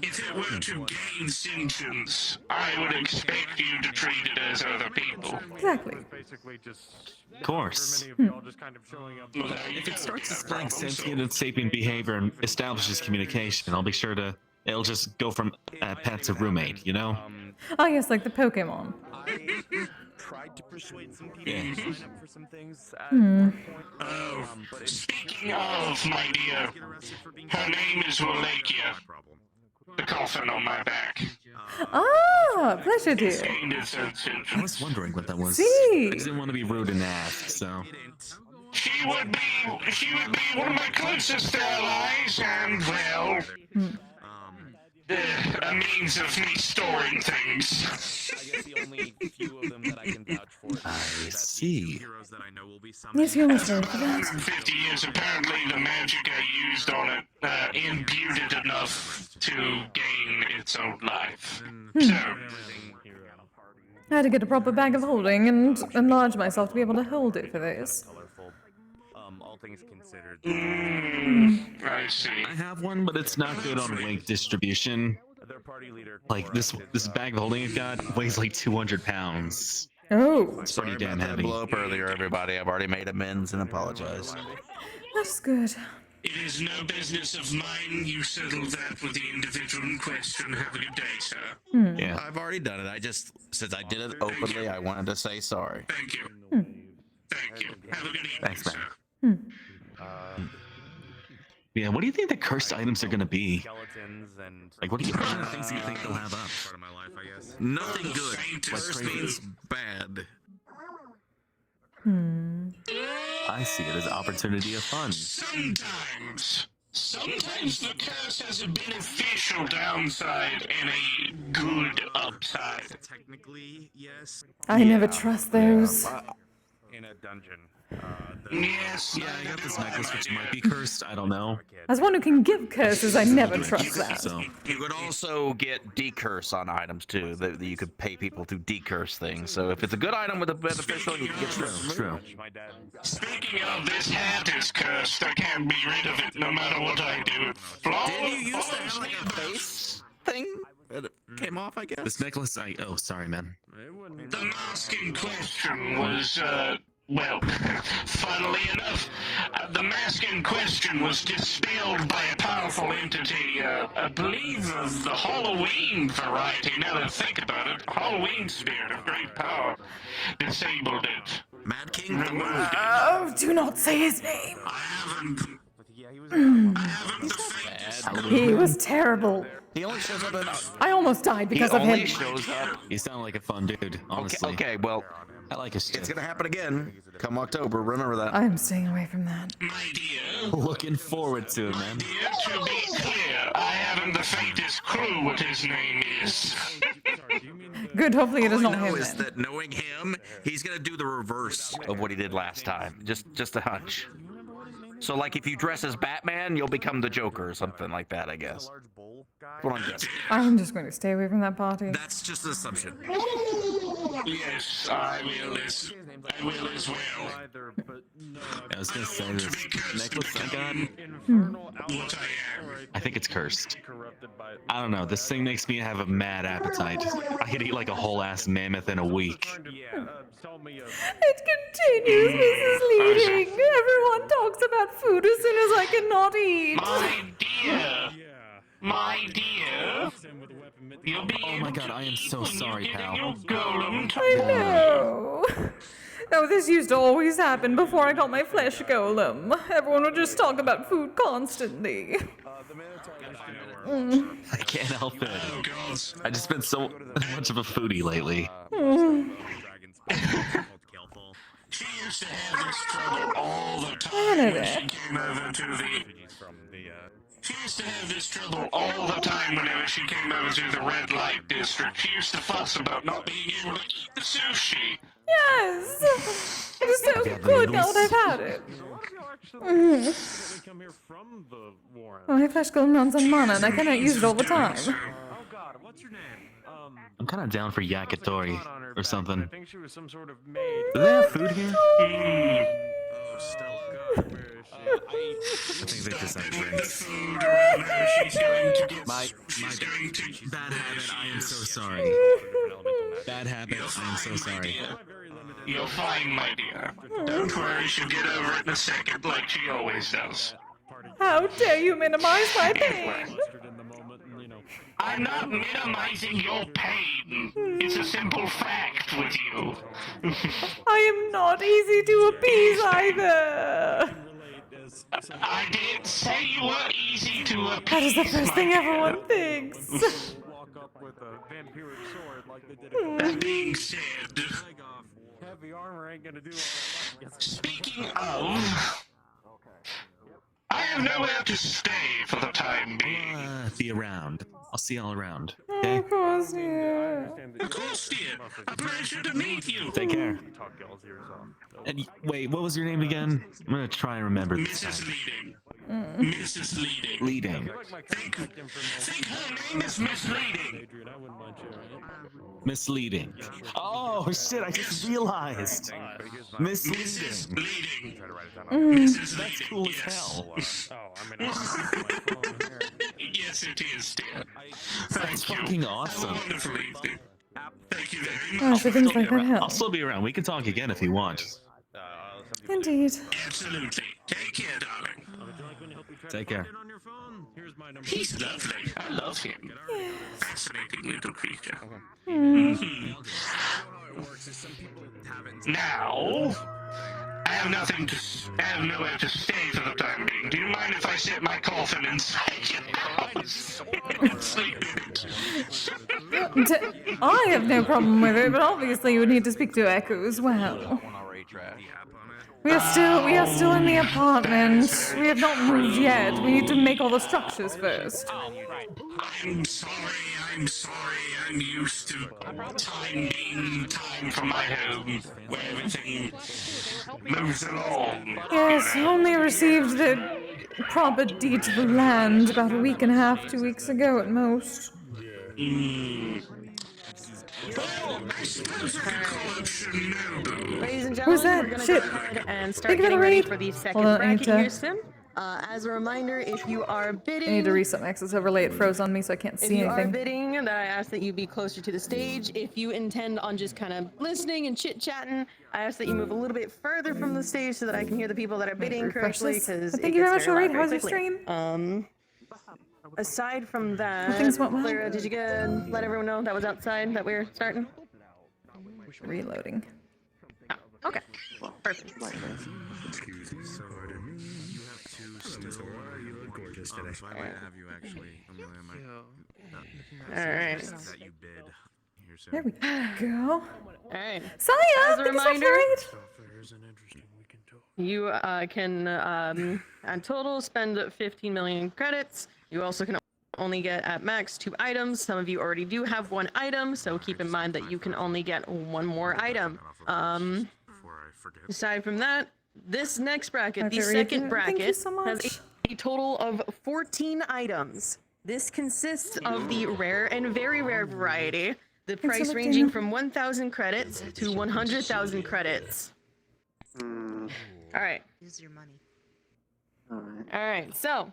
If it were to gain sentience, I would expect you to treat it as other people. Exactly. Of course. If it starts displaying sentient and sapient behavior and establishes communication, I'll be sure to... It'll just go from pet to roommate, you know? Oh, yes, like the Pokemon. Tried to persuade some people Yeah. to sign up for some things. Speaking of, my dear, her name is Wallachia. The coffin on my back. Ah, pleasure, dear. I was wondering what that was. See. I just didn't want to be rude and ask, so... She would be one of my closest allies, and well, a means of me storing things. I guess the only few of them that I can vouch for. I see. Heroes that I know will be Yes, you almost right for that. 150 years, apparently the magic I used on it imbued it enough to gain its own life. So, I had to get a proper bag of holding and enlarge myself to be able to hold it for this. All things considered. I see. I have one, but it's not good on weight distribution. Like this bag of holding I've got weighs like 200 pounds. Oh. It's pretty damn That heavy. blow up earlier, everybody. I've already made amends and apologized. That's good. It is no business of mine. You settle that with the individual in question. Have a good day, sir. Yeah, I've already done it. Since I did it openly, I wanted to say sorry. Thank you. Thank you. Have a good evening, Thanks, man. sir. Yeah, what do you think the cursed items are gonna be? Skeletons and Like, what kind of things do you think they'll have up? part of my life, I guess. Nothing good. Faintest First means bad. I see it as opportunity of fun. Sometimes the curse has a beneficial downside and a good upside. Technically, yes. I never trust those. In a dungeon. Yes. Yeah, I got this necklace which might be cursed. I don't know. As one who can give curses, I never trust that. So You could also get decurse on items too. That you could pay people to decurse things. So if it's a good item with a beneficial, you can get true. Speaking of, this hat is cursed. I can't be rid of it no matter what I do. It Did you used to have like a face thing that came off? I guess. this necklace, oh, sorry, man. The mask in question was, well, funnily enough, the mask in question was dispelled by a powerful entity, I believe of the Halloween variety, now that I think about it. Halloween spirit of great power disabled it. Mad King. Removed it. Oh, do not say his name. I haven't the faintest. He was terrible. He only shows up in. I almost died because he of only him. shows up. You sound like a fun dude, honestly. Okay, well, I like his it's stuff. gonna happen again come October. Remember that. I'm staying away from that. My dear, Looking forward to it, man. dear, to be clear, I haven't the faintest clue what his name is. Good, hopefully it is All I not know him is then. that knowing him, he's gonna do the reverse of what he did last time. Just a hunch. So like if you dress as Batman, you'll become the Joker or something like that, I guess. That's what I'm guessing. I'm just going to stay away from that party. That's just an assumption. Yes, I will as well. I was gonna say this necklace I got. What I am. I think it's cursed. I don't know. This thing makes me have a mad appetite. I could eat like a whole ass mammoth in a week. It continues, Mrs. Leading. Everyone talks about food as soon as I cannot eat. My dear, you'll be Oh my god, I am so sorry, pal. I know. Oh, this used to always happen before I got my flesh golem. Everyone would just talk about food constantly. I can't help it. I just been so much of a foodie lately. She used to have this trouble all the time when she came over to the... She used to have this trouble all the time whenever she came over to the red light district. She used to fuss about not being able to eat the sushi. Yes! It is so good now that I've had it. My flesh golem runs on mana and I cannot use it all the time. I'm kind of down for yakitori or something. I think she was some sort of maid. Do they have food here? I think they just have drinks. My bad habit, I am so sorry. Bad habit, I am so sorry. You're fine, my dear. Don't worry, she'll get over it in a second like she always does. How dare you minimize my pain? I'm not minimizing your pain. It's a simple fact with you. I am not easy to appease either. I didn't say you were easy to appease. That is the first thing everyone thinks. That being said, speaking of, I have nowhere to stay for the time being. Be around. I'll see y'all around. Oh, Okay. of course, dear. Of course, dear. A pleasure to meet you. Take care. And wait, what was your name again? I'm gonna try and remember this Mrs. time. Leading. Mrs. Leading. Leading. Think her name is misleading. Misleading. Oh shit! I just realized. Misleading. That's cool as hell. Yes, it is, dear. That's fucking awesome. Wonderful evening. Thank you very Oh, much. so things like that I'll help. still be around. We can talk again if you want. Indeed. Absolutely. Take care, darling. Take care. He's lovely. I love him. Fascinating little creature. Now, I have nothing to. I have nowhere to stay for the time being. Do you mind if I set my coffin inside your house? Sleep in it. I have no problem with it, but obviously you would need to speak to Echo as well. We are still in the apartment. We have not moved yet. We need to make all the structures first. I'm sorry. I'm used to time being time from my home, where everything moves along. Yes, only received the proper deed to the land about a week and a half, 2 weeks ago at most. Well, I suppose I could call up Shinobu. Ladies and Who's gentlemen, that? we're gonna Shit. go ahead and start Think of it getting a ready raid. for the second Hold on, I need bracket to- here, Sim. As a reminder, if you are bidding, I need to reset my access overlay. It froze on me, so I can't if see you are anything. bidding, then I ask that you be closer to the stage. If you intend on just kind of listening and chit-chatting, I ask that you move a little bit further from the stage so that I can hear the people that are bidding refresh correctly. this. Because Thank you very much for raid. How's your stream? Aside from that, Things went well. Clara, did you let everyone know that was outside that we're starting? Reloading. Oh, okay. Perfect. Excuse me, pardon me. You have two still. You look gorgeous today. So I might have you actually. All right. That you bid. Here, so. There we go. All right. Saya, As a thank you so much for reminder, raid. you can in total spend 15 million credits. You also can only get at max 2 items. Some of you already do have 1 item, so keep in mind that you can only get 1 more item. Aside from that, this next bracket, the second bracket, has a total of 14 items. This consists of the rare and very rare variety, the price ranging from 1,000 credits to 100,000 credits. All right. Use your money. All right, so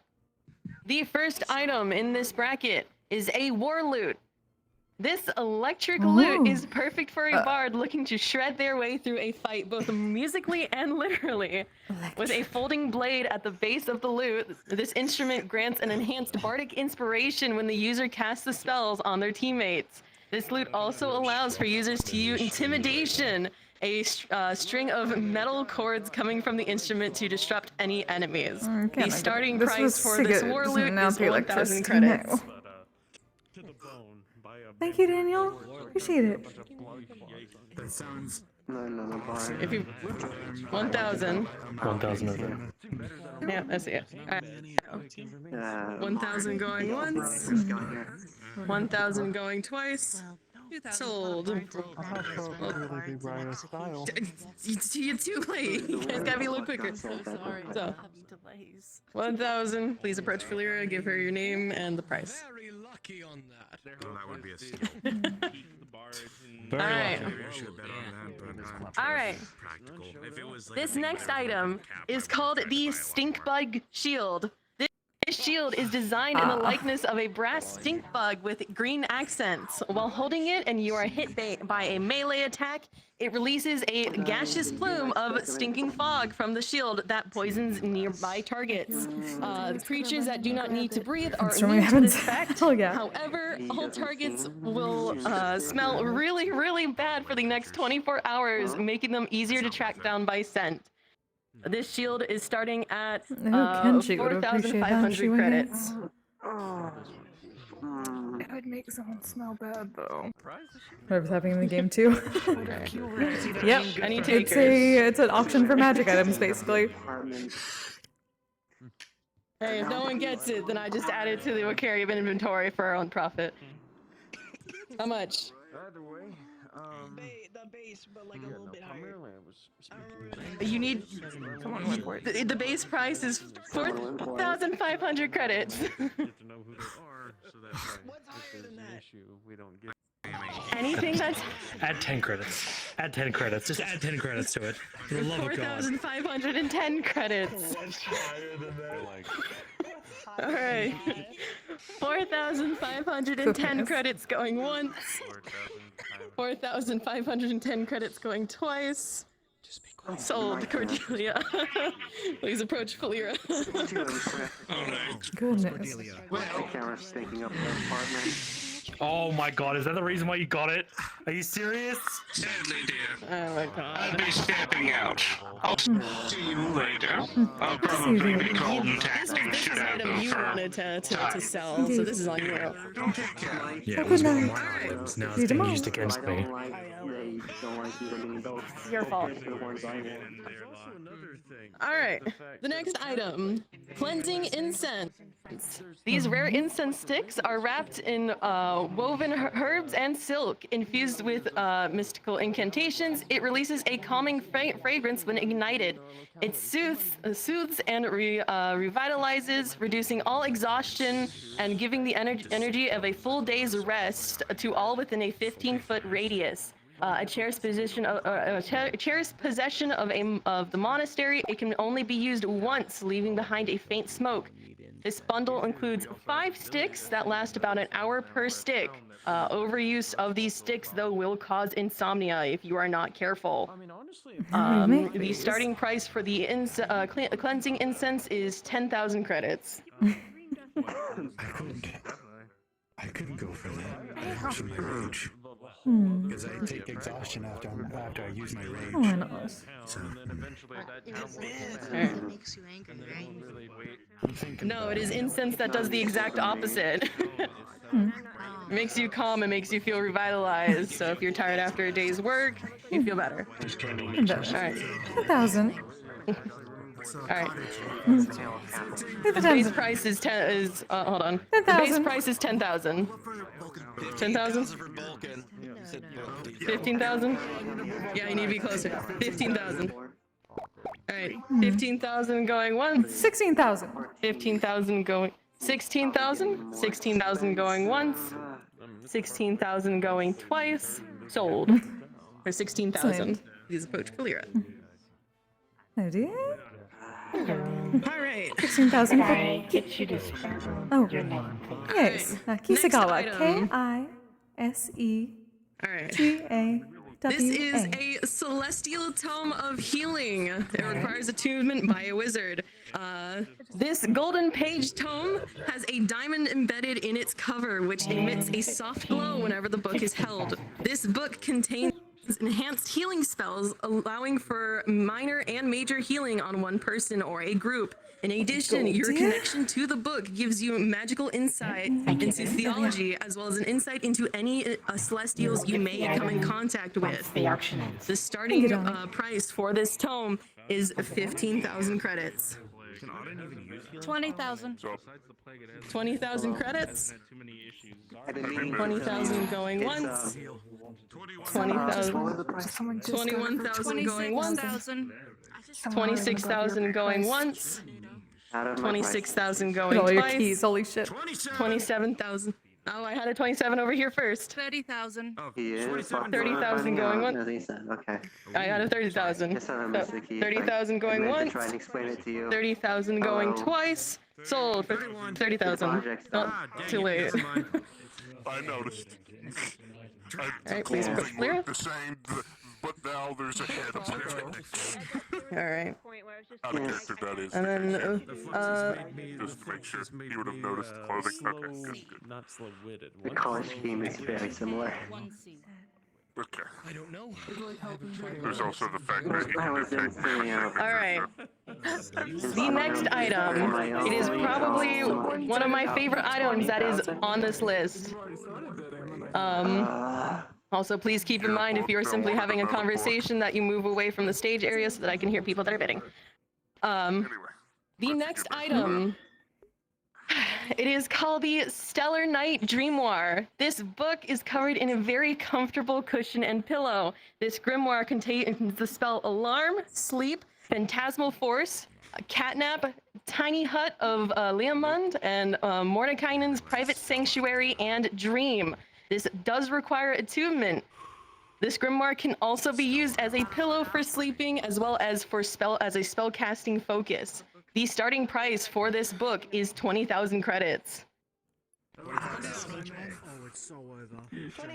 the first item in this bracket is a war loot. This electric loot is perfect for a bard looking to shred their way through a fight, both musically and literally. With a folding blade at the base of the loot, this instrument grants an enhanced bardic inspiration when the user casts the spells on their teammates. This loot also allows for users to use intimidation, a string of metal cords coming from the instrument to disrupt any enemies. Okay, the starting this price was for this war loot now is the 1,000 electricity credits. now. Thank you, Daniel. Appreciate it. That sounds. If you 1,000. 1,000 of them. Yeah, I see it. Alright. 1,000 going once. 1,000 going twice. Sold. You're too late. You guys gotta be a little quicker. So, 1,000. Please approach Falira, give her your name and the price. Very lucky on that. Well, that would be a steal. Alright. Alright. This next item is called the Stink Bug Shield. This shield is designed in the likeness of a brass stink bug with green accents. While holding it and you are hit by a melee attack, it releases a gaseous plume of stinking fog from the shield that poisons nearby targets. Creatures that do not need to breathe are immune to this effect. However, all targets will smell really, really bad for the next 24 hours, making them easier to track down by scent. This shield is starting at 4,500 credits. It would make someone smell bad, though. Whatever's happening in the game, too. Yep. Any It's an auction for magic items, basically. Hey, if no one gets it, then I just add it to the Wiccarium inventory for our own profit. How much? Either way, The base, but like a little bit higher. You need. Come on, one more. The base price is 4,500 credits. What's higher than that? we don't get. Anything that's Add 10 credits. Add 10 credits. Just add 10 credits to it. For the love of God. 4,510 credits. All right. 4,510 credits going once. 4,510 credits going twice. Sold, Cordelia. Please approach Falira. Goodness. Camera's taking up the apartment. Oh my God, is that the reason why you got it? Are you serious? Sadly, dear. Oh my God. I'll be stepping out. I'll see you later. I'll probably be called and taxed. This is an item you wanted to sell, so this is on you. Yeah, it was one of my items. Now it's being used against me. It's your fault. All right, the next item, cleansing incense. These rare incense sticks are wrapped in woven herbs and silk, infused with mystical incantations. It releases a calming fragrance when ignited. It soothes and revitalizes, reducing all exhaustion and giving the energy of a full day's rest to all within a 15-foot radius. A cherished possession of the monastery. It can only be used once, leaving behind a faint smoke. This bundle includes 5 sticks that last about an hour per stick. Overuse of these sticks, though, will cause insomnia if you are not careful. The starting price for the cleansing incense is 10,000 credits. I couldn't go for that. For my rage. Because I take exhaustion after I use my rage. Oh, I know. So, It makes you angry, right? No, it is incense that does the exact opposite. It makes you calm, it makes you feel revitalized. So if you're tired after a day's work, you feel better. Alright. 1,000. Alright. The base price is hold on. The base price is 10,000. 10,000? 15,000? Yeah, you need to be closer. 15,000. Alright. 15,000 going once. 16,000. 15,000 going. 16,000? 16,000 going once. 16,000 going twice. Sold. For 16,000. Please approach Kalira. Oh dear. Alright. 16,000 for... Get you to Oh. your name. Yes. Kisegawa. Kisegawa. This is a celestial tome of healing. It requires attunement by a wizard. This golden page tome has a diamond embedded in its cover, which emits a soft glow whenever the book is held. This book contains enhanced healing spells, allowing for minor and major healing on one person or a group. In addition, your connection to the book gives you magical insight into theology, as well as an insight into any celestials you may come in contact with. The starting price for this tome is 15,000 credits. 20,000. 20,000 credits. 20,000 going once. 20,000. 21,000 going once. 26,000 going once. 26,000 going all your twice. keys, holy shit. 27,000. Oh, I had a 27 over here first. 30,000. 30,000 going once. Okay. I had a 30,000. 30,000 going once. 30,000 going twice. Sold for 30,000. Oh, too late. I noticed. Alright, please put clear. The same, but now there's a head of it. Alright. Out of character, that is. And then, just to make sure he would have noticed the clothing. Okay, good. Not slow-witted. The color scheme is very similar. Okay. I don't know. There's also the fact that he Alright. The next item. It is probably one of my favorite items that is on this list. Also, please keep in mind if you are simply having a conversation that you move away from the stage area so that I can hear people that are bidding. The next item it is called the Stellar Night Grimoire. This book is covered in a very comfortable cushion and pillow. This grimoire contains the spell Alarm, Sleep, Phantasmal Force, Catnap, Tiny Hut of Leomund, and Mordekainen's Private Sanctuary, and Dream. This does require attunement. This grimoire can also be used as a pillow for sleeping, as well as for a spellcasting focus. The starting price for this book is 20,000 credits. Oh, it's so over.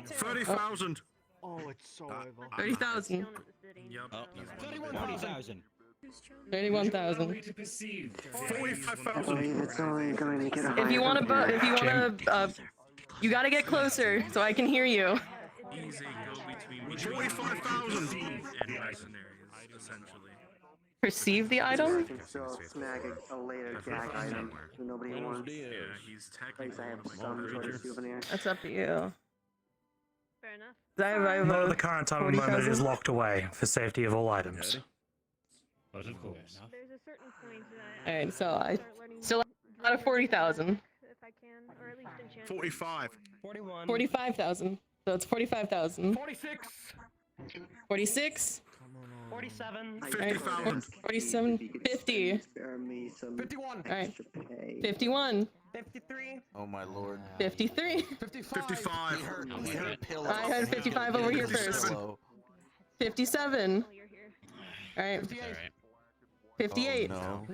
30,000. Oh, it's so over. 30,000. Yep. 31,000. 31,000. 45,000. It's only going to get If you want to, you gotta get closer so I can hear you. Easy, go between 45,000. and mercenaries, essentially. Perceive the item? So snag a later gag item that nobody wants. Yeah, he's technically I have some sort of souvenir. That's up to you. Fair enough. I have None of the current time moment 40,000? is locked away for safety of all items. But of course. There's a certain point that Alright, so I still out of 40,000. if I can, or at least enchant. 45. 41. 45,000. So it's 45,000. 46. 46. 47. 50,000. 47. 50. Spare me some 51. Alright. extra pay. 51. 53. Oh my lord. 53. 55. I had 55 over here first. 57. Alright. 58. No.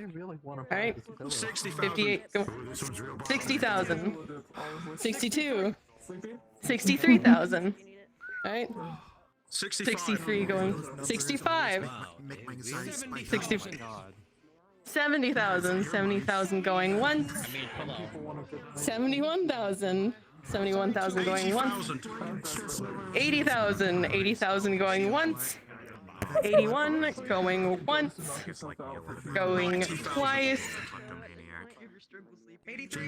Alright. 60,000. 58. Go. 60,000. 62. 63,000. Alright. 65. 63 going. 65. 60. 70,000. 70,000 going once. 71,000. 71,000 going once. 80,000. 80,000 going once. 81 going once. Going twice.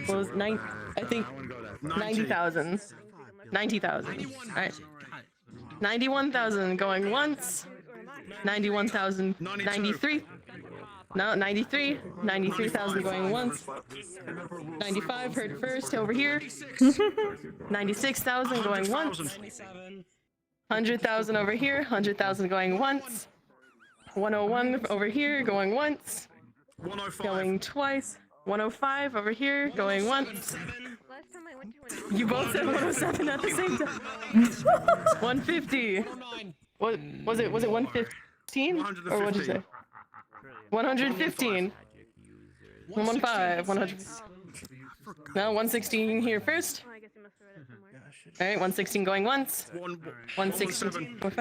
Was nine? I think 90,000. 90,000. All right. 91,000 going once. 91,000. 93. No, 93. 93,000 going once. 95 heard first over here. 96,000 going once. 100,000 over here. 100,000 going once. 101 over here going once. 105. Going twice. 105 over here going once. You both said 107 at the same time. 150. What was it? Was it 115? Or what did you say? 115. 115. 100. No, 116 here first. All right, 116 going once. 116. You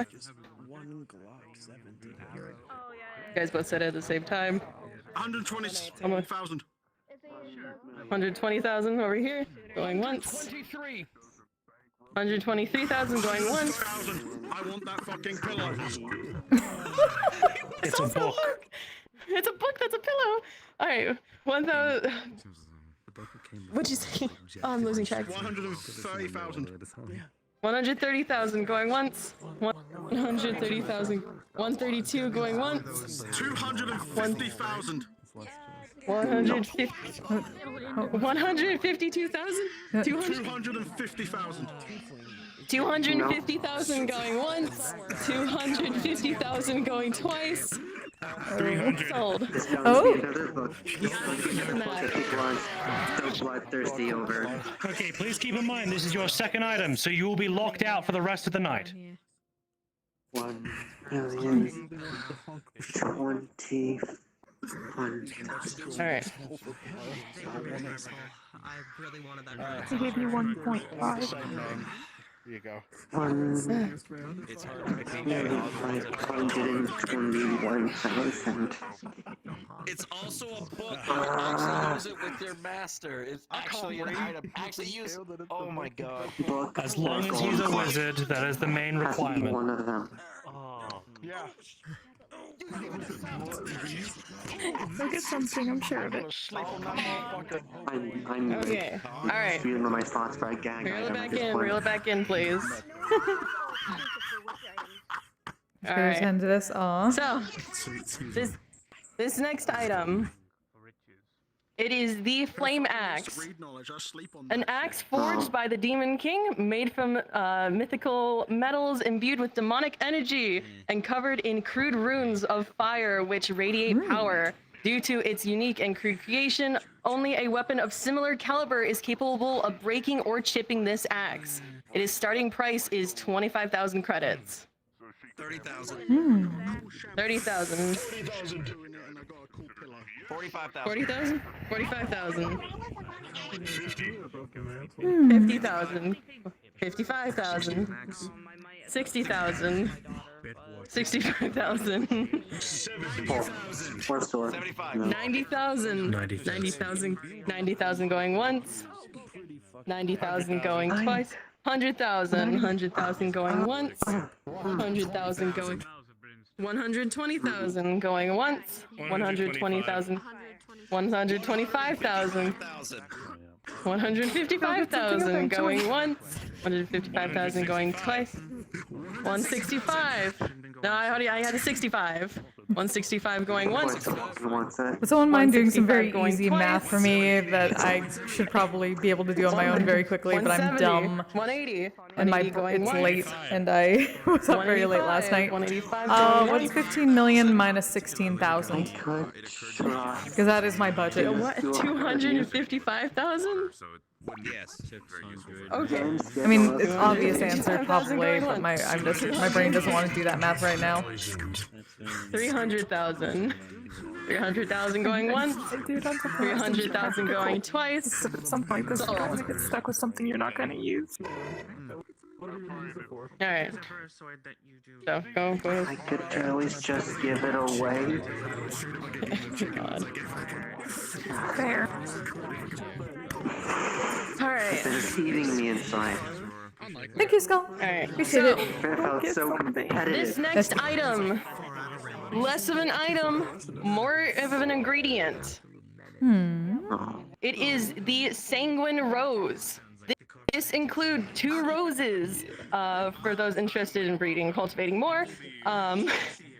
guys both said it at the same time. 120,000. 120,000 over here, going once. 123,000 going once. I want that fucking pillow. It's a book. It's a book that's a pillow. All right, 1,000. What'd you say? Oh, I'm losing track. 130,000. 130,000 going once. 130,000. 132 going once. 250,000. 152,000? 250,000. 250,000 going once. 250,000 going twice. 300. Sold. Oh. So bloodthirsty over. Okay, please keep in mind this is your second item, so you will be locked out for the rest of the night. 1,020,000. Alright. I really wanted that. I gave you 1.5. Here you go. 521,000. It's also a book. You actually use it with your master. It's actually an item. Actually use. Oh my god. As long as he's a wizard, that is the main requirement. One of them. Yeah. Look at something, I'm sure of it. I'm Okay. Alright. feeling my thoughts by gag. Reel it item at back this in. point. Reel it back in, please. First hand to this. Aw. So, this next item It is the Flame Axe. An axe forged by the Demon King, made from mythical metals imbued with demonic energy and covered in crude runes of fire which radiate power. Due to its unique and crude creation, only a weapon of similar caliber is capable of breaking or chipping this axe. Its starting price is 25,000 credits. 30,000. 30,000. 45,000. 40,000? 45,000. Hmm. 50,000. 55,000. 60,000. 65,000. 90,000. 90,000. 90,000 going once. 90,000 going twice. 100,000. 100,000 going once. 100,000 going. 120,000 going once. 120,000. 125,000. 155,000 going once. 155,000 going twice. 165. No, I had a 65. 165 going once. Would someone mind doing some very easy math for me that I should probably be able to do on my own very quickly, but I'm dumb. 180. And it's late, and I was up very late last night. What's 15 million minus 16,000? Because that is my budget. What? 255,000? Yes, 600. Okay. I mean, it's obvious answer probably, but my brain doesn't want to do that math right now. 300,000. 300,000 going once. 300,000 going twice. At some point, this is going to get stuck with something you're not going to use. Alright. So, go. I could at least just give it away. God. Fair. Alright. It's eating me inside. Thank you, Skull. Alright. Appreciate it. Felt so competitive. This next item, less of an item, more of an ingredient. It is the Sanguine Rose. This includes 2 roses for those interested in breeding and cultivating more.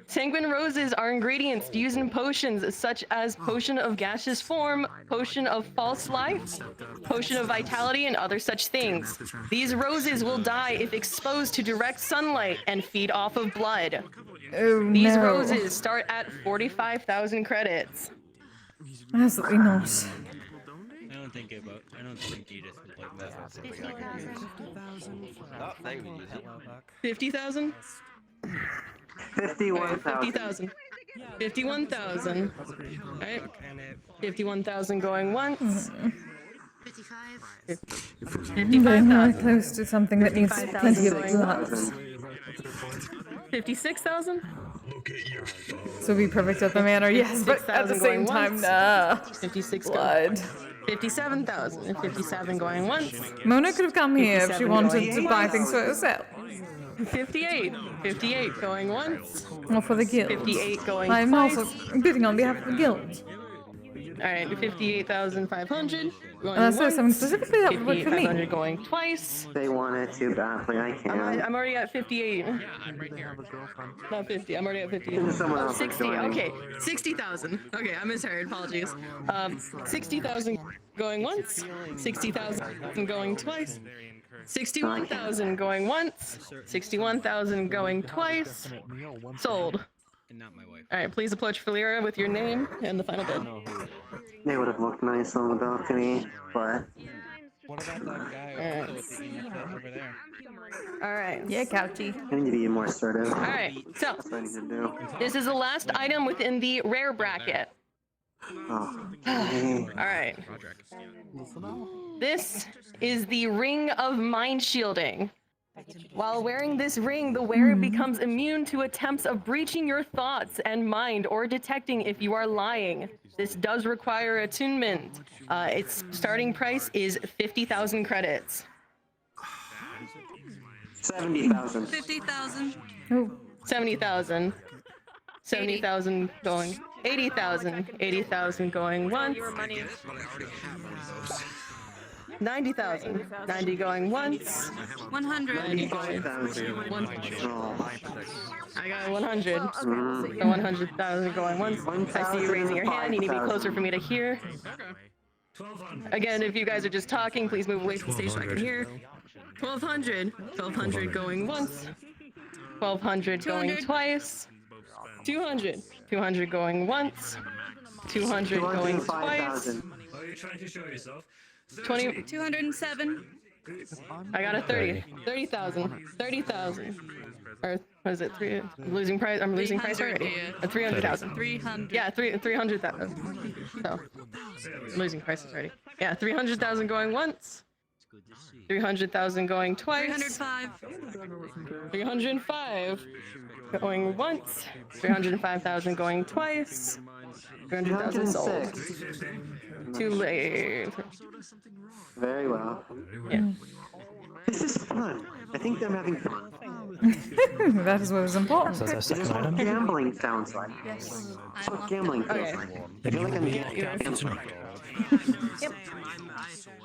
Sanguine roses are ingredients used in potions such as potion of gaseous form, potion of false life, potion of vitality, and other such things. These roses will die if exposed to direct sunlight and feed off of blood. Oh, These no. roses start at 45,000 credits. Absolutely not. I don't think Edith would like that. 50,000? 51,000. 51,000. Alright. 51,000 going once. 55,000. Close to something that needs plenty of gloves. 56,000? So it'd be perfect at the manor, yes, but at the same time, nah. 56 blood. 57,000. 57 going once. Mona could have come here if she 57 wanted going to buy things for herself. 58. 58 going once. Or for the guild. 58 going I'm twice. also bidding on behalf of the guild. Alright, 58,500 going Unless there's something once. specifically that would work for me. 58,500 going twice. They want it too badly, I can't. I'm already at 58. Not 50. I'm already at 50. Someone Oh, else is 60. joining. Okay, 60,000. Okay, I misheard. Apologies. 60,000 going once. 60,000 going twice. 61,000 going once. 61,000 going twice. Sold. Not my wife. All right, please approach Falira with your name and the final bid. They would have looked nice on the balcony, but What about that guy with the over there? All right. Yeah, Couchy. I need to be more assertive. All right. So That's what I need to do. this is the last item within the rare bracket. Oh. All right. This is the Ring of Mind Shielding. While wearing this ring, the wearer becomes immune to attempts of breaching your thoughts and mind or detecting if you are lying. This does require attunement. Its starting price is 50,000 credits. 70,000. 50,000. Oh. 70,000. 70,000 going. 80,000. 80,000 going once. 90,000. 90 going once. 100. 90 going 1,000. I got 100. 100,000 going once. I see you raising your hand. You need to be closer for me to hear. Again, if you guys are just talking, please move away from the stage so I can hear. 1,200. 1,200 going once. 1,200 going twice. 200. 200 going once. 200 going twice. Are you trying to show yourself? 20. 207. I got a 30. 30,000. 30,000. Or what is it? I'm losing price. I'm losing price already. 300,000. 300. Yeah, 300,000. So I'm losing prices already. Yeah, 300,000 going once. 300,000 going twice. 305. 305 going once. 305,000 going twice. 300,000 sold. Too late. Very well. Yeah. This is fun. I think I'm having fun. That is what is important. So this is what gambling sounds like. Yes. That's what gambling feels like. I feel like I'm gambling. Yep.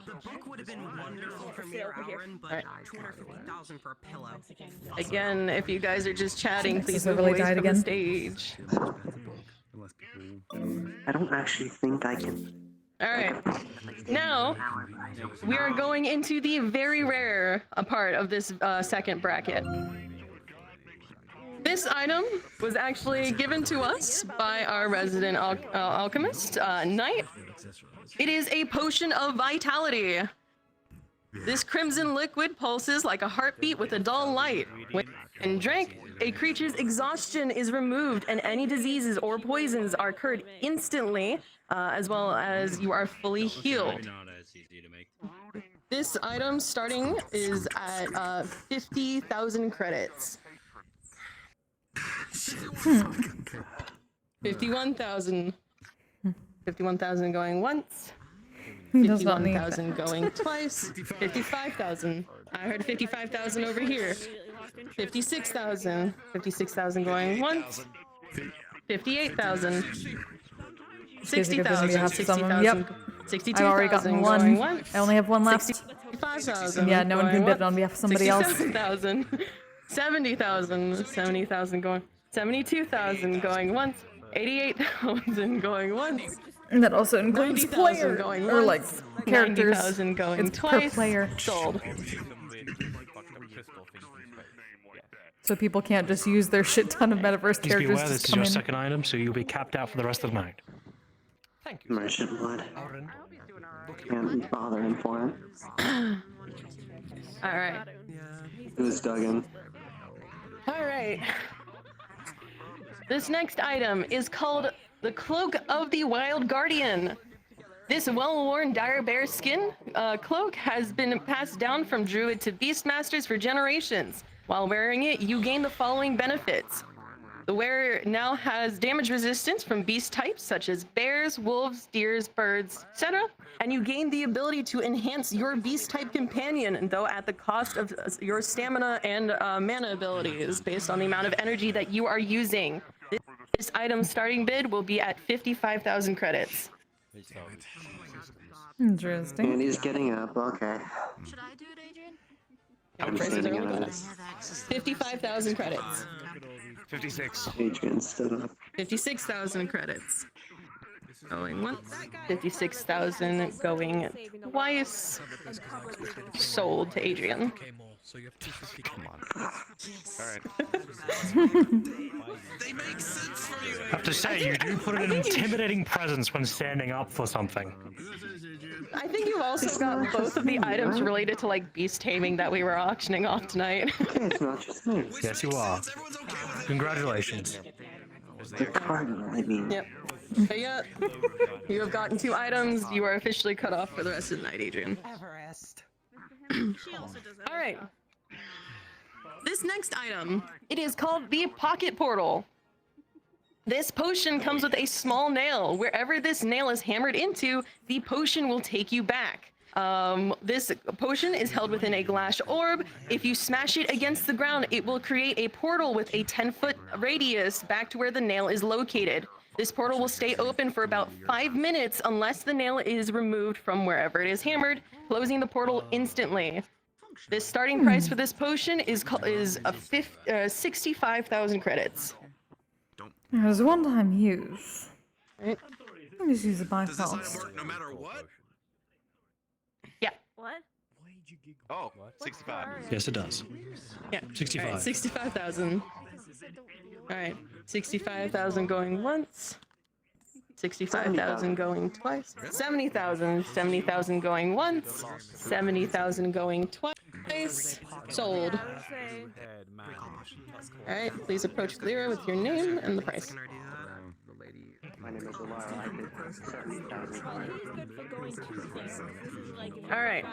The book would have been wonderful for me or Aaron, but 250,000 for a pillow. Again, if you guys are just chatting, please it move really away died from the again? stage. I don't actually think I can. Alright, now we are going into the very rare part of this second bracket. This item was actually given to us by our resident alchemist, Knight. It is a potion of vitality. This crimson liquid pulses like a heartbeat with a dull light. When drank, a creature's exhaustion is removed and any diseases or poisons are cured instantly, as well as you are fully healed. This item starting is at 50,000 credits. 51,000. 51,000 going once. He does not need 51,000 going twice. 55,000. I heard 55,000 over here. 56,000. 56,000 going once. 58,000. 60,000. 60,000. Yep. 62,000. I've already gotten one. Going once. I only have one left. 65,000. Yeah, no one can bid going on behalf of somebody else. 67,000. 70,000. 70,000 going. 72,000 going once. 88,000 going once. And that also includes 90,000 player going or like once. characters. 90,000 going It's twice. per player. Sold. So people can't just use their shit ton of metaverse Please be characters aware to this is come your in. second item, so you'll be capped out for the rest of the night. Merchant blood. Can't bother him for it. Alright. Who's Duggan? Alright. This next item is called the Cloak of the Wild Guardian. This well-worn dire bear skin cloak has been passed down from druid to beastmasters for generations. While wearing it, you gain the following benefits. The wearer now has damage resistance from beast types such as bears, wolves, deers, birds, etc. And you gain the ability to enhance your beast type companion, though at the cost of your stamina and mana abilities based on the amount of energy that you are using. This item's starting bid will be at 55,000 credits. Interesting. And he's getting up, okay. Should I do it, Adrian? I'm standing on it. 55,000 credits. 56. Adrian stood up. 56,000 credits. Going once. 56,000 going twice. Sold to Adrian. Come on. Alright. I have to say, you do put an intimidating presence when standing up for something. I think you've also got both of the items related to like beast taming that we were auctioning off tonight. It's not just me. Yes, you are. Congratulations. The cardinal, I mean. Yep. But yeah, you have gotten 2 items. You are officially cut off for the rest of the night, Adrian. Everest. Alright. This next item, it is called the Pocket Portal. This potion comes with a small nail. Wherever this nail is hammered into, the potion will take you back. This potion is held within a glass orb. If you smash it against the ground, it will create a portal with a 10-foot radius back to where the nail is located. This portal will stay open for about 5 minutes unless the nail is removed from wherever it is hammered, closing the portal instantly. The starting price for this potion is 65,000 credits. It was one-time use. Right. Let me just use it by Does this fast. work no matter what? Yeah. What? Oh, 65. Yes, it does. Yeah. 65. All right, 65,000. All right. 65,000 going once. 65,000 going twice. 70,000. 70,000 going once. 70,000 going twice. Sold. All right. Please approach Lyra with your name and the price. My name is Alara. I did 70,000. All right.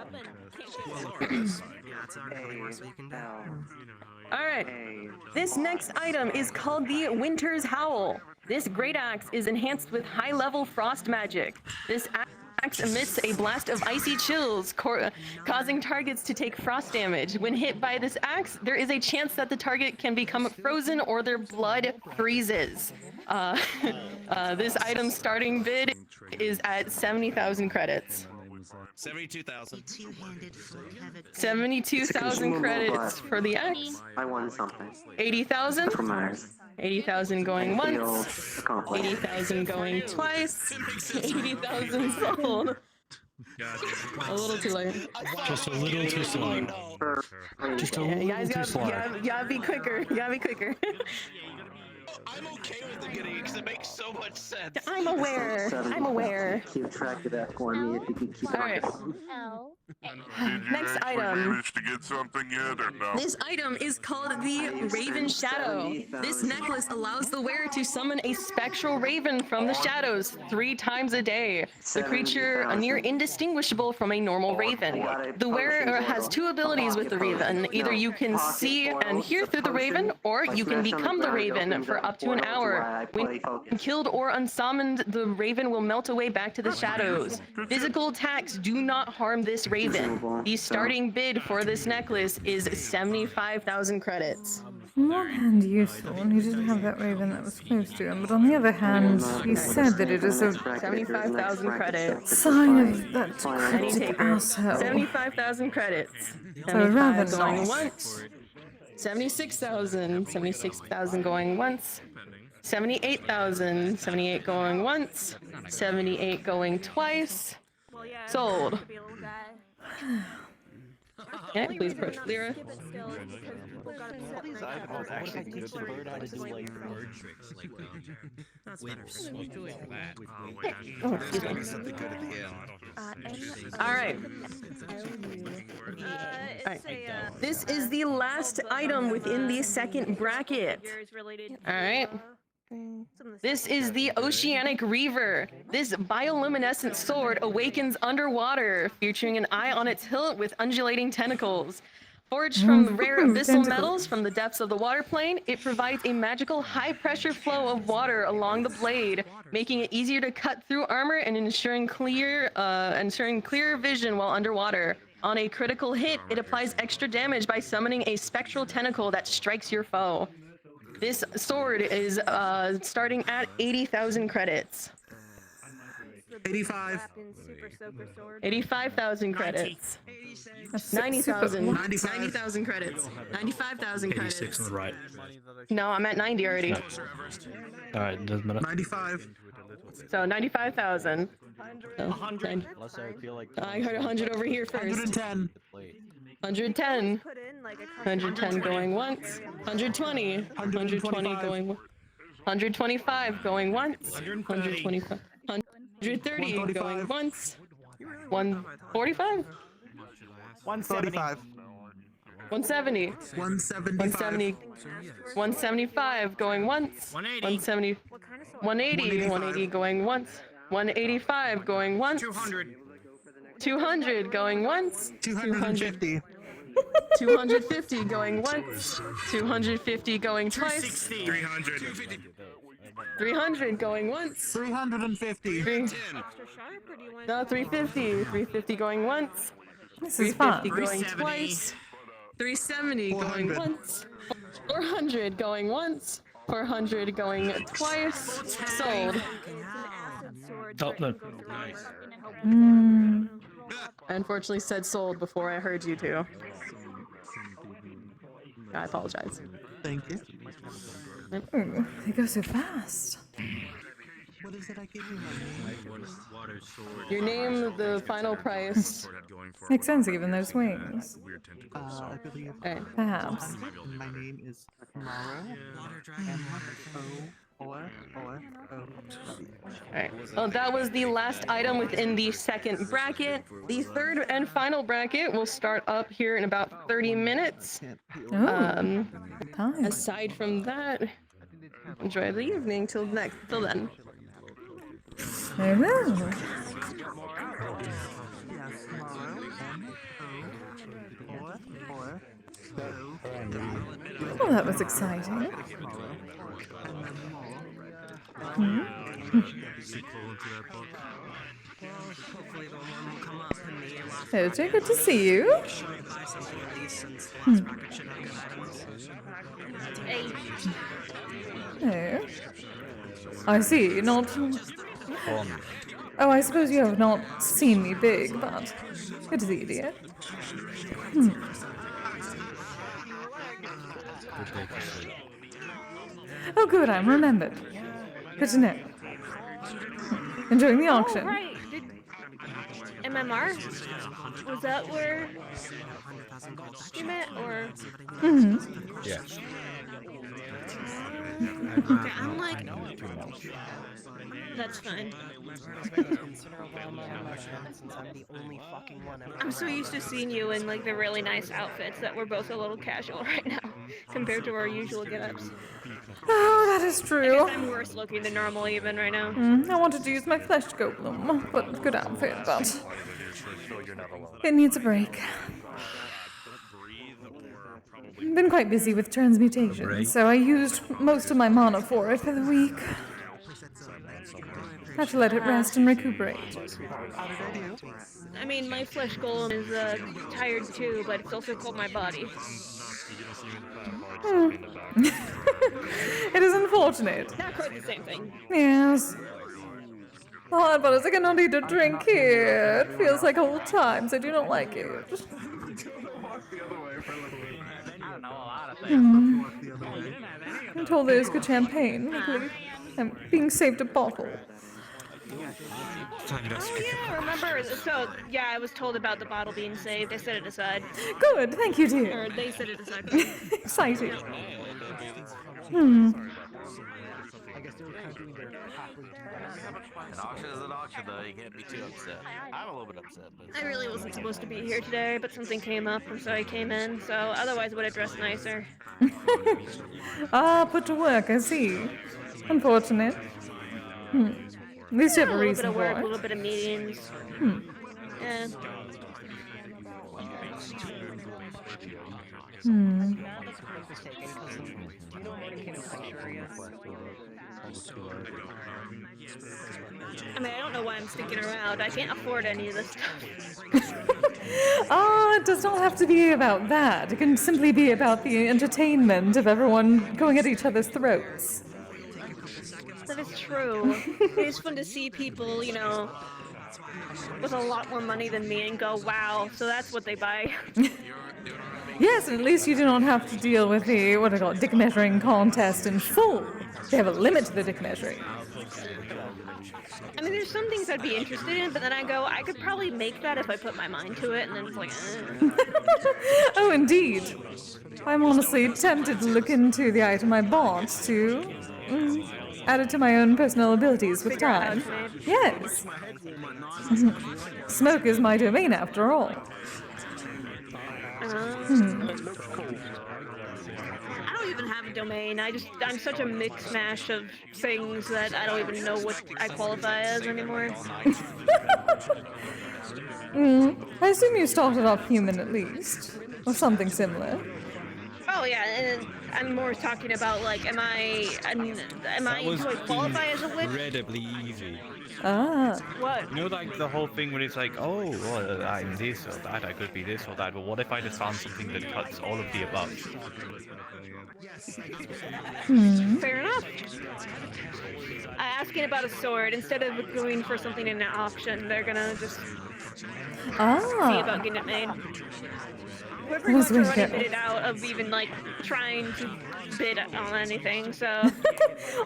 All right. This next item is called the Winter's Howl. This great axe is enhanced with high-level frost magic. This axe emits a blast of icy chills, causing targets to take frost damage. When hit by this axe, there is a chance that the target can become frozen or their blood freezes. This item's starting bid is at 70,000 credits. 72,000. 72,000 credits for the axe. I won something. 80,000. 80,000 going once. 80,000 going twice. 80,000 sold. A little too late. Just a little too slow. Just a little too slow. You gotta be quicker. You gotta be quicker. I'm okay with them getting it because it makes so much sense. I'm aware. I'm aware. Keep track of that for me if you can keep it. All right. Next item. Manage to get something yet or no? This item is called the Raven Shadow. This necklace allows the wearer to summon a spectral raven from the shadows 3 times a day. The creature near indistinguishable from a normal raven. The wearer has 2 abilities with the raven. Either you can see and hear through the raven, or you can become the raven for up to an hour. When killed or unsummoned, the raven will melt away back to the shadows. Physical attacks do not harm this raven. The starting bid for this necklace is 75,000 credits. On one hand, useful, and he didn't have that raven that was close to him, but on the other hand, he said that it is a 75,000 credits. sign of that cryptic asshole. 75,000 credits. So rather 75 going nice. once. 76,000. 76,000 going once. 78,000. 78 going once. 78 going twice. Sold. Okay, please approach Lyra. These items actually teach the bird how to do like bird tricks. Like, That's better. something good at the end. All right. This is the last item within the second bracket. All right. This is the Oceanic Reaver. This bioluminescent sword awakens underwater, featuring an eye on its hilt with undulating tentacles. Forged from rare abyssal metals from the depths of the water plane, it provides a magical high-pressure flow of water along the blade, making it easier to cut through armor and ensuring clear vision while underwater. On a critical hit, it applies extra damage by summoning a spectral tentacle that strikes your foe. This sword is starting at 80,000 credits. 85. 85,000 credits. 90,000. 90,000 credits. 95,000 credits. 86 on the right. No, I'm at 90 already. All right, doesn't matter. 95. So 95,000. So, 100. Unless I feel like I heard 100 over here first. 110. 110. 110 going once. 120. 120 going once. 125 going once. 125. 130 going once. 145. 175. 170. 170. 175 going once. 170. 180. 180 going once. 185 going once. 200. 200 going once. 250. 250 going once. 250 going twice. 300. 300 going once. 350. No, 350. 350 going once. This is fun. 350 going twice. 370 going once. 400 going once. 400 going twice. Sold. I unfortunately said sold before I heard you two. I apologize. Thank you. Ooh, they go so fast. What is it I gave you? Your name, the final price. Makes sense given their swings. I believe. Perhaps. My name is Maro. Alright, well that was the last item within the second bracket. The third and final bracket will start up here in about 30 minutes. Aside from that, enjoy the evening till then. Well, that was exciting. OJ, good to see you. Oh. I see, not... Oh, I suppose you have not seen me big, but good to see you, dear. Oh, good, I'm remembered. Good to know. Enjoying the auction. Oh, right. MMR? Was that where you met, or? Yeah. Okay, I'm like... That's fine. I'm so used to seeing you in like the really nice outfits that we're both a little casual right now, compared to our usual get-ups. Oh, that is true. I guess I'm worse looking than normal even right now. I wanted to use my flesh golem, but good outfit, but it needs a break. Been quite busy with transmutation, so I used most of my mana for it for the week. Had to let it rest and recuperate. I mean, my flesh golem is tired too, but it's also called my body. It is unfortunate. Not quite the same thing. Yes. Hard, but as I cannot eat or drink here. It feels like old times. I do not like it. I'm told there's good champagne. Luckily, I'm being saved a bottle. Oh yeah, remember, so yeah, I was told about the bottle being saved. I set it aside. Good, thank you, dear. Or they set it aside. Exciting. An auction is an auction, though. You can't be too upset. I'm a little bit upset, but... I really wasn't supposed to be here today, but something came up, and so I came in. So otherwise, I would have dressed nicer. Put to work, I see. Unfortunate. At least you have a reason for A it. little bit of meetings. Yeah. I mean, I don't know why I'm sticking around. I can't afford any of this stuff. It does not have to be about that. It can simply be about the entertainment of everyone going at each other's throats. That is true. It's fun to see people, you know, with a lot more money than me and go, wow, so that's what they buy. Yes, and at least you do not have to deal with the, what I call it, dick measuring contest in full. They have a limit to the dick measuring. I mean, there's some things I'd be interested in, but then I go, I could probably make that if I put my mind to it, and then it's like, Oh, indeed. I'm honestly tempted to look into the item I bought to add it to my own personal abilities with time. Yes. Smoke is my domain after all. I don't even have a domain. I'm such a mix mash of things that I don't even know what I qualify as anymore. I assume you started off human at least, or something similar. Oh, Oh yeah, and I'm more talking about like, do I qualify as a witch? Incredibly easy. Ah. What? You know, like the whole thing when it's like, oh, well, I'm this or that, I could be this or that, but what if I just found something that cuts all of the above? Fair enough. Asking about a sword, instead of going for something in an auction, they're gonna just see about getting it made. We're pretty much already bid it out of even like trying to bid on anything, so.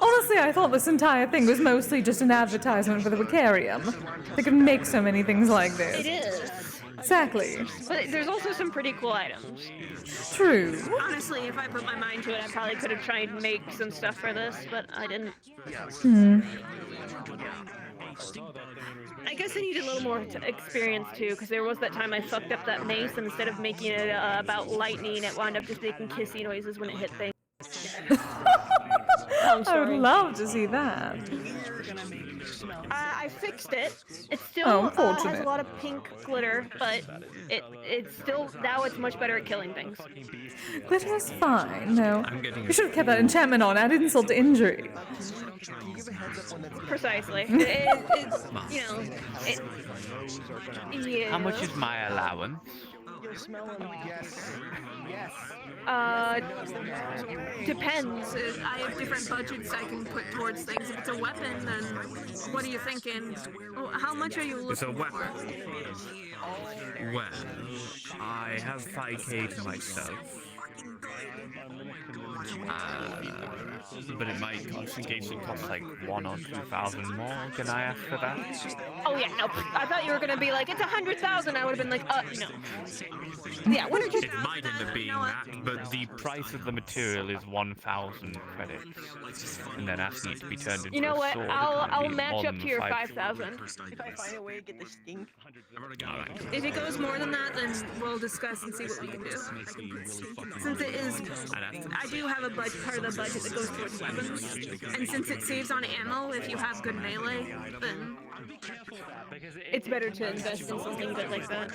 Honestly, I thought this entire thing was mostly just an advertisement for the Wiccarium. They could make so many things like this. It is. Exactly. But there's also some pretty cool items. True. Honestly, if I put my mind to it, I probably could have tried and make some stuff for this, but I didn't. I guess I needed a little more experience too, because there was that time I fucked up that mace, and instead of making it about lightning, it wound up just making kissy noises when it hit things. I would love to see that. I fixed it. It still has a lot of pink glitter, but it's still, now it's much better at killing things. Glitter's fine, no. You should have kept that enchantment on, add insult to injury. Precisely. Yeah. How much is my allowance? Depends. I have different budgets I can put towards things. If it's a weapon, then what are you thinking? How much are you looking It's a weapon. for? Well, I have 5k to myself. But it might cost, in case it costs like 1,000 or 2,000 more. Can I ask for that? Oh yeah, no. I thought you were gonna be like, it's 100,000. I would have been like, no. Yeah, what did you? It might end up being that, but the price of the material is 1,000 credits, and then asking it to be turned into You know a what? sword, I'll match up to your 5,000. If I find a way to get the stink. If it goes more than that, then we'll discuss and see what we can do. Since it is, I do have a budget, part of the budget that goes towards weapons, and since it saves on ammo, if you have good melee, then it's better to invest in something good like that.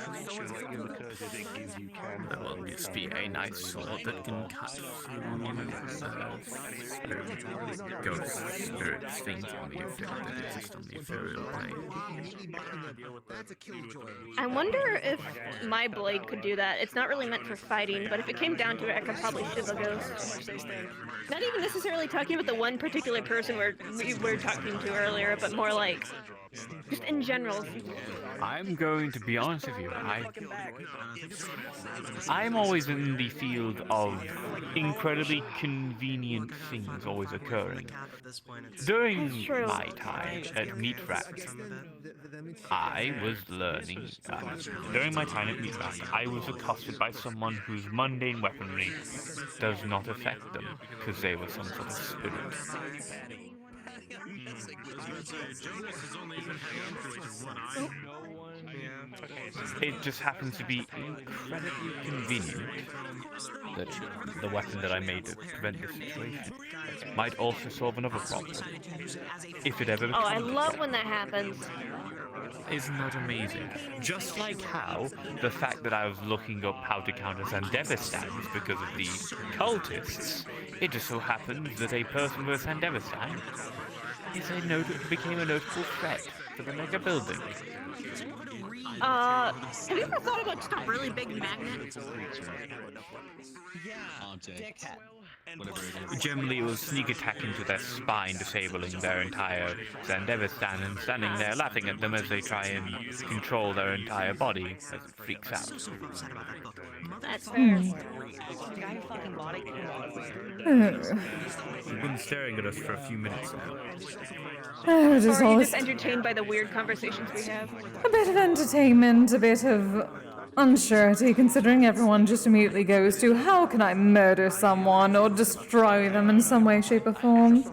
That will just be a nice sword that can cut through ghost spirits, things on the ethereal that exist on the ethereal plane. I wonder if my blade could do that. It's not really meant for fighting, but if it came down to it, I could probably shiv a ghost. Not even necessarily talking about the one particular person we were talking to earlier, but more like just in general. I'm going to be honest with you. I'm always in the field of incredibly convenient things always occurring. During my time at Meatrack, I was learning. During my time at Meatrack, I was accosted by someone whose mundane weaponry does not affect them because they were some sort of spirit. It just happens to be incredibly convenient that the weapon that I made to prevent this situation might also solve another problem. If it ever becomes I love when that happens. Isn't that amazing? Just like how the fact that I was looking up how to counter Sandevis stands because of the cultists, it just so happens that a person with a Sandevis stand became a notable threat to the mega building. Have you ever thought about just a really big magnet? Generally, it will sneak attack into their spine, disabling their entire Sandevis stand and standing there laughing at them as they try and control their entire body as it freaks out. That's fair. You've been staring at us for a few minutes now. Oh, Or are you just entertained by the weird conversations we have? A bit of entertainment, a bit of unsurety, considering everyone just immediately goes to, how can I murder someone or destroy them in some way, shape, or form?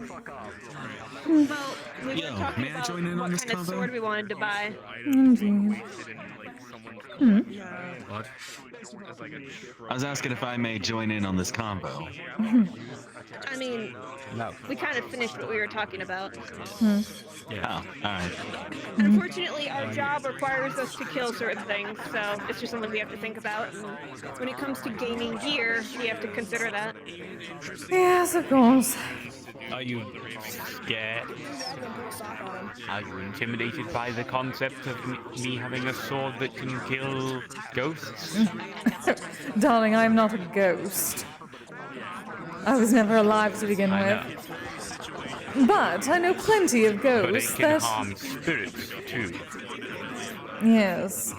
Well, We Yo, were talking may I about join in what on this kind of convo? sword we wanted to buy. Indeed. What? I was asking if I may join in on this convo. I mean, No. we kind of finished what we were talking about. Yeah. Oh, alright. Unfortunately, our job requires us to kill certain things, so it's just something we have to think about. And when it comes to gaining gear, we have to consider that. Yes, of course. Are you scared? Are you intimidated by the concept of me having a sword that can kill ghosts? Darling, I'm not a ghost. I was never alive to begin I with. know. But I know plenty of But it ghosts can that... harm spirits too. Yes.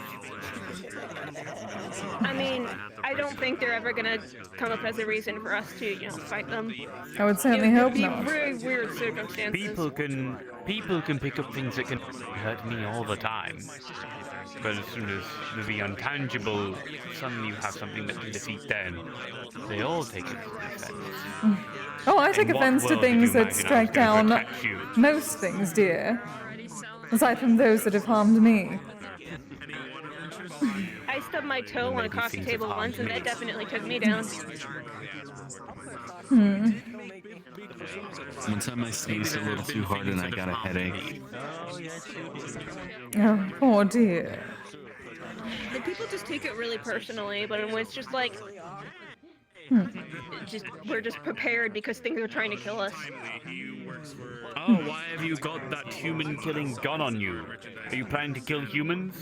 I mean, I don't think they're ever gonna come up as a reason for us to, fight them. I would certainly It would hope be not. very weird circumstances. People can pick up things that can hurt me all the time. But as soon as the untangible, suddenly you have something that can defeat them, they all take it to defense. Oh, I take In what offense to world did you things that imagine I was strike gonna down protect you? most things, dear. Aside from those that have harmed me. I stubbed my toe on a coffee table once, and that definitely took me down. One time I sneezed a little too hard and I got a headache. Oh, poor dear. And people just take it really personally, but it's just like, we're just prepared because things are trying to kill us. Oh, why have you got that human-killing gun on you? Are you planning to kill humans?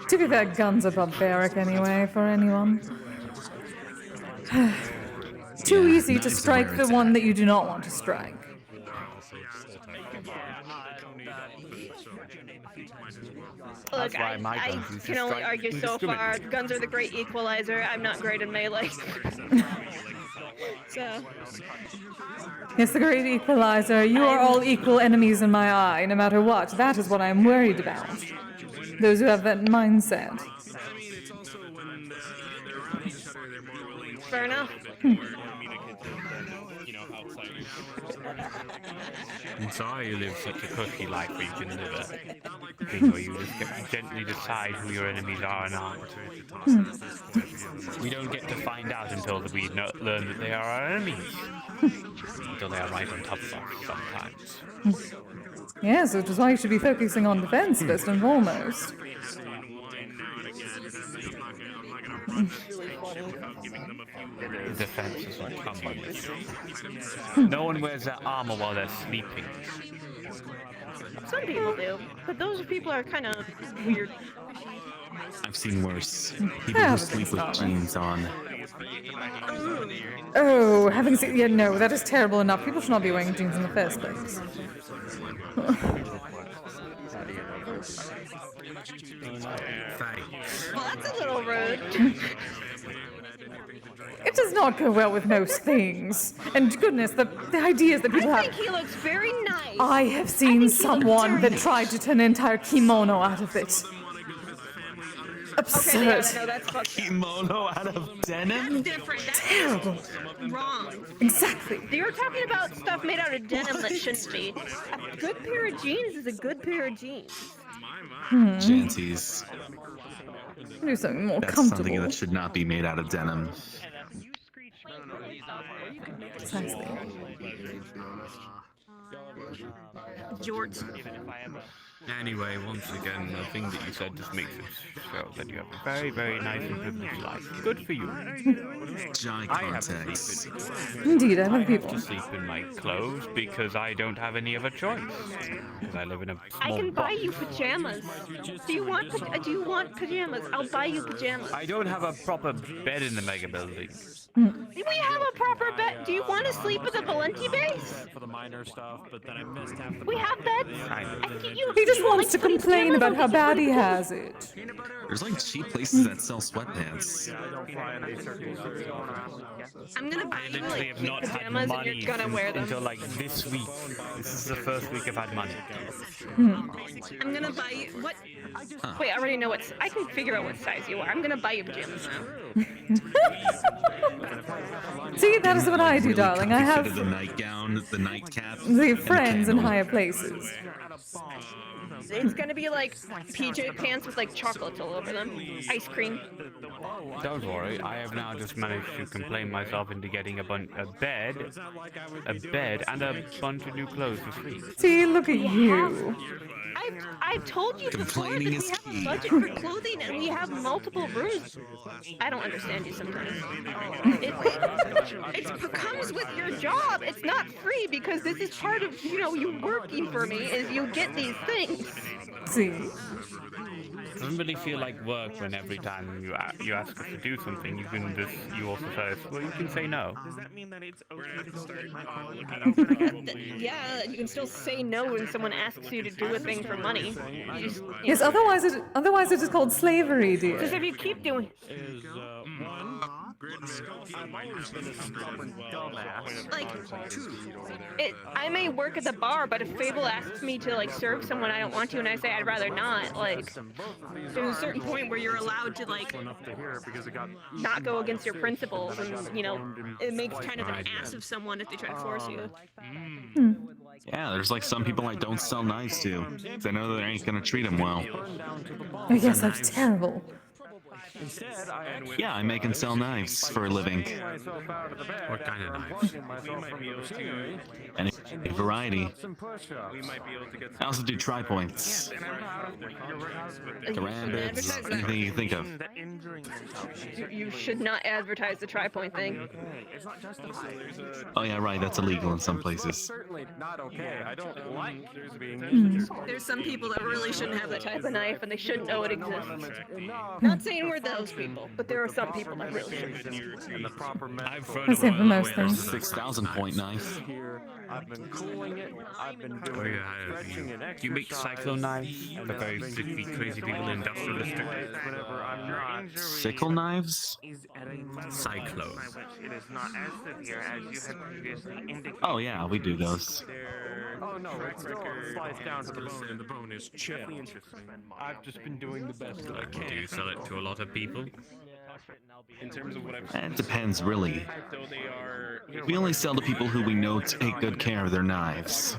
To be fair, guns are barbaric anyway for anyone. Too easy to strike the one that you do not want to strike. Look, I can only argue so far. Guns are the great equalizer. I'm not great in melee. So. Yes, the great equalizer. You are all equal enemies in my eye, no matter what. That is what I'm worried about. Those who have that mindset. Fair enough. I'm sorry you live such a cushy life where you can live a thing where you just get to gently decide who your enemies are and aren't. We don't get to find out until we learn that they are our enemies. Until they are right on top of us sometimes. Yes, which is why you should be focusing on defense first and foremost. Defense is what communism. No one wears their armor while they're sleeping. Some people do, but those people are kind of weird. I've seen worse. People who sleep with jeans on. Oh, having seen... Yeah, no, that is terrible enough. People should not be wearing jeans in the first place. Well, that's a little rude. It does not go well with most things. And goodness, the ideas that people I have... think he looks very nice. I have seen someone that tried to turn an entire kimono out of it. Absurd. Okay, no, that's fucked. Kimono out of denim? That's different. That's Terrible. wrong. Exactly. You're talking about stuff made out of denim that shouldn't be. A good pair of jeans is a good pair of jeans. Janties. Do something more That's comfortable. something that should not be made out of denim. Precisely. Jorts. Anyway, once again, the thing that you said just makes it show that you have a very, very nice and privileged life. Good for you. I have to sleep Indeed, I have people. to sleep in my clothes because I don't have any other choice. Because I live in a I small can buy box. you pajamas. Do you want pajamas? I'll buy you pajamas. I don't have a proper bed in the mega building. We have a proper bed. Do you want to sleep with a Valenti base? For the minor stuff, but then I missed half the We have beds. He just wants to complain about how bad he has it. There's like cheap places that sell sweatpants. I'm gonna buy I you literally like have cute not had pajamas and money you're gonna wear them. until like this week. This is the first week I've had money. I'm gonna buy you what? Wait, I already know what. I can figure out what size you are. I'm gonna buy you pajamas now. See, that is what I do, darling. I have... The nightgown, the night Cap. The friends in higher places. It's gonna be like PJ pants with like chocolates all over them. Ice cream. Don't worry, I have now just managed to complain myself into getting a bed, and a bunch of new clothes for free. See, look at you. I've told you before that we have a budget for clothing and we have multiple rooms. I don't understand you sometimes. It comes with your job. It's not free because this is part of, you working for me is you get these things. See? It doesn't really feel like work when every time you ask us to do something, you also say, well, you can say no. Does that mean that it's okay to start Yeah, you can still say no when someone asks you to do a thing for money. Yes, otherwise it is called slavery, dear. Because if you keep doing... I may work at the bar, but if Fable asks me to like serve someone I don't want to, and I say I'd rather not, like, there's a certain point where you're allowed to like not go against your principles, and it makes kind of an ass of someone if they try to force you. Yeah, there's like some people I don't sell knives to, 'cause I know that I ain't gonna treat them well. Oh yes, that's terrible. Yeah, I make and sell knives for a living. What kind of knives? Any variety. I also do tri-points. Karambits, anything you think of. You should not advertise the tri-point thing. Oh yeah, right, that's illegal in some places. Certainly not okay. I don't like being There's some people that really shouldn't have that type of knife, and they shouldn't know it exists. Not saying we're those people, but there are some people that really shouldn't. That's it for most things. 6,000 point knife. I've been cooling it. I've been doing stretching and Do you make cyclone knives? The very sickly, crazy people industrialistic. whenever I'm not. Sickle knives? Cyclone. It is not as severe as you had previously indicated. Oh yeah, we do those. Oh no, it's still sliced down to the bone, and the bone is chipped. I've just been doing the best that I can. Do you sell it to a lot of people? In terms of what I've It depends, really. so they are. We only sell to people who we know take good care of their knives.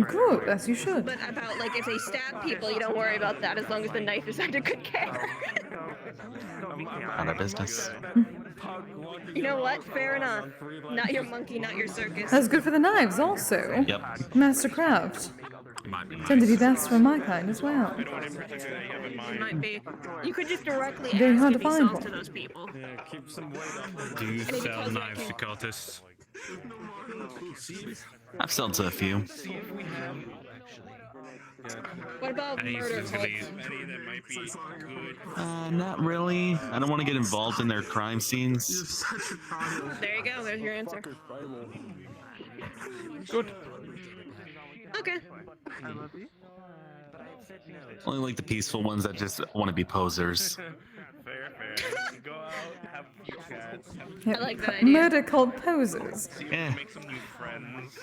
Good, as you should. But about like if they stab people, you don't worry about that as long as the knife is under good care. Not our business. You know what? Fair enough. Not your monkey, not your circus. That's good for the knives, also. Yep. Mastercraft. Tend to be best for my kind as well. It might be. You could just directly Very ask hard if to he find sells one. to those people. Keep some weight off. Do you sell knives to cultists? I've sold to a few. What about Any murder specifically? cults? Not really. I don't want to get involved in their crime scenes. There you go. There's your answer. Good. Okay. Only like the peaceful ones that just want to be posers. Fair. Go out, have a few chats. I like that idea. Murder cult posers. Yeah. Make some new friends.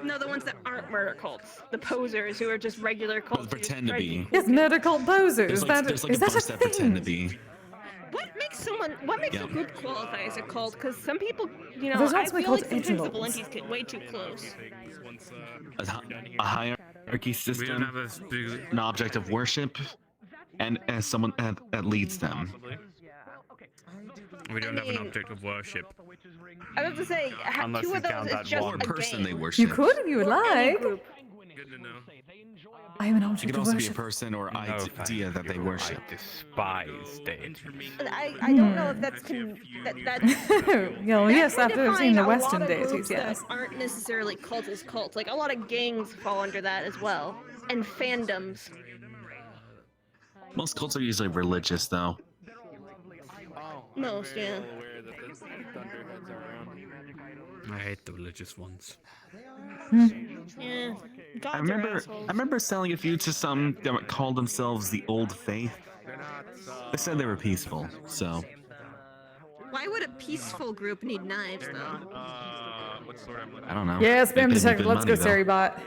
No, the ones that aren't murder cults. The posers who are just regular cults. who just Pretend to try be. Yes, murder cult posers. There's like a bunch that pretend to be. What makes Yeah. a group qualify as a cult? Because some people, There's I also feel called like sometimes the intervals. Valenti's get way too close. A hierarchy system, an object of worship, and as someone that leads them. We don't have an object of worship. I was about to say, Unless two you of those count is that just one a person game. they You worship. could if you would like. Group. Good to know. I am an It object could of also be a worship. person or idea that they worship. Despise deities. I don't know if that's Well, yes, after I've seen the define a Western lot of deities, groups that yes. aren't necessarily cults as cults. Like a lot of gangs fall under that as well, and fandoms. Most cults are usually religious, though. Most, yeah. I hate the religious ones. Yeah. I Gods are remember assholes. selling a few to some that called themselves the Old Faith. They said they were peaceful, so Why would a peaceful group need knives, though? I don't know. Yeah, They spam pay detected. good Let's go, money, though. Seribot.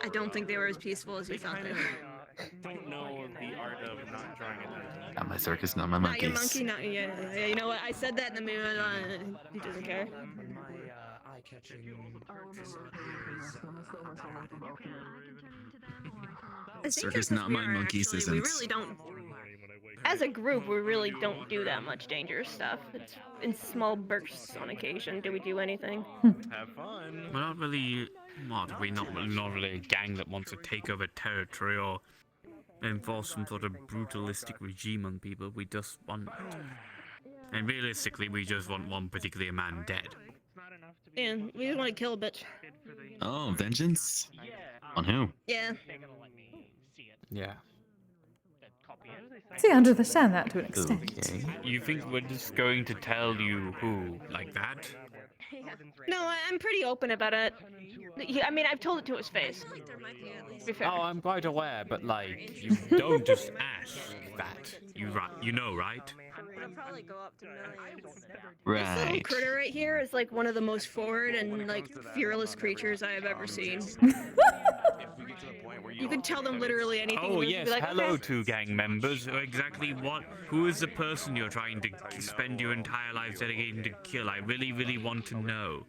I don't think they were as peaceful as you thought they were. Don't know the art of not drawing it. Not my circus, not my Not your monkeys. monkey, not yeah. You know what? I said that in the movie. He doesn't care. Circus not my monkeys We isn't. really don't. As a group, we really don't do that much dangerous stuff. It's in small bursts on occasion. Do we do anything? Have fun. We're not really. We're not really a gang that wants to take over territory or enforce some sort of brutalistic regime on people. We just want. And realistically, we just want one particular man dead. And we just want to kill a bitch. Oh, vengeance? On who? Yeah. Yeah. See, I understand that to an extent. Okay. You think we're just going to tell you who, like that? No, I'm pretty open about it. I mean, I've told it to his face. To be fair. Oh, I'm quite aware, but like, you don't just ask that. You know, right? Probably go up to millions. Right. This little critter right here is like one of the most forward and like fearless creatures I have ever seen. You could tell them literally anything. Oh and they'd yes, be like, hello okay. two gang members. Exactly who is the person you're trying to spend your entire lives dedicating to kill? I really, really want to know.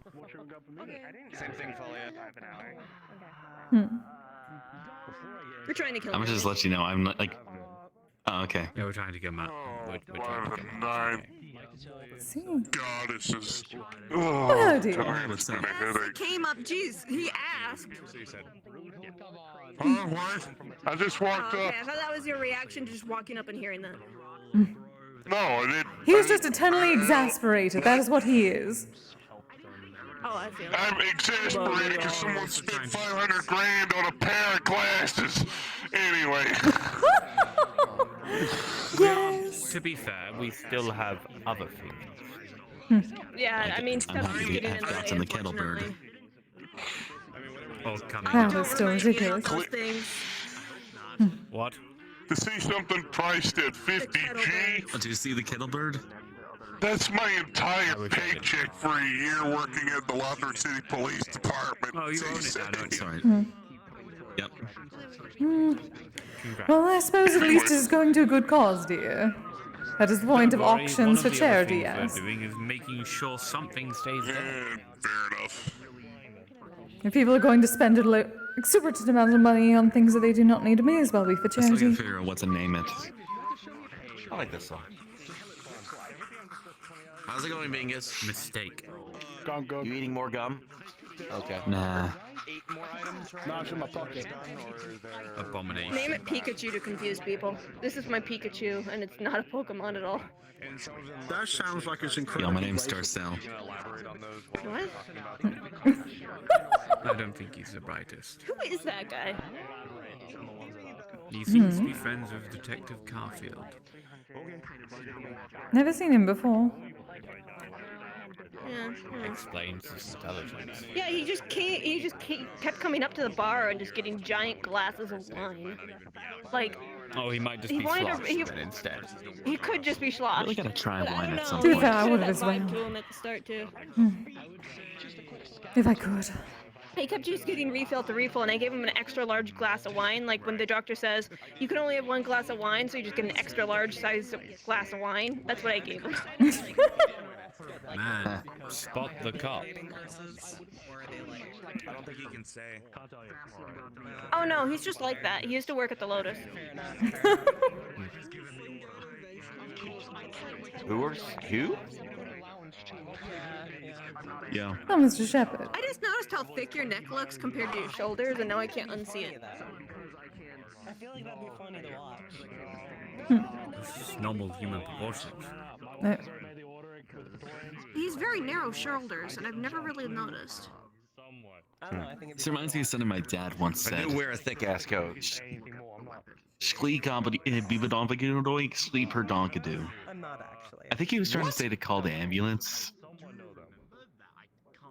Same thing, Folia. We're trying to kill I'm him. just let you know. I'm not like. Oh, okay. Yeah, we're trying to get him out. We're trying to get him out. Goddesses. Oh dear. What's up? He came up, jeez, he asked. What? I just walked Okay, up. I thought that was your reaction to just walking up and hearing that. No, I didn't. He is just eternally exasperated. That is what he is. Oh, I feel I'm exasperated because someone spent 500 grand on a pair of glasses. Anyway. Yes. To be fair, we still have other things. Yeah, I mean, I'm stuff happy is to getting in get the F-Dots way, in the kettle bird. unfortunately. Oh, coming. That is still ridiculous. Those things. What? To see something priced at 50G, Oh, did you see the kettle bird? that's my entire paycheck for a year working at the Lottery City Police Department. Oh, you own it now, don't you? Sorry. Yep. Well, I suppose at least it's going to a good cause, dear. That is the point of auctions for charity, yes. What we're doing is making sure something stays there. Fair enough. If people are going to spend an exorbitant amount of money on things that they do not need, it may as well be for Just so we can charity. figure out what to name it. I like this song. How's it going, Bingus? Mistake. You eating more gum? Okay. Nah. Not in my pocket. Abomination. Name it Pikachu to confuse people. This is my Pikachu, and it's not a Pokemon at all. That sounds like it's Yo, incredible. my name's Starcell. What? I don't think he's the brightest. Who is that guy? He seems to be friends with Detective Carfield. Never seen him before. Yeah. Explains his intelligence. Yeah, he just kept coming up to the bar and just getting giant glasses of wine. Like, Oh, he might just He be wanted to- sloshed then instead. he could just be sloshed. Really gotta try But I wine don't at know, some To be point. fair, I would have that as well. vibe to him at the start too. If I could. He kept just getting refill to refill, and I gave him an extra large glass of wine. Like when the doctor says you can only have one glass of wine, so you just get an extra large size glass of wine. That's what I gave him. Man, spot the cop. I don't think he can say. Oh no, he's just like that. He used to work at the Lotus. Who? Yeah. Oh, Mr. Shepard. I just noticed how thick your neck looks compared to your shoulders, and now I can't unsee it. I feel like that'd be funny to watch. It's just normal human proportions. He's very narrow shoulders, and I've never really noticed. This reminds me of something my dad once I said. do wear a thick ass coat. Sleep per donkadoo. I'm not actually. I think he was trying to say to call the ambulance.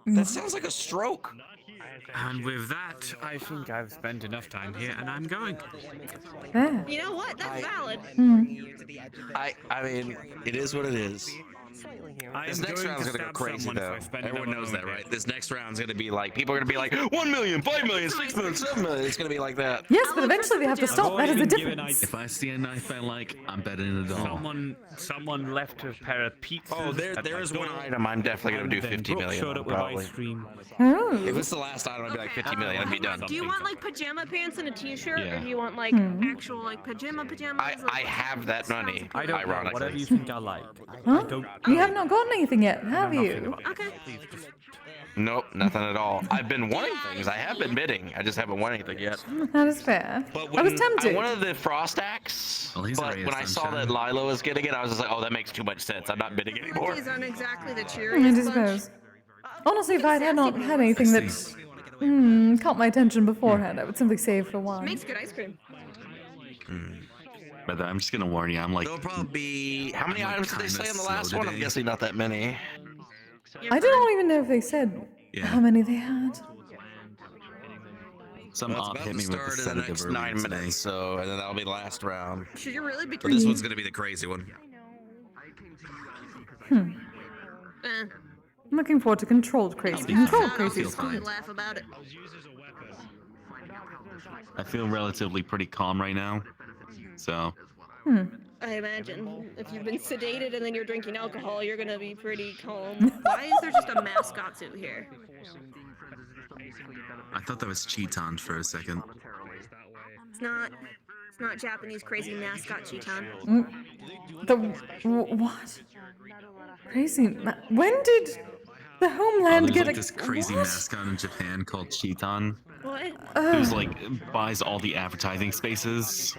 That sounds like a stroke. And with that, I think I've spent enough time here, and I'm going. You know what? That's valid. I mean, it is what it is. Slightly here. This next round's gonna go crazy though. Everyone knows that, right? This next round's gonna be like, people are gonna be like, 1 million, 5 million, 6 million, 7 million. It's gonna be like that. Yes, but eventually they have to stop. That is the difference. If I see a knife I like, I'm betting it all. Someone left a pair of pizzas. Oh, there is one item I'm definitely gonna do 50 million on, probably. If it's the last item, I'd be like 50 million. I'd be done. Do you want like pajama pants and a t-shirt, or do you want like actual like pajamas? I have that money. I don't know, ironically. whatever you think I like. Huh? I don't. You have not gotten anything yet, have you? Okay. Nope, nothing at all. I've been wanting things. I have been bidding. I just haven't won anything yet. That is fair. But I was tempted. I wanted the frost axe, but when I saw that Lilo was getting it, I was just like, oh, that makes too much sense. I'm not bidding anymore. These aren't exactly the I cheeriest bunch. suppose. Honestly, if I had not had anything that caught my attention beforehand, I would simply save for wine. Makes good ice cream. But I'm just gonna warn you, I'm like. There'll probably be. How many items did they say in the last one? I'm guessing not that many. I don't even know if they said how many they had. Some op hit me with the Start in the sedative next earlier 9 today. minutes, so and then that'll be the last round. Should you really be But this one's gonna be the crazy one. I'm looking forward to controlled crazy. Controlled crazy is We fine. laugh about it. I feel relatively pretty calm right now, so. I imagine if you've been sedated and then you're drinking alcohol, you're gonna be pretty calm. Why is there just a mascot suit here? I thought that was Cheeton for a second. It's not Japanese crazy mascot Cheeton. What? Crazy. When did the homeland There's get like this crazy what? mascot in Japan called Cheeton. What? Who's like buys all the advertising spaces.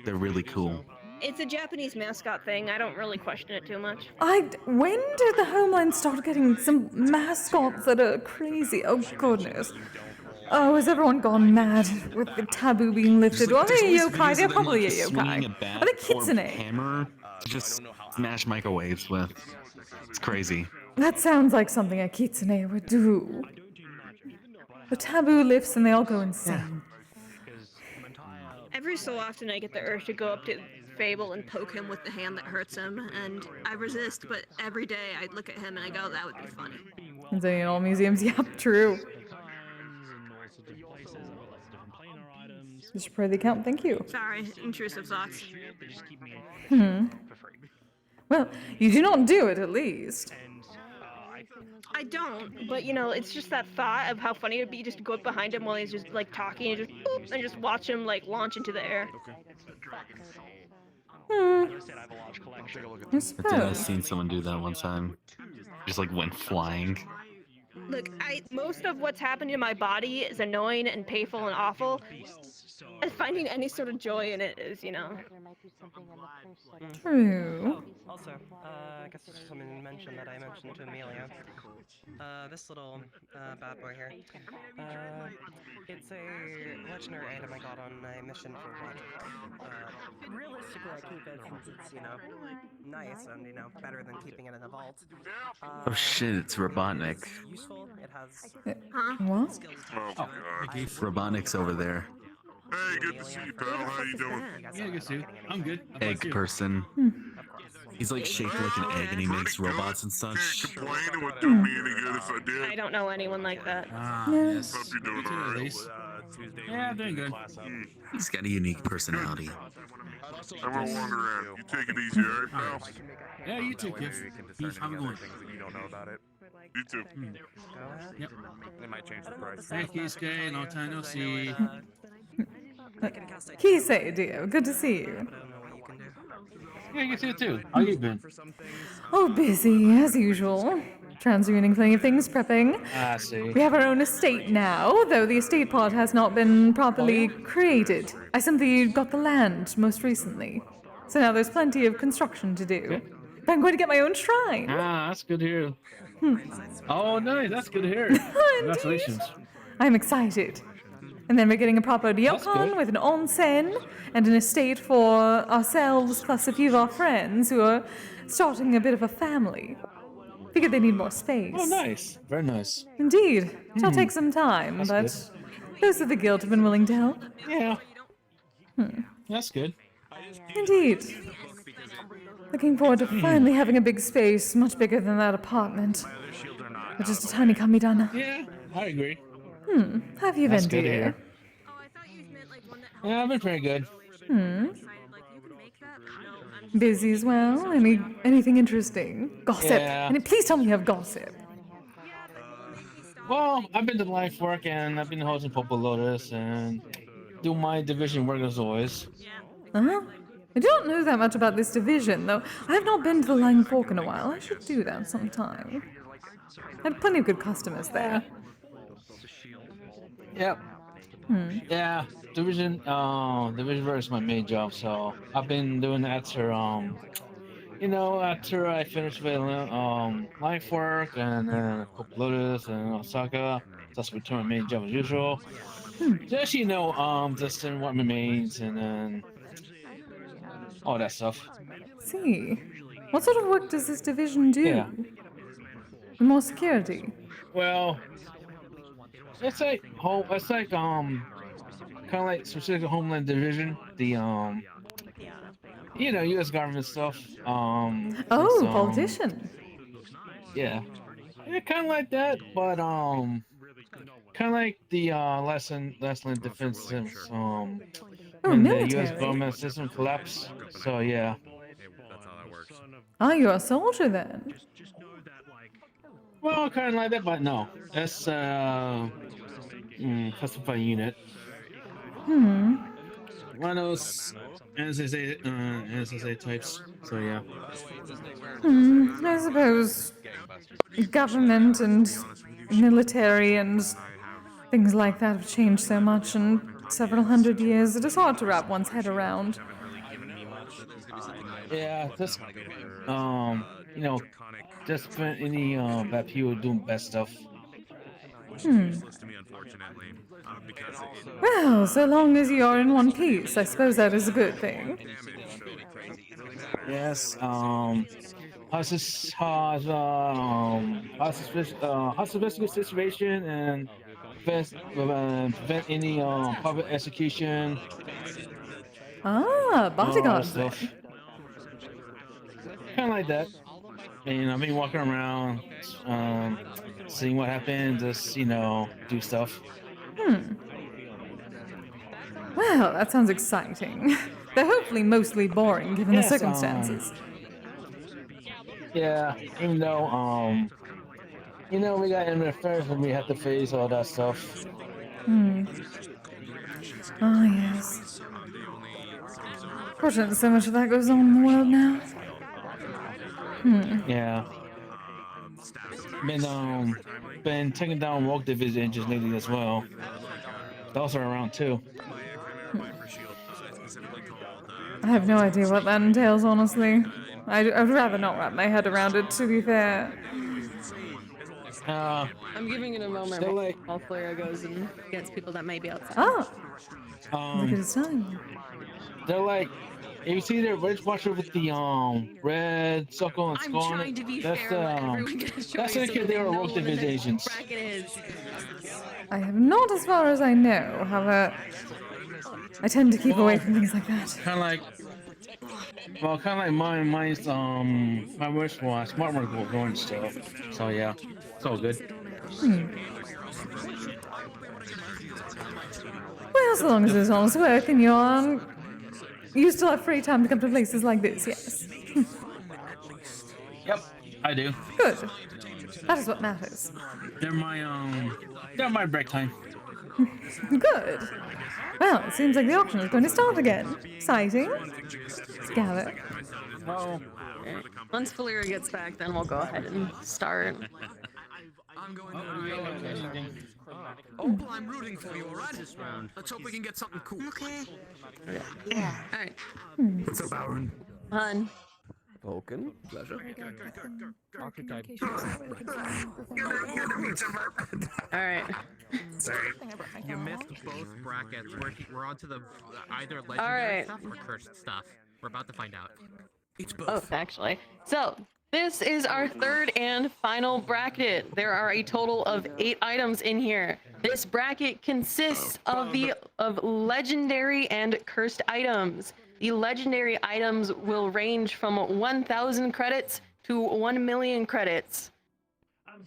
They're really cool. It's a Japanese mascot thing. I don't really question it too much. When did the homeland start getting some mascots that are crazy? Oh goodness. Oh, has everyone gone mad with the taboo being lifted? Are they a yokai? They're probably a Swinging a yokai. bat Are they or kitsune? hammer to just smash microwaves with. It's crazy. That sounds like something a kitsune would do. The taboo lifts and they all go insane. Every so often I get the urge to go up to Fable and poke him with the hand that hurts him, and I resist, but every day I look at him and I go, that would be funny. And so in all museums, yeah, true. Just for the account, thank you. Sorry, intrusive thoughts. Well, you do not do it, at least. I don't, but you know, it's just that thought of how funny it'd be just to go up behind him while he's just like talking and just boop, and just watch him like launch into the air. I I've suppose. seen someone do that one time. Just like went flying. Look, most of what's happened in my body is annoying and painful and awful. And finding any sort of joy in it is, you know. True. Also, I guess someone mentioned that I mentioned to Amelia. This little bad boy here. It's a legendary item I got on a mission for realistically, I keep it since it's, you know, nice and, you know, better than keeping it in a vault. Oh shit, it's Robotnik. It's useful. It has. What? Oh, God. Robotnik's over there. Hey, good to see you, pal. How you doing? Yeah, good too. I'm good. How about Egg you? person. He's like shaped like an egg and he makes robots and such. Complain, it would do me any good if I did. I don't know anyone like that. Yes. Hope you're doing Good to know alright. these. Yeah, I'm doing good. He's got a unique personality. I'm gonna wander around. You take it easy, alright, pal? Yeah, you too, kid. Beef, how we going? You too. Yep. They might change the price. Hey, Kise, long time no see. Kise, dear, good to see you. Yeah, you too. How you been? Oh, busy, as usual. Transmuting plenty of things, prepping. I see. We have our own estate now, though the estate part has not been properly created. I simply got the land most recently. So now there's plenty of construction to do. But I'm going to get my own shrine. Ah, that's good to hear. Oh, nice. That's good to hear. Congratulations. I'm excited. And then we're getting a proper ryokan with an onsen and an estate for ourselves plus a few of our friends who are starting a bit of a family. Figured they need more space. Oh, nice. Very nice. Indeed. It'll take some time, That's but those of the guild have been willing to help. Yeah. That's good. Indeed. Looking forward to finally having a big space, much bigger than that apartment. But just a tiny cummy done. Yeah, I agree. Have you That's been, good to dear? hear. Yeah, I've been pretty good. Busy as well? Anything interesting? Gossip. Yeah. And please tell me you have gossip. Well, I've been to life work and I've been hosting Popo Lotus and do my division work as always. Huh? I don't know that much about this division, though. I have not been to the Lying Fork in a while. I should do that sometime. I had plenty of good customers there. Yep. Yeah, division work is my main job, so I've been doing that after after I finish with life work and then Popo Lotus and Osaka, that's return my main job as usual. Just just in what remains and then all that stuff. See. What sort of work does this division do? Yeah. More security? Well, it's like kind of like specific Homeland Division, the U.S. government stuff. Politician. Yeah, kind of like that, but kind of like the last line defense systems. When the U.S. government system collapsed. So yeah. Ah, you're a soldier then. Well, kind of like that, but no. That's classified unit. One of those NSA types. So yeah. I suppose government and military and things like that have changed so much in several hundred years. It is hard to wrap one's head around. Yeah, just just for any bad people doing bad stuff. Well, so long as you're in one piece, I suppose that is a good thing. Yes. How's the physical situation and prevent any public execution. Bodyguards. Stuff. Kind of like that. And I've been walking around, seeing what happens, just do stuff. Well, that sounds exciting. They're hopefully mostly boring given the circumstances. Yeah, even though we got enemy affairs and we have to face all that stuff. Oh yes. Fortunately, so much of that goes on in the world now. Yeah. Been taking down woke division just lately as well. Those are around too. I have no idea what that entails, honestly. I'd rather not wrap my head around it, to be fair. I'm giving it a moment while Flora goes and gets people that may be outside. Look at his time. They're like, if you see their red watcher with the red circle and skull on it, that's indicated they are woke divisions. I have not as far as I know, however, I tend to keep away from things like that. Kind of like mine's my wish was smart work going stuff. So yeah, it's all good. Well, so long as it's honest work and you still have free time to come to places like this, yes. Yep, I do. Good. That is what matters. They're my break time. Good. Well, it seems like the auction is going to start again. Exciting. Let's gather. Oh. Once Valera gets back, then we'll go ahead and start. Oh, I'm rooting for you, alright? Let's hope we can get something cool. Okay. Yeah. Alright. What's up, Aaron? Hun. Vulcan. Pleasure. Alright. Sorry. You missed both brackets. We're on to the either legendary Alright. stuff or cursed stuff. We're about to find out. It's Both, actually. So, this is our third and final bracket. There are a total of 8 items in here. This bracket consists of legendary and cursed items. The legendary items will range from 1,000 credits to 1 million credits.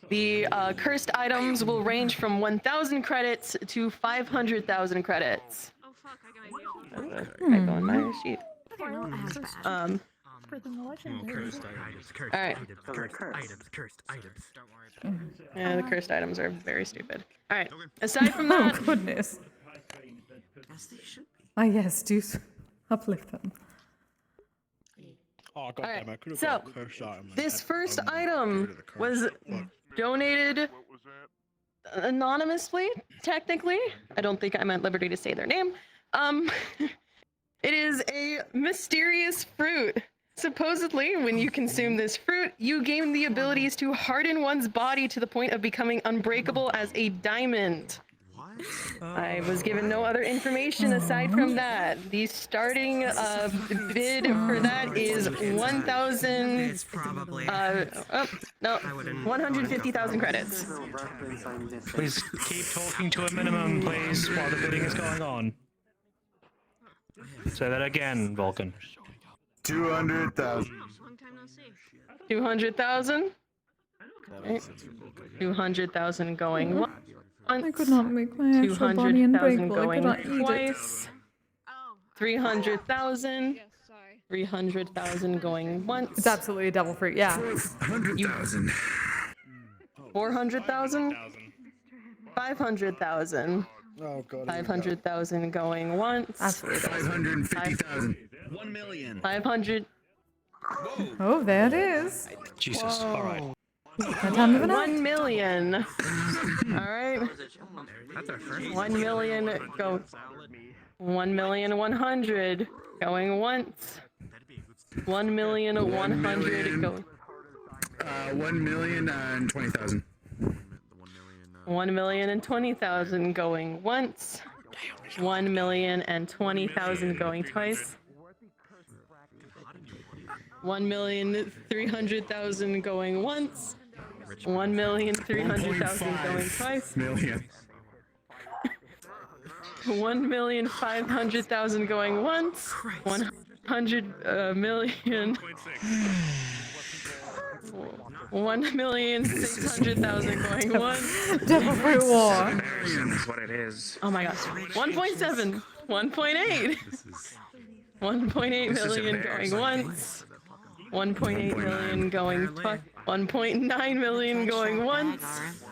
The cursed items will range from 1,000 credits to 500,000 credits. Oh fuck, I got That's a typo on my sheet. Cursed items. Cursed All right. items. Cursed items. Cursed items. Don't worry. Yeah, the cursed items are very stupid. All right. Aside from Oh that, goodness. Yes, they should be. Ah yes, do uplift them. Oh, God damn, I could have so got a cursed item. this first item was donated anonymously, technically. I don't think I'm at liberty to say their name. It is a mysterious fruit. Supposedly, when you consume this fruit, you gain the abilities to harden one's body to the point of becoming unbreakable as a diamond. I was given no other information aside from that. The starting bid for that is 1,000. No, 150,000 credits. Please keep talking to a minimum, please, while the bidding is going on. Say that again, Vulcan. 200,000. 200,000. 200,000 going once. I could not make my actual body 200,000 unbreakable. I going could not eat twice. 300,000. 300,000 going once. It's absolutely a devil fruit, yeah. 100,000. 400,000. 500,000. Oh god. 500,000 going once. Absolutely. 550,000. 1 million. 500. Oh, there it is. Jesus. All right. That time of the night. 1 million. All right. That's our first. 1 million go. 1,100,000 going once. 1,100,000 going. 1,020,000. 1,020,000 going once. 1,020,000 going twice. 1,300,000 going once. 1,300,000 going twice. Million. 1,500,000 going once. 100 million. 1,600,000 going once. Devil fruit war. That's what it is. Oh my gosh. 1.7. 1.8. 1.8 million going once. 1.8 million going twice. 1.9 million going once.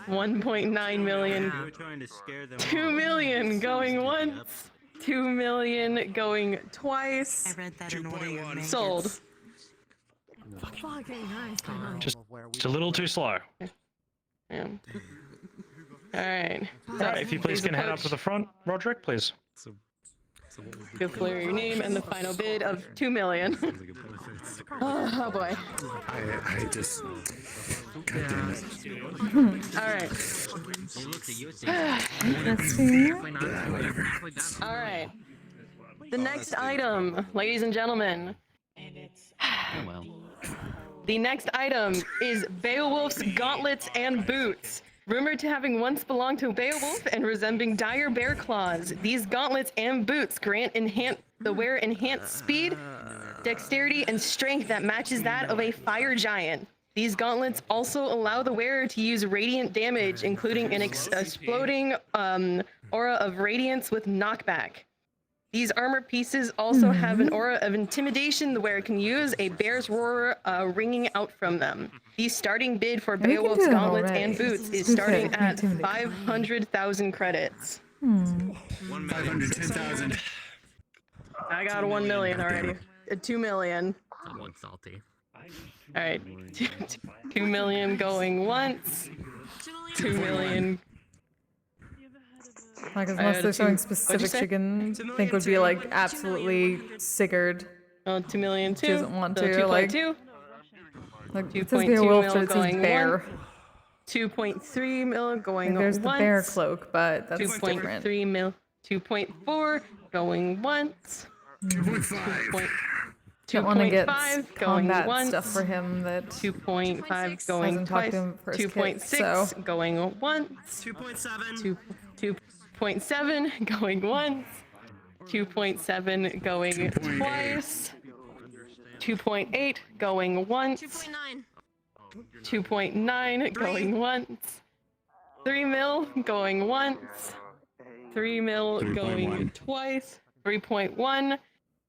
1.9 million. 2 million going once. 2 million going twice. Sold. Just a little too slow. Yeah. All right. All right, if you please can head up to the front, Roderick, please. Declare your name and the final bid of 2 million. Oh boy. I just. God damn it. All right. All right. The next item, ladies and gentlemen. The next item is Beowulf's gauntlets and boots. Rumored to having once belonged to Beowulf and resembling dire bear claws, these gauntlets and boots grant the wearer enhanced speed, dexterity, and strength that matches that of a fire giant. These gauntlets also allow the wearer to use radiant damage, including an exploding aura of radiance with knockback. These armor pieces also have an aura of intimidation the wearer can use, a bear's roar ringing out from them. The starting bid for Beowulf's gauntlets and boots is starting at 500,000 credits. 510,000. I got 1 million already. 2 million. Someone salty. All right. 2 million going once. 2 million. Like, unless they're showing specific chicken, I think would be like absolutely sigurd. 2 million too. Doesn't want So to, like, 2.2. like it says Beowulf, but it says bear. 2.3 mil going Like, there's once. the bear cloak, but that's different. 2.3 mil. 2.4 going once. 2.5. Don't want to get 2.5 going combat once. stuff for him that 2.5 going hasn't talked twice. to him for his 2.6 kit, so. going once. 2.7. 2.7 going once. 2.7 going twice. 2.8 going once. 2.9 going once. 3 mil going once. 3 mil going twice. 3.1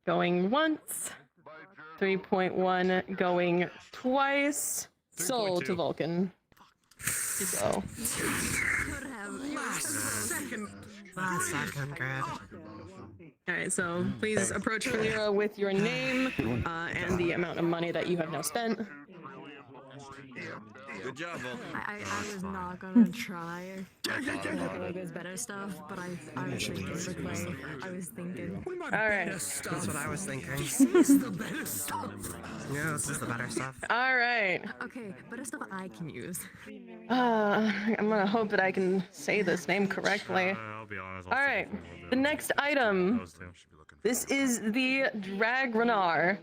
going once. 3.1 going twice. Sold to Vulcan. So. Last second, grad. Alright, so please approach Falira with your name and the amount of money that you have now spent. Good job, Vulcan. I was not gonna try like there's better stuff, but I was thinking the play. I was thinking. Alright. That's what I was thinking. This is the better stuff. Yeah, this is the better stuff. Alright. Okay, better stuff I can use. I'm gonna hope that I can say this name correctly. I'll be honest. Alright, the next item. This is the Drag Renar.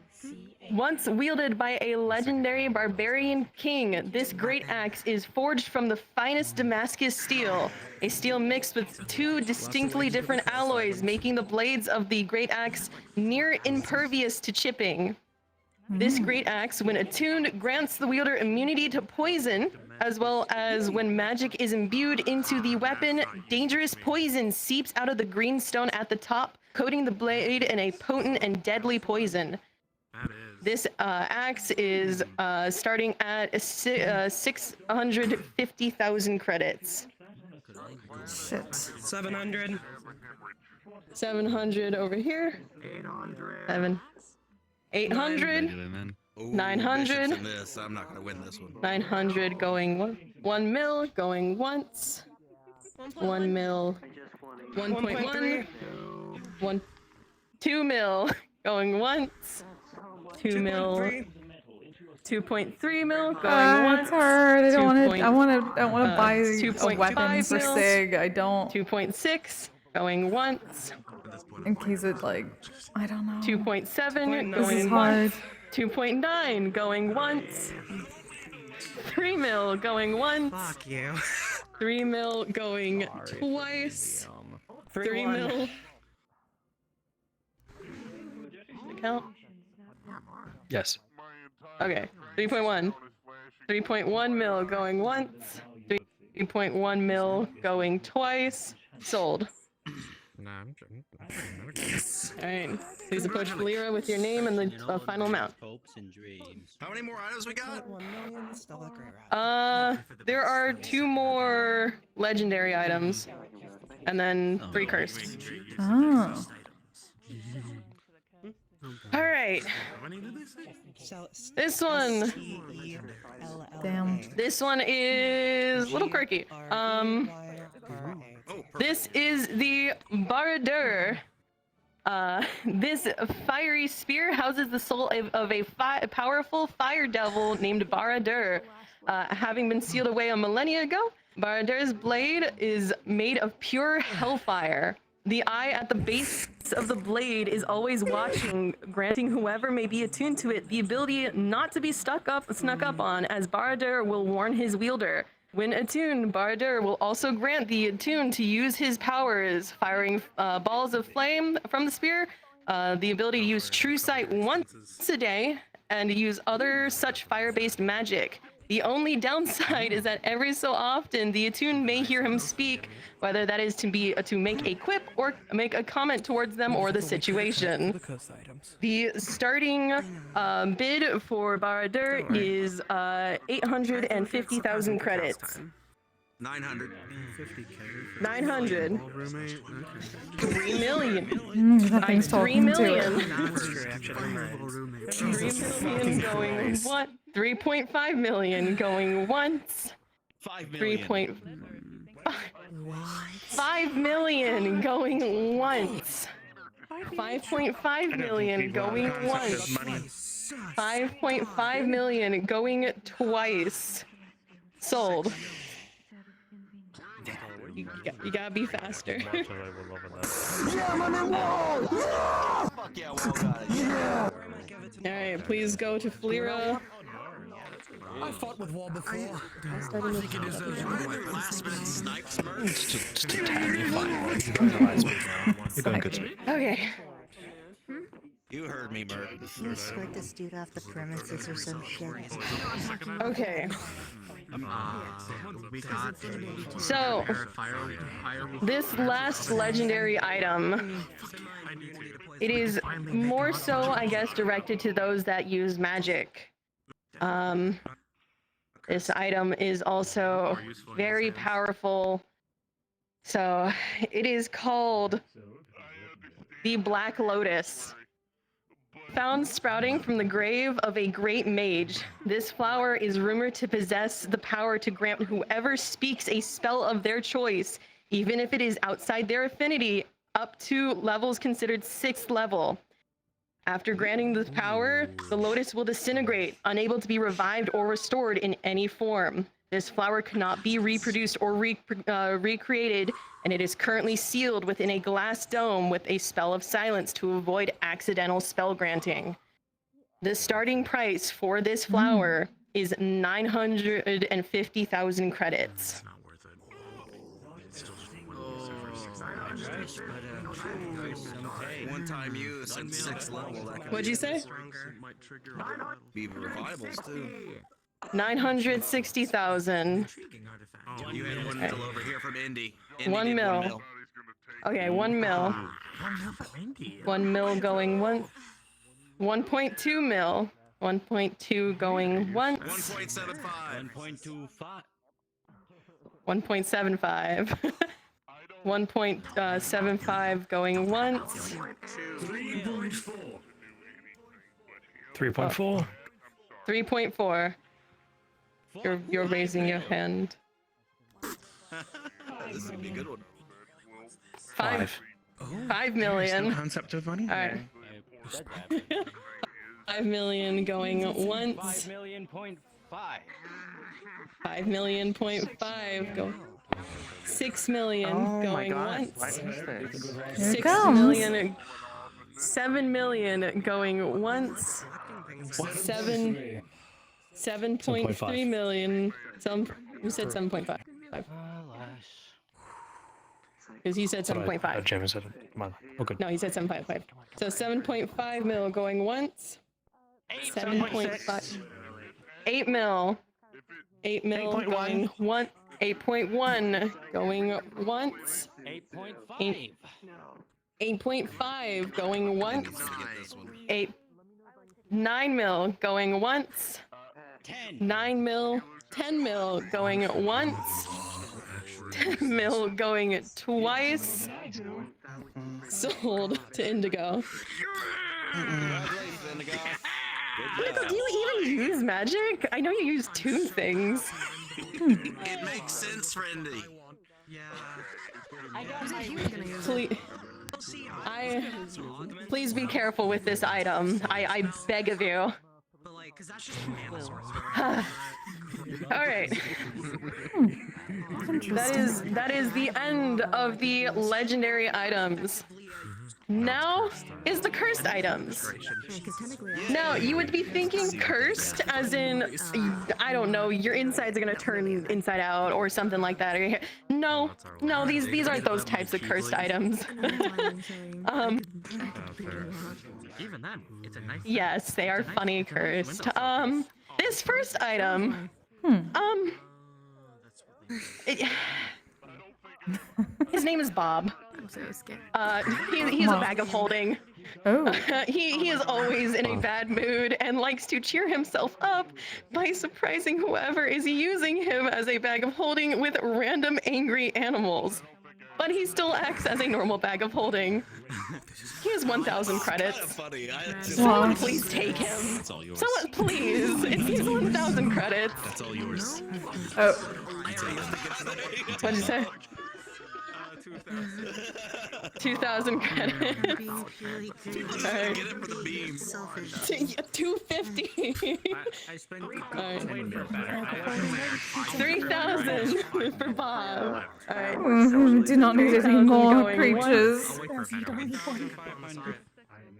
Once wielded by a legendary barbarian king, this great axe is forged from the finest Damascus steel, a steel mixed with 2 distinctly different alloys, making the blades of the great axe near impervious to chipping. This great axe, when attuned, grants the wielder immunity to poison, as well as when magic is imbued into the weapon, dangerous poison seeps out of the green stone at the top, coating the blade in a potent and deadly poison. This axe is starting at 650,000 credits. Shit. 700. 700 over here. 800. 900. This. I'm not gonna win this one. 900 going 1 mil, going once. 1 mil. 1.1. 2 mil going once. 2 mil. 2.3 mil going once. It's hard. I don't want to. I want to buy a 2.5 weapon for mil. Sig. I don't. 2.6 going once. In case it like, I don't know. 2.7 This is going hard. once. 2.9 going once. 3 mil going once. Fuck you. 3 mil going twice. 3 mil. Count. Yes. Okay. 3.1. 3.1 mil going once. 3.1 mil going twice. Sold. Alright. Please approach Falira with your name and the final amount. How many more items we got? There are 2 more legendary items. And then 3 cursed. Oh. Alright. This one. Damn. This one is a little quirky. This is the Baradur. This fiery spear houses the soul of a powerful fire devil named Baradur. Having been sealed away a millennia ago, Baradur's blade is made of pure hellfire. The eye at the base of the blade is always watching, granting whoever may be attuned to it the ability not to be snuck up on, as Baradur will warn his wielder. When attuned, Baradur will also grant the attuned to use his powers, firing balls of flame from the spear, the ability to use True Sight once a day, and use other such fire-based magic. The only downside is that every so often the attuned may hear him speak, whether that is to make a quip or make a comment towards them or the situation. The starting bid for Baradur is 850,000 credits. 900. 900. 3 million. That thing's 3 talking to million. it. 3 million going what? 3.5 million going once. 5 million. 5 million going once. 5.5 million going once. 5.5 million going twice. Sold. You gotta be faster. Alright, please go to Falira. I fought with Wall before. I think it is a last minute snipe smirch. Just a tiny fine. You're going good speed. Okay. You heard me, Bert. You escort this dude off the premises or some shit. Okay. We got So, this last legendary item, it is more so, I guess, directed to those that use magic. This item is also very powerful. So, it is called the Black Lotus. Found sprouting from the grave of a great mage, this flower is rumored to possess the power to grant whoever speaks a spell of their choice, even if it is outside their affinity, up to levels considered 6th level. After granting this power, the lotus will disintegrate, unable to be revived or restored in any form. This flower cannot be reproduced or recreated, and it is currently sealed within a glass dome with a spell of silence to avoid accidental spell granting. The starting price for this flower is 950,000 credits. One-time use at 6th level. What'd you say? Be revivals too. 960,000. You had 1 mil over here from Indy. 1 mil. Okay, 1 mil. 1 mil going once. 1.2 mil. 1.2 going once. 1.75. 1.75. 1.75 going once. 3.4. 3.4. You're raising your hand. This is gonna be a good one. 5 million. Concept of money. All right. 5 million going once. 5 million point 5. 5 million point 5 go. 6 million going once. 6 million. 7 million going once. 7.3 million. Who said 7.5? Because he said 7.5. Jim said, come on. Okay. No, he said 7.5. So 7.5 mil going once. 7.5. 8 mil. 8 mil going once. 8.1 going once. 8.5. 8.5 going once. 9 mil going once. 9 mil. 10 mil going once. 10 mil going twice. Sold to Indigo. Indigo, do you even use magic? I know you use tune things. It makes sense, friendly. Please be careful with this item. I beg of you. All right. That is the end of the legendary items. Now is the cursed items. Now, you would be thinking cursed as in, I don't know, your insides are gonna turn inside out or something like that. No, these aren't those types of cursed items. Even then, it's a nice. Yes, they are funny cursed. This first item, his name is Bob. I'm so scared. He's a bag of holding. Oh. He is always in a bad mood and likes to cheer himself up by surprising whoever is using him as a bag of holding with random angry animals. But he still acts as a normal bag of holding. He has 1,000 credits. Someone please take him. That's all yours. Someone please. He's 1,000 credits. That's all yours. Oh. What'd you say? 2,000 credits. Alright. 250. I spent 3,000 for Bob. Alright. Do not need any more creatures.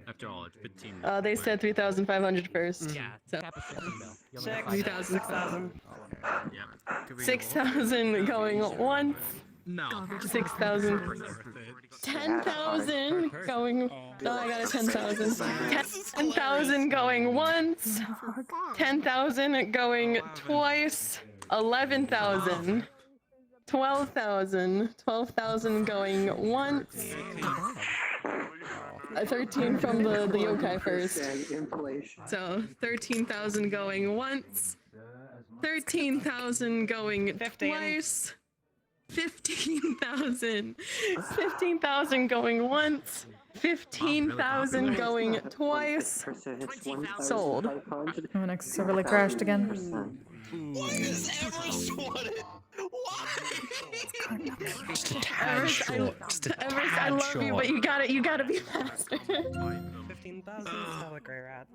After all, it's 15. They said 3,500 first. Yeah. So. Yep. 3,000. 6,000 going once. No. 6,000. 10,000 going. Oh, I got a 10,000. 10,000 going once. 10,000 going twice. 11,000. 12,000. 12,000 going once. 13 from the yokai first. So 13,000 going once. 13,000 going twice. 15,000. 15,000 going once. 15,000 going twice. Sold. Oh, my Nexus really crashed again. Why is Everest what it? Everest, I love you, but you gotta be faster. 15,000 solid gray rat.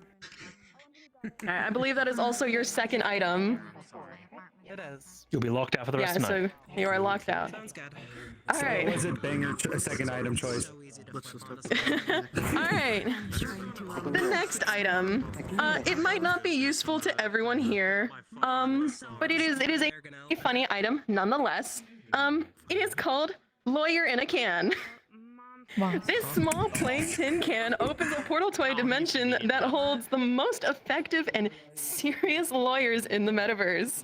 Alright, I believe that is also your second item. It is. You'll be locked out for the rest of the night. So you are locked out. Sounds good. Alright. So was it banger second item choice? Alright. The next item. It might not be useful to everyone here. But it is a funny item nonetheless. It is called Lawyer in a Can. Wow. This small plain tin can opens a portal to a dimension that holds the most effective and serious lawyers in the metaverse.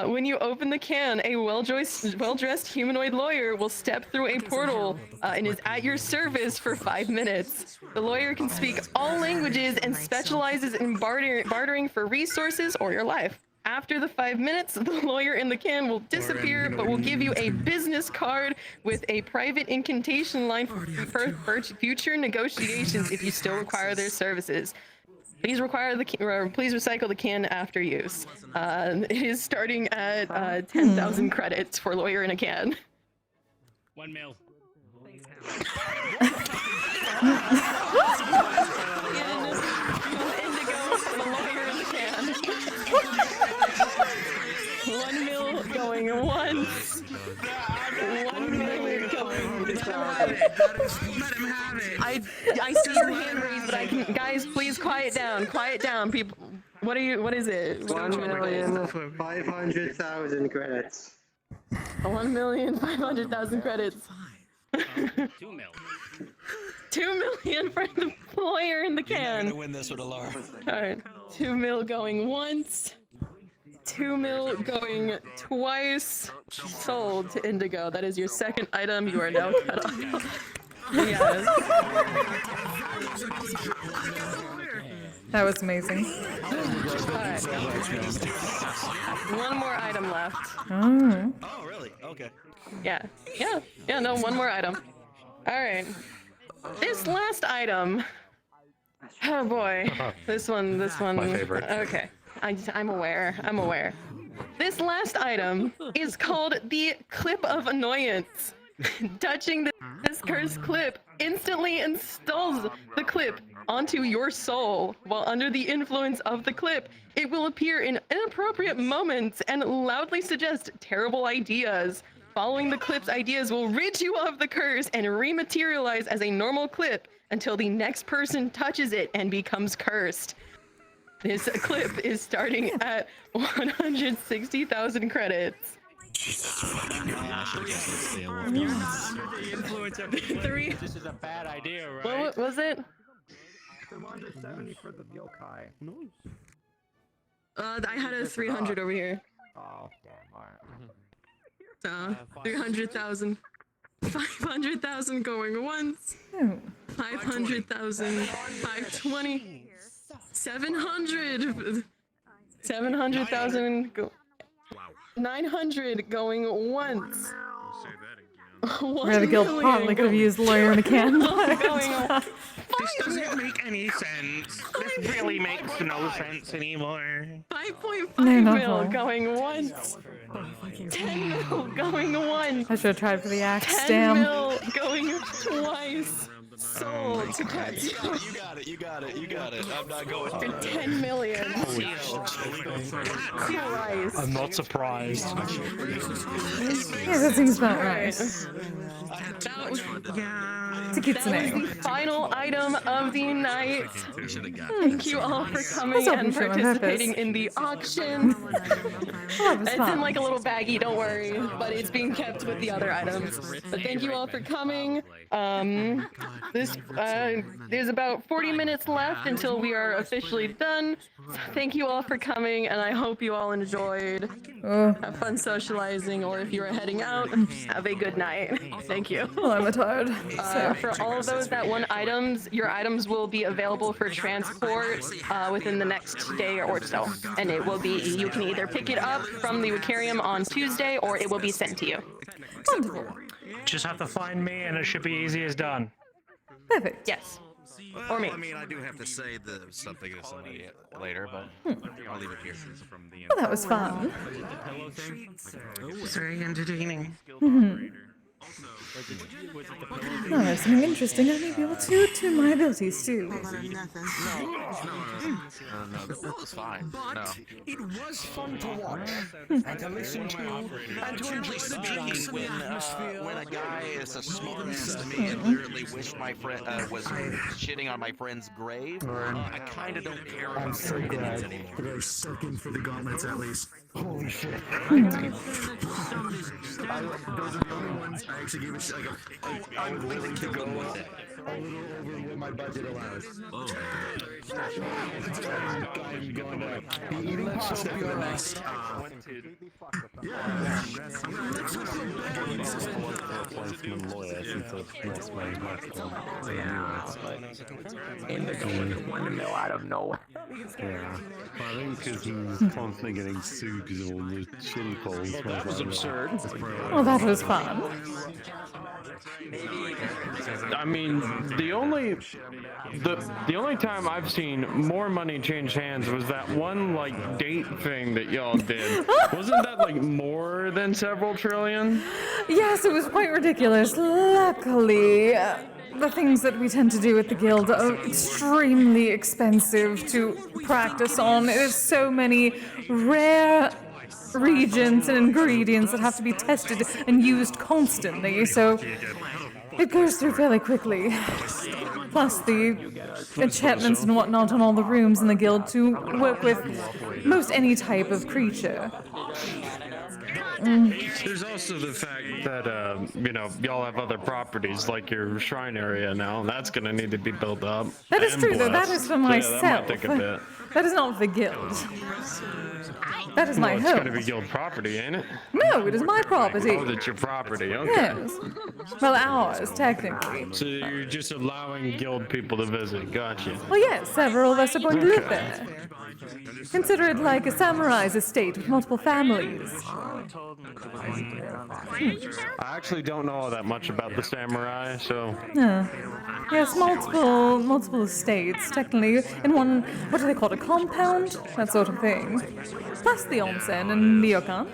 When you open the can, a well-dressed humanoid lawyer will step through a portal and is at your service for 5 minutes. The lawyer can speak all languages and specializes in bartering for resources or your life. After the 5 minutes, the lawyer in the can will disappear, but will give you a business card with a private incantation line for future negotiations if you still require their services. Please please recycle the can after use. It is starting at 10,000 credits for lawyer in a can. 1 mil. $1 mil going once. 1 million going. I see your hand raised, but I can. Guys, please quiet down. Quiet down, people. What is it? 1,500,000 credits. 1,500,000 credits. 2 mil. 2 million for the lawyer in the can. You're not gonna win this with a Lar. Alright. 2 mil going once. 2 mil going twice. Sold to Indigo. That is your second item. You are now cut off. Yes. That was amazing. Alright. One more item left. Oh. Oh, really? Okay. Yeah, no, one more item. Alright. This last item. Oh boy. This one. My favorite. Okay. I'm aware. This last item is called the Clip of Annoyance. Touching this cursed clip instantly installs the clip onto your soul. While under the influence of the clip, it will appear in inappropriate moments and loudly suggest terrible ideas. Following the clip's ideas will rid you of the curse and rematerialize as a normal clip until the next person touches it and becomes cursed. This clip is starting at 160,000 credits. Influence of 3. This is a bad idea, right? What was it? 170 for the yokai. I had a 300 over here. Oh, damn, alright. So, 300,000. 500,000 going once. 500,000. 520. 700. 700,000. 900 going once. Where the guild probably could have used lawyer in a can. This doesn't make any sense. This really makes no sense anymore. 5.5 mil going once. 10 mil going once. I should have tried for the axe, 10 damn. mil going twice. Sold. You got it. You got it. I'm not going For 10 million. Christ. I'm not surprised. Yeah, that seems about right. That was the final item of the night. Thank you all for coming and participating in the auction. It's in like a little baggie, don't worry, but it's being kept with the other items. But thank you all for coming. There's about 40 minutes left until we are officially done. So thank you all for coming, and I hope you all enjoyed. Have fun socializing, or if you are heading out, have a good night. Thank you. Well, I'm tired. For all of those that won items, your items will be available for transport within the next day or so. And it will be, you can either pick it up from the Wiccarium on Tuesday, or it will be sent to you. Wonderful. Just have to find me, and it should be easy as done. Perfect. Yes. Or me. I mean, I do have to say something to somebody later, but I'll leave it here. Well, that was fun. Very entertaining. Oh, there's something interesting. I may be able to tune my abilities too. No, the flow is fine. No. It was fun to watch and to listen to and to enjoy the drinks and the atmosphere. When a guy is a smart ass to me and literally wished my friend was shitting on my friend's grave, I kind of don't care. I'm so glad that I stuck in for the gauntlets at least. Holy shit. Those are the only ones I actually gave a shit. I'm willing to go a little over what my budget allows. I'm going to be eating pasta for the next. In the $1 mil out of nowhere. Yeah, I think because he's constantly getting sued because of all the shitty polls. That was absurd. Well, that was fun. I mean, the only time I've seen more money change hands was that one like date thing that y'all did. Wasn't that like more than several trillion? Yes, it was quite ridiculous. Luckily, the things that we tend to do at the guild are extremely expensive to practice on. There's so many rare reagents and ingredients that have to be tested and used constantly, so it goes through fairly quickly. Plus the enchantments and whatnot on all the rooms in the guild to work with most any type of creature. There's also the fact that, y'all have other properties like your shrine area now, and that's gonna need to be built up. That is true, though. That is for myself. Yeah, that might take a bit. That is not the guild. That is my It's home. gonna be guild property, ain't it? No, it is my property. Oh, that's your property, okay. Yes. Well, ours, technically. So you're just allowing guild people to visit, gotcha. Well, yes, several of us are going to live there. Consider it like a samurai's estate with multiple families. I actually don't know all that much about the samurai, so... Yes, multiple estates, technically, in one, what do they call it, a compound? That sort of thing. Plus the onsen and ryokan.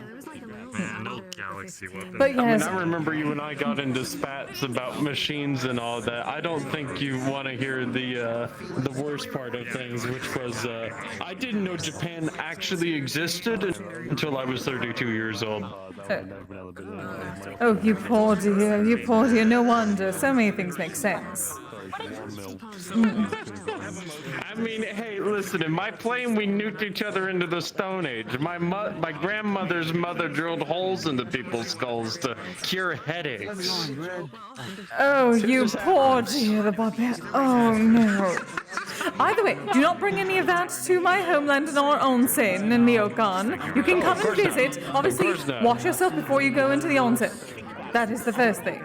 But yes. I mean, I remember you and I got into spats about machines and all that. I don't think you want to hear the worst part of things, which was I didn't know Japan actually existed until I was 32 years old. Oh, you poor dear, you poor dear. No wonder. So many things make sense. I mean, hey, listen, in my plane, we nuked each other into the Stone Age. My grandmother's mother drilled holes into people's skulls to cure headaches. Oh, you poor dear, the barbarian. Oh, no. Either way, do not bring any of that to my homeland in our onsen in Ryokan. You can come and visit. Obviously, wash yourself before you go into the onsen. That is the first thing.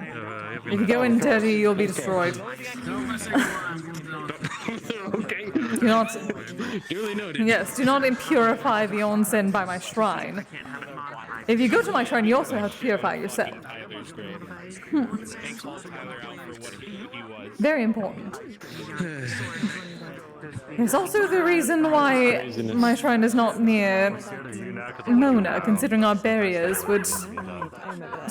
If you go in dirty, you'll be destroyed. Okay. Do not. Duly noted. Yes, do not impurify the onsen by my shrine. If you go to my shrine, you also have to purify yourself. Very important. It's also the reason why my shrine is not near Mona, considering our barriers would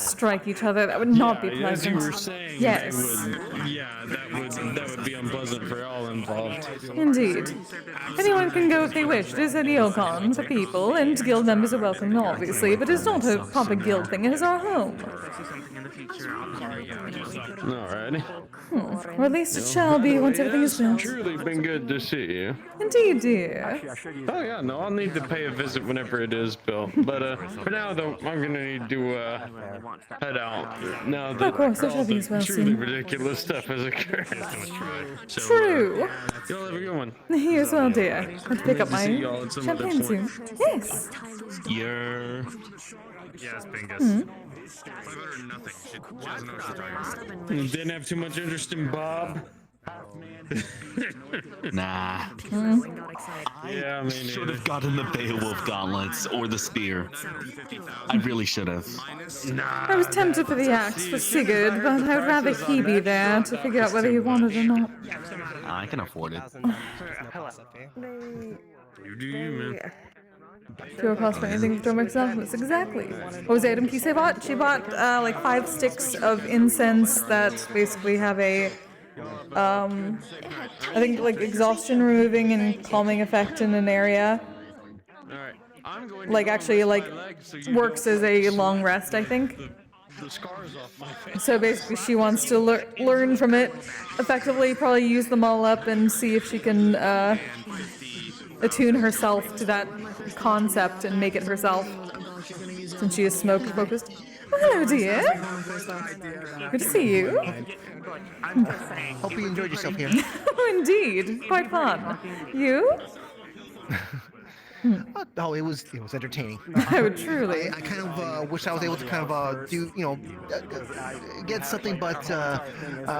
strike each other. That would not be Yeah, as pleasant. you were saying, Yes. that would be unpleasant for all involved. Indeed. Anyone can go if they wish. It is a neocon for people, and guild members are welcome, obviously, but it's not a proper guild thing. It is our home. Alright. Or at least it shall be once everything is built. Truly been good to see you. Indeed, dear. Oh yeah, no, I'll need to pay a visit whenever it is built. But for now, though, I'm gonna need to head out. Now that Of course, I shall be all as well the truly soon. ridiculous stuff has occurred. True. Y'all have a good one. You as well, dear. Have to pick up Glad to see my y'all at some other champagne point. soon. Yes. You're. Yes, Hmm. Didn't have too much interest in Bob. Nah. Yeah, I mean, Should have gotten the Beowulf gauntlets or the spear. I really should have. I was tempted for the axe for Sigurd, but I would rather he be there to figure out whether he wanted or not. I can afford it. You do you, man. If you were cost for anything for Metaverse, exactly. What was the item Kise bought? She bought like 5 sticks of incense that basically have a I think like exhaustion removing and calming effect in an area. Like actually like works as a long rest, I think. So basically she wants to learn from it effectively, probably use them all up and see if she can attune herself to that concept and make it herself, since she is smoke focused. Oh, hello, dear. Good to see you. Hope you enjoyed yourself here. Oh, indeed, quite fun. You? Oh, it was entertaining. Oh, truly. I kind of wish I was able to kind of do, get something, but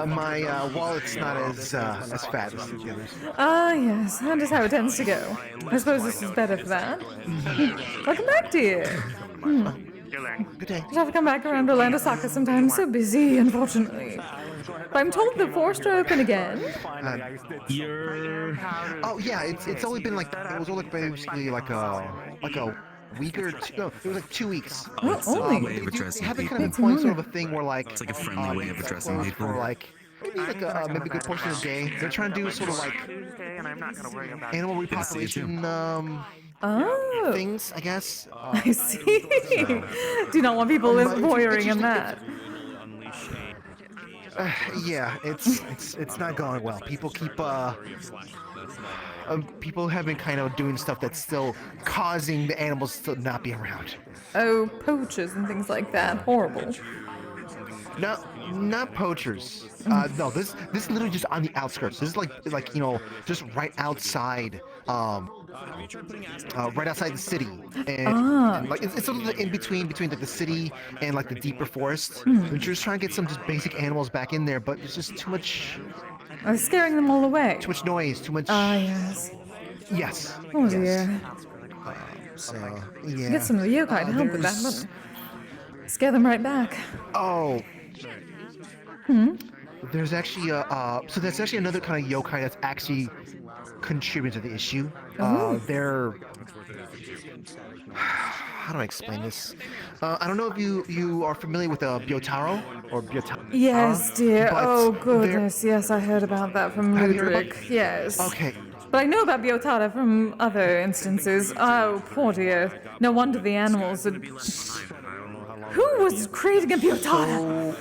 my wallet's not as fat as the others. Ah, yes, that is how it tends to go. I suppose this is better for that. Welcome back, dear. Good day. I'll have to come back around to Land Osaka sometime. So busy, unfortunately. But I'm told the forest are open again. Oh yeah, it's only been like it was only basically like a week or two. No, it was like 2 weeks. Oh, it's a only. way of addressing They have it people. kind of point sort of a thing where like It's like a friendly way of addressing people. for like maybe like maybe a good portion of the day. They're trying to do sort of like animal repopulation things, I guess. I see. Do not want people voyeuring in that. Yeah, it's not going well. People keep people have been kind of doing stuff that's still causing the animals to not be around. Oh, poachers and things like that. Horrible. No, not poachers. No, this is literally just on the outskirts. This is like just right outside. Right outside the city, and like it's sort of in between like the city and like the deeper forest. We're just trying to get some just basic animals back in there, but it's just too much. Scaring them all away. Too much noise. Too much. Ah, yes. Yes. Oh yes. dear. So yeah. Get some of the yokai to help with that, but scare them right back. Oh. There's actually so that's actually another kind of yokai that's actually contributing to the issue. They're how do I explain this? I don't know if you are familiar with Byotaro or Byotaro. Yes, dear. but Oh goodness, yes, I heard about that from Have you heard about- Ludwig. Yes. Okay. But I know about Byotara from other instances. Oh, poor dear. No wonder the animals had... Who was creating a Byotara?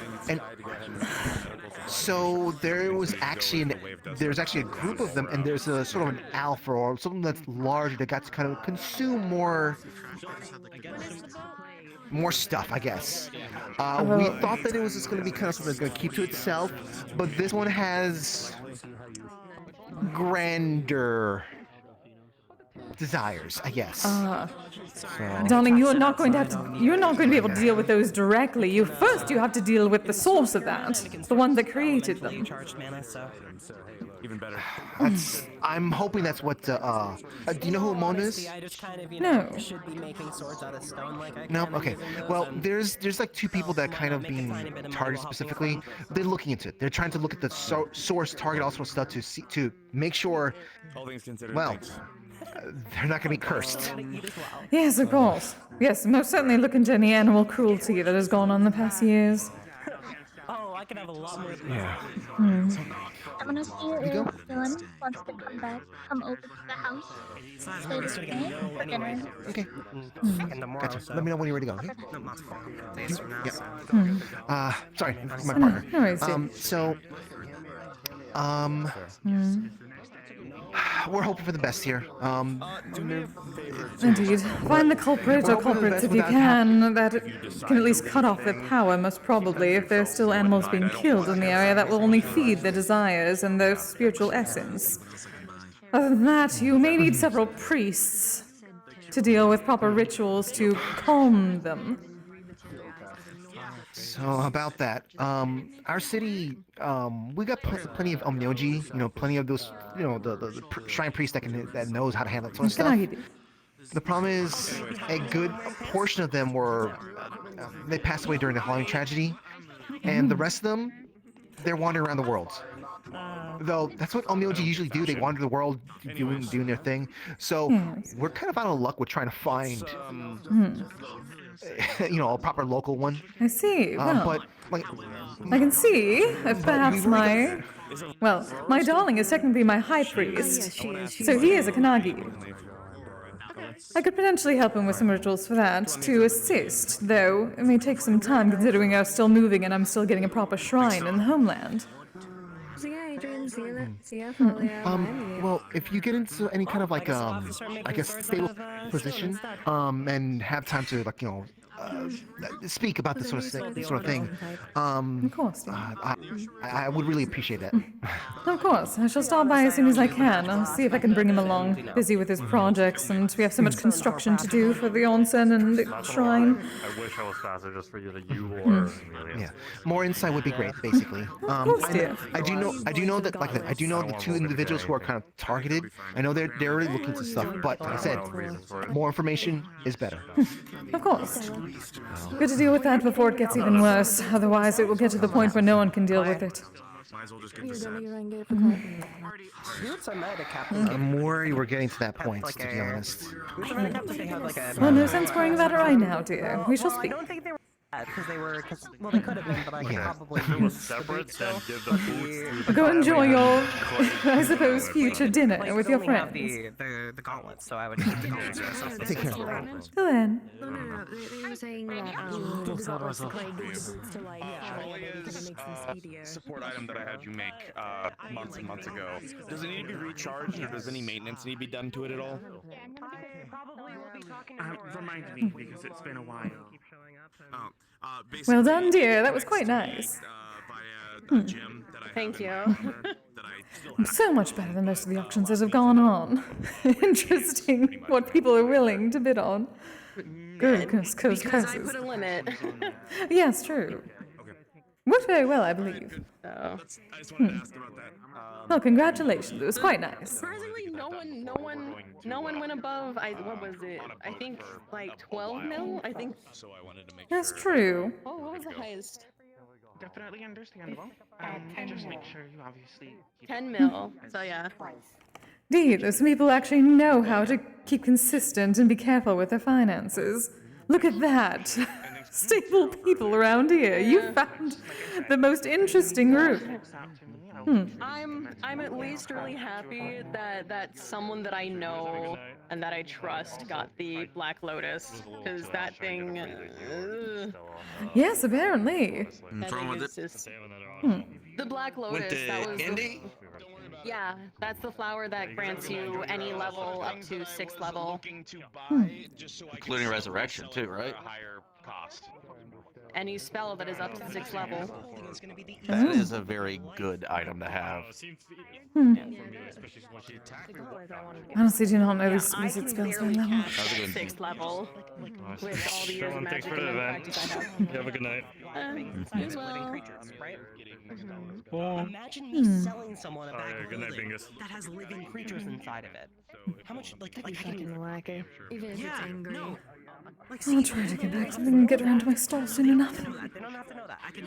So there's actually a group of them, and there's a sort of an alpha or something that's larger that got to kind of consume more stuff, I guess. We thought that it was just going to be kind of something that's going to keep to itself, but this one has grander desires, I guess. So. Darling, you are not going to have to. You're not going to be able to deal with those directly. You have to deal with the source of that, the one that created them. Even better. I'm hoping that's what. Do you know who Mona is? No. No. Okay. Well, there's like 2 people that kind of being targeted specifically. They're looking into it. They're trying to look at the source, target, all sorts of stuff to make sure. All things considered. Well. they're not going to be cursed. Yes, of course. Yes, most certainly look into any animal cruelty that has gone on in the past years. Oh, I could have a lot more. Yeah. Hmm. I'm gonna see if Dylan wants to come back, come over to the house, stay with me for dinner. Okay. And tomorrow, Gotcha. so. Let me know when you're ready to go. Okay. No, not tomorrow. Days from now. Yeah. So. Sorry, my partner. No worries, dude. We're hoping for the best here. Indeed. Find the culprit or culprits if you can. That can at least cut off their power, most probably. If there's still animals being killed in the area, that will only feed their desires and their spiritual essence. Other than that, you may need several priests to deal with proper rituals to calm them. So about that, our city, we got plenty of omnyoji, plenty of those, the shrine priest that knows how to handle that sort of stuff. The problem is, a good portion of them they passed away during the Halloween tragedy, and the rest of them, they're wandering around the world. Though that's what omnyoji usually do, they wander the world doing their thing. So we're kind of out of luck with trying to find a proper local one. I see. Well, but like, I can see if perhaps my darling is technically my high priest, so he is a Kanagi. I could potentially help him with some rituals for that, to assist, though it may take some time considering I'm still moving and I'm still getting a proper shrine in the homeland. Well, if you get into any kind of like, I guess, stable position, and have time to speak about this sort of thing, of course, I would really appreciate that. Of course, I shall stop by as soon as I can. I'll see if I can bring him along. Busy with his projects, and we have so much construction to do for the onsen and the shrine. I wish I was faster just for either you or Amelia. Yeah, more insight would be great. Basically, I do know that I do know the two individuals who are kind of targeted. I know they're already looking for stuff, but like I said, more information is better. Of course. Good to deal with that before it gets even worse. Otherwise, it will get to the point where no one can deal with it. I'm worried we're getting to that point, to be honest. Well, no sense worrying about it right now, dear. We shall speak. Because they could have been, but I could probably do Separate, then give the foods to Go enjoy your, I suppose, future dinner with your friends. The gauntlets, so I would take the gauntlets. Take care. Till then. No, they were saying that the gauntlets look like good to like support item that I had you make months and months ago. Does it need to be recharged, or does any maintenance need to be done to it at all? Remind me, because it's been a while. Well done, dear. That was quite nice. Thank you. So much better than most of the auctions that have gone on. Interesting what people are willing to bid on. Goodness, Because I curses. put a limit. Yes, true. Worked very well, I believe. So. Well, congratulations. It was quite nice. Surprisingly, no one went above. What was it? I think like 12 mil. I think. That's true. Oh, what was the highest? Definitely understandable. Just make sure you obviously keep 10 mil. So yeah. Indeed, those people actually know how to keep consistent and be careful with their finances. Look at that. Stable people around here. You found the most interesting group. I'm at least really happy that someone that I know and that I trust got the Black Lotus, because that thing. Yes, apparently. That thing is just, the Black Lotus. That was. Yeah, that's the flower that grants you any level up to 6th level. Including resurrection too, right? Any spell that is up to 6th level. That is a very good item to have. Honestly, do not know these wizard spells very well. 6th level. With all the years of magic for the and event. practice I have. You have a good night. Well. Imagine me selling someone a bag of good night, lilies Bingus. that has living creatures inside of it. How much, like how Fucking wacky. Even if it's angry. No, I'll try to get back to them and get around to my stall soon enough. They don't have to know that. I can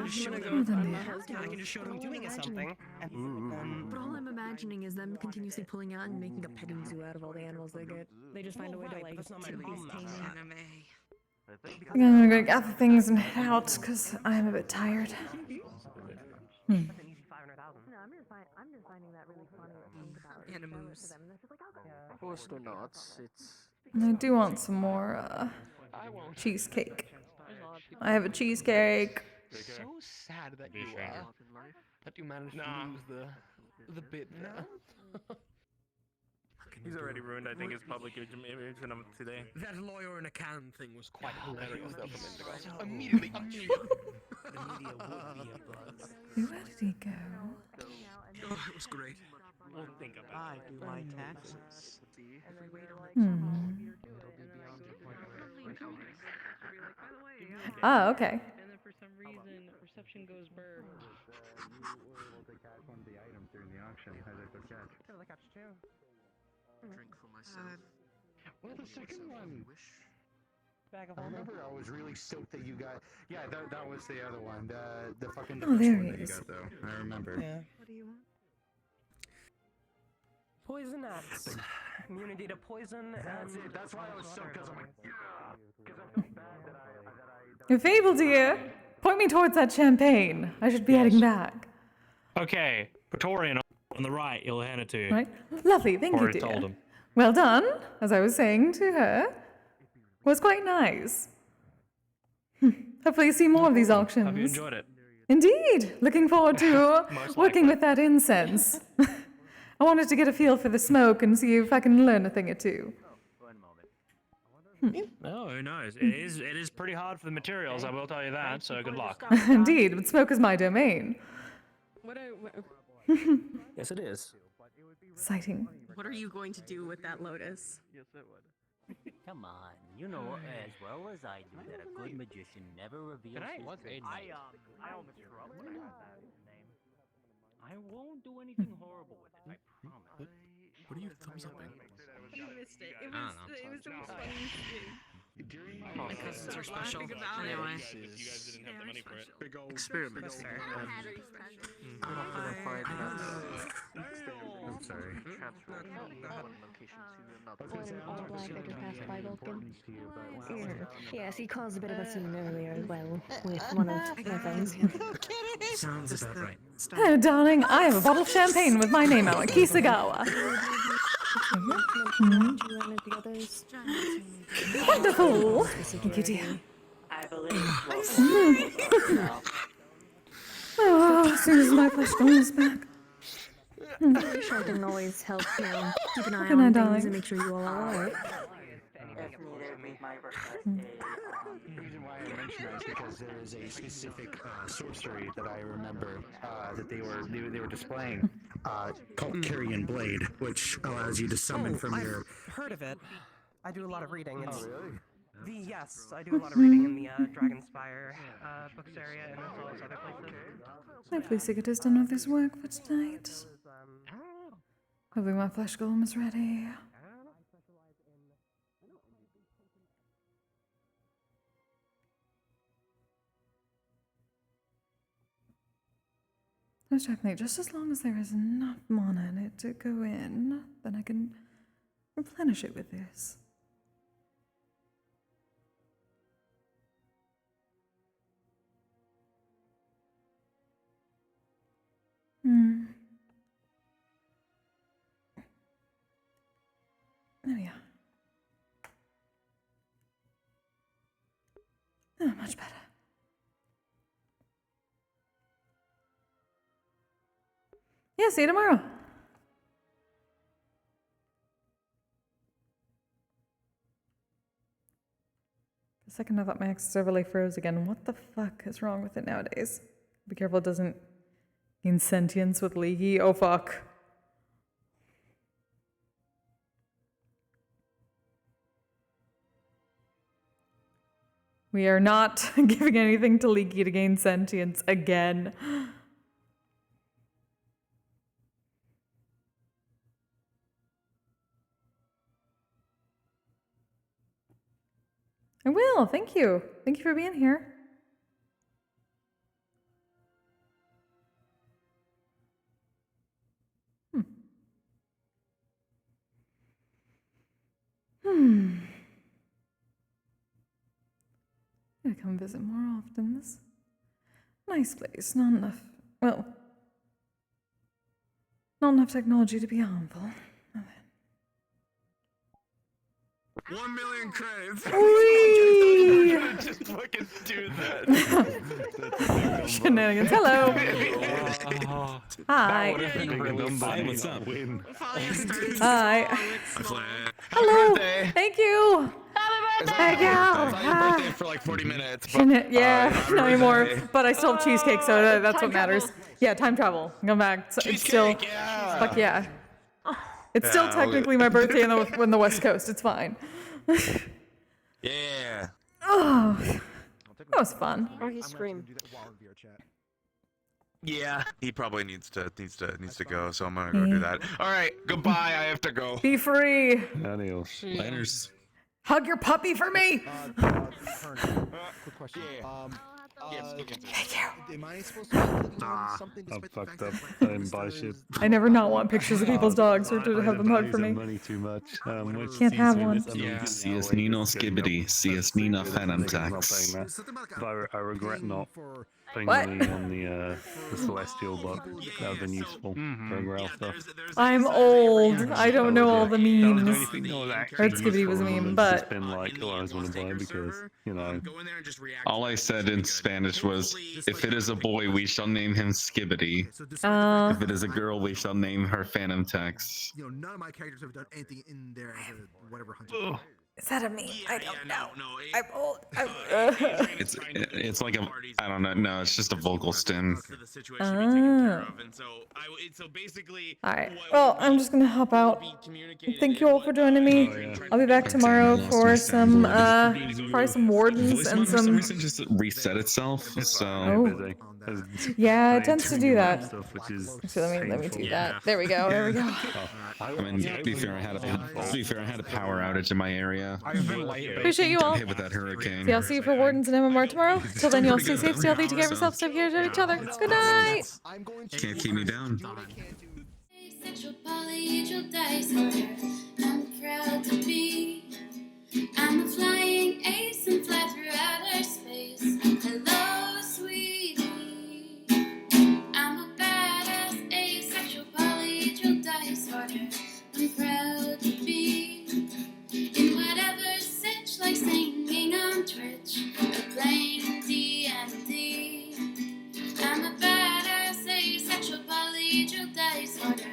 just show Well, them. then, yeah. I can just show them doing something. But all I'm imagining is them continuously pulling out and making a petting zoo out of all the animals they get. They just find a way to like that's not my keep these problem. tame. I think I'm gonna gather things and head out because I'm a bit tired. No, I'm just finding that really funny to think about. Animals. Post or not, it's... I do want some more cheesecake. I have a cheesecake. So sad that you managed to lose the bit there. He's already ruined, I think, his public image today. That lawyer in a can thing was quite hilarious though from Indigo. Immediately. Where did he go? Oh, it was great. We'll think about I do my taxes. Ah, okay. And then for some reason, perception goes burr. Drink for myself. Well, the second one. I remember I was really stoked that you got. Yeah, that was the other one. The fucking Oh, there one he that you is. got though. I remember. Yeah. What do you want? Poison X. Immunity to poison. That's it. That's why I was stoked because I'm like, yeah. Because I felt bad that You're fabled here. Point me towards that champagne. I should be heading back. Okay, Praetorian on the right, you'll hand it to. Right? Lovely, thank you, Already dear. told him. Well done, as I was saying to her. Was quite nice. Hopefully you see more of these auctions. Have you enjoyed it? Indeed. Looking forward to Most working with that incense. I wanted to get a feel for the smoke and see if I can learn a thing or two. Oh, who knows? It is pretty hard for the materials, I will tell you that, so good luck. Indeed, but smoke is my domain. Yes, it is. Exciting. What are you going to do with that lotus? Yes, I would. Come on, you know as well as I do that a good magician never reveals his tricks. I almost grew up when I heard that name. I won't do anything horrible with it, I promise. What are you thumbs upping? You missed it. It I was don't know. the most funniest thing. My cousins are special. About Anyway. You guys didn't have the money for it. Big old Experiment. I'm sorry. Yes, he caused a bit of a scene earlier as well with one of my friends. Sounds about right. Oh, darling, I have a bottle of champagne with my name on it, Kisagawa. Wonderful. Thank you, dear. Oh, as soon as my flesh is back. I'm pretty sure I can always help, you know, keep an eye Good on night, things darling. and make sure you all are alright. The reason why I mention that is because there is a specific sorcery that I remember that they were displaying called Carrion Blade, which allows you to summon from your. I've heard of it. I do a lot of reading. It's really? Yes, I do a lot of reading in the Dragonspire books area and as well as other places. Hopefully Sigurd is done with his work for tonight. Hopefully my flesh golem is ready. Most definitely, just as long as there is enough mana in it to go in, then I can replenish it with this. There we are. Oh, much better. Yeah, see you tomorrow. For a second, I thought my Axis overlay froze again. What the fuck is wrong with it nowadays? Be careful it doesn't gain sentience with Leahy. Oh, fuck. We are not giving anything to Leaky to gain sentience again. I will. Thank you. Thank you for being here. I'm gonna come visit more often. This nice place. Not enough. Well, not enough technology to be harmful. 1 million credits. Whee! Just fucking do that. Shenanigans. Hello. Hi. Hi, what's up? Hi. Hello. Thank you. Thank you. Birthday for like 40 minutes. Yeah, not anymore. But I still have cheesecake, so that's what matters. Yeah, time travel. Come back. It's still. Fuck yeah. It's still technically my birthday on the West Coast. It's fine. Yeah. Oh, that was fun. Or he screamed. Yeah, he probably needs to go, so I'm gonna go do that. All right, goodbye. I have to go. Be free. Adios. Laters. Hug your puppy for me. Quick question. Thank you. Am I supposed to be clicking on something I'm despite the fucked fact up. that I didn't buy shit. I never not want pictures of people's dogs or to have them hug for me. Money too much. Can't have one. CS Nino Skibbity, CS Nina Phantom Tax. I regret not putting What? money on the Celestial book. That would have been useful for Grail stuff. I'm old. I don't know all the That was the memes. only thing that was actually Red Skibbity was a useful, meme, and it's just but been like, oh, I just want to buy because, you know. All I said in Spanish was, if it is a boy, we shall name him Skibbity. If it is a girl, we shall name her Phantom Tax. You know, none of my characters have done anything in there as a whatever hunter. is that a meme? I don't know. I'm old. It's like a, I don't know. No, it's just a vocal stim. Alright. Well, I'm just gonna hop out. Thank you all for joining me. I'll be back tomorrow for some probably some wardens and For some some. reason just reset itself. So Oh. Yeah, it tends to do that. Stuff, which is Actually, let me do that. There we go. There we go. I mean, to be fair, I had a power outage in my area. Appreciate you all. Hit with that hurricane. See, I'll see you for wardens and MMR tomorrow. Till then, you'll stay safe, stay healthy, take care of yourselves, take care of each other. Good night. Can't keep me down. Sexual polyhedral disorder. I'm proud to be. I'm a flying ace and fly through outer space. Hello, sweetie. I'm a badass asexual polyhedral disorder. I'm proud to be in whatever sitch, like singing on Twitch or playing D&D. I'm a badass asexual polyhedral disorder.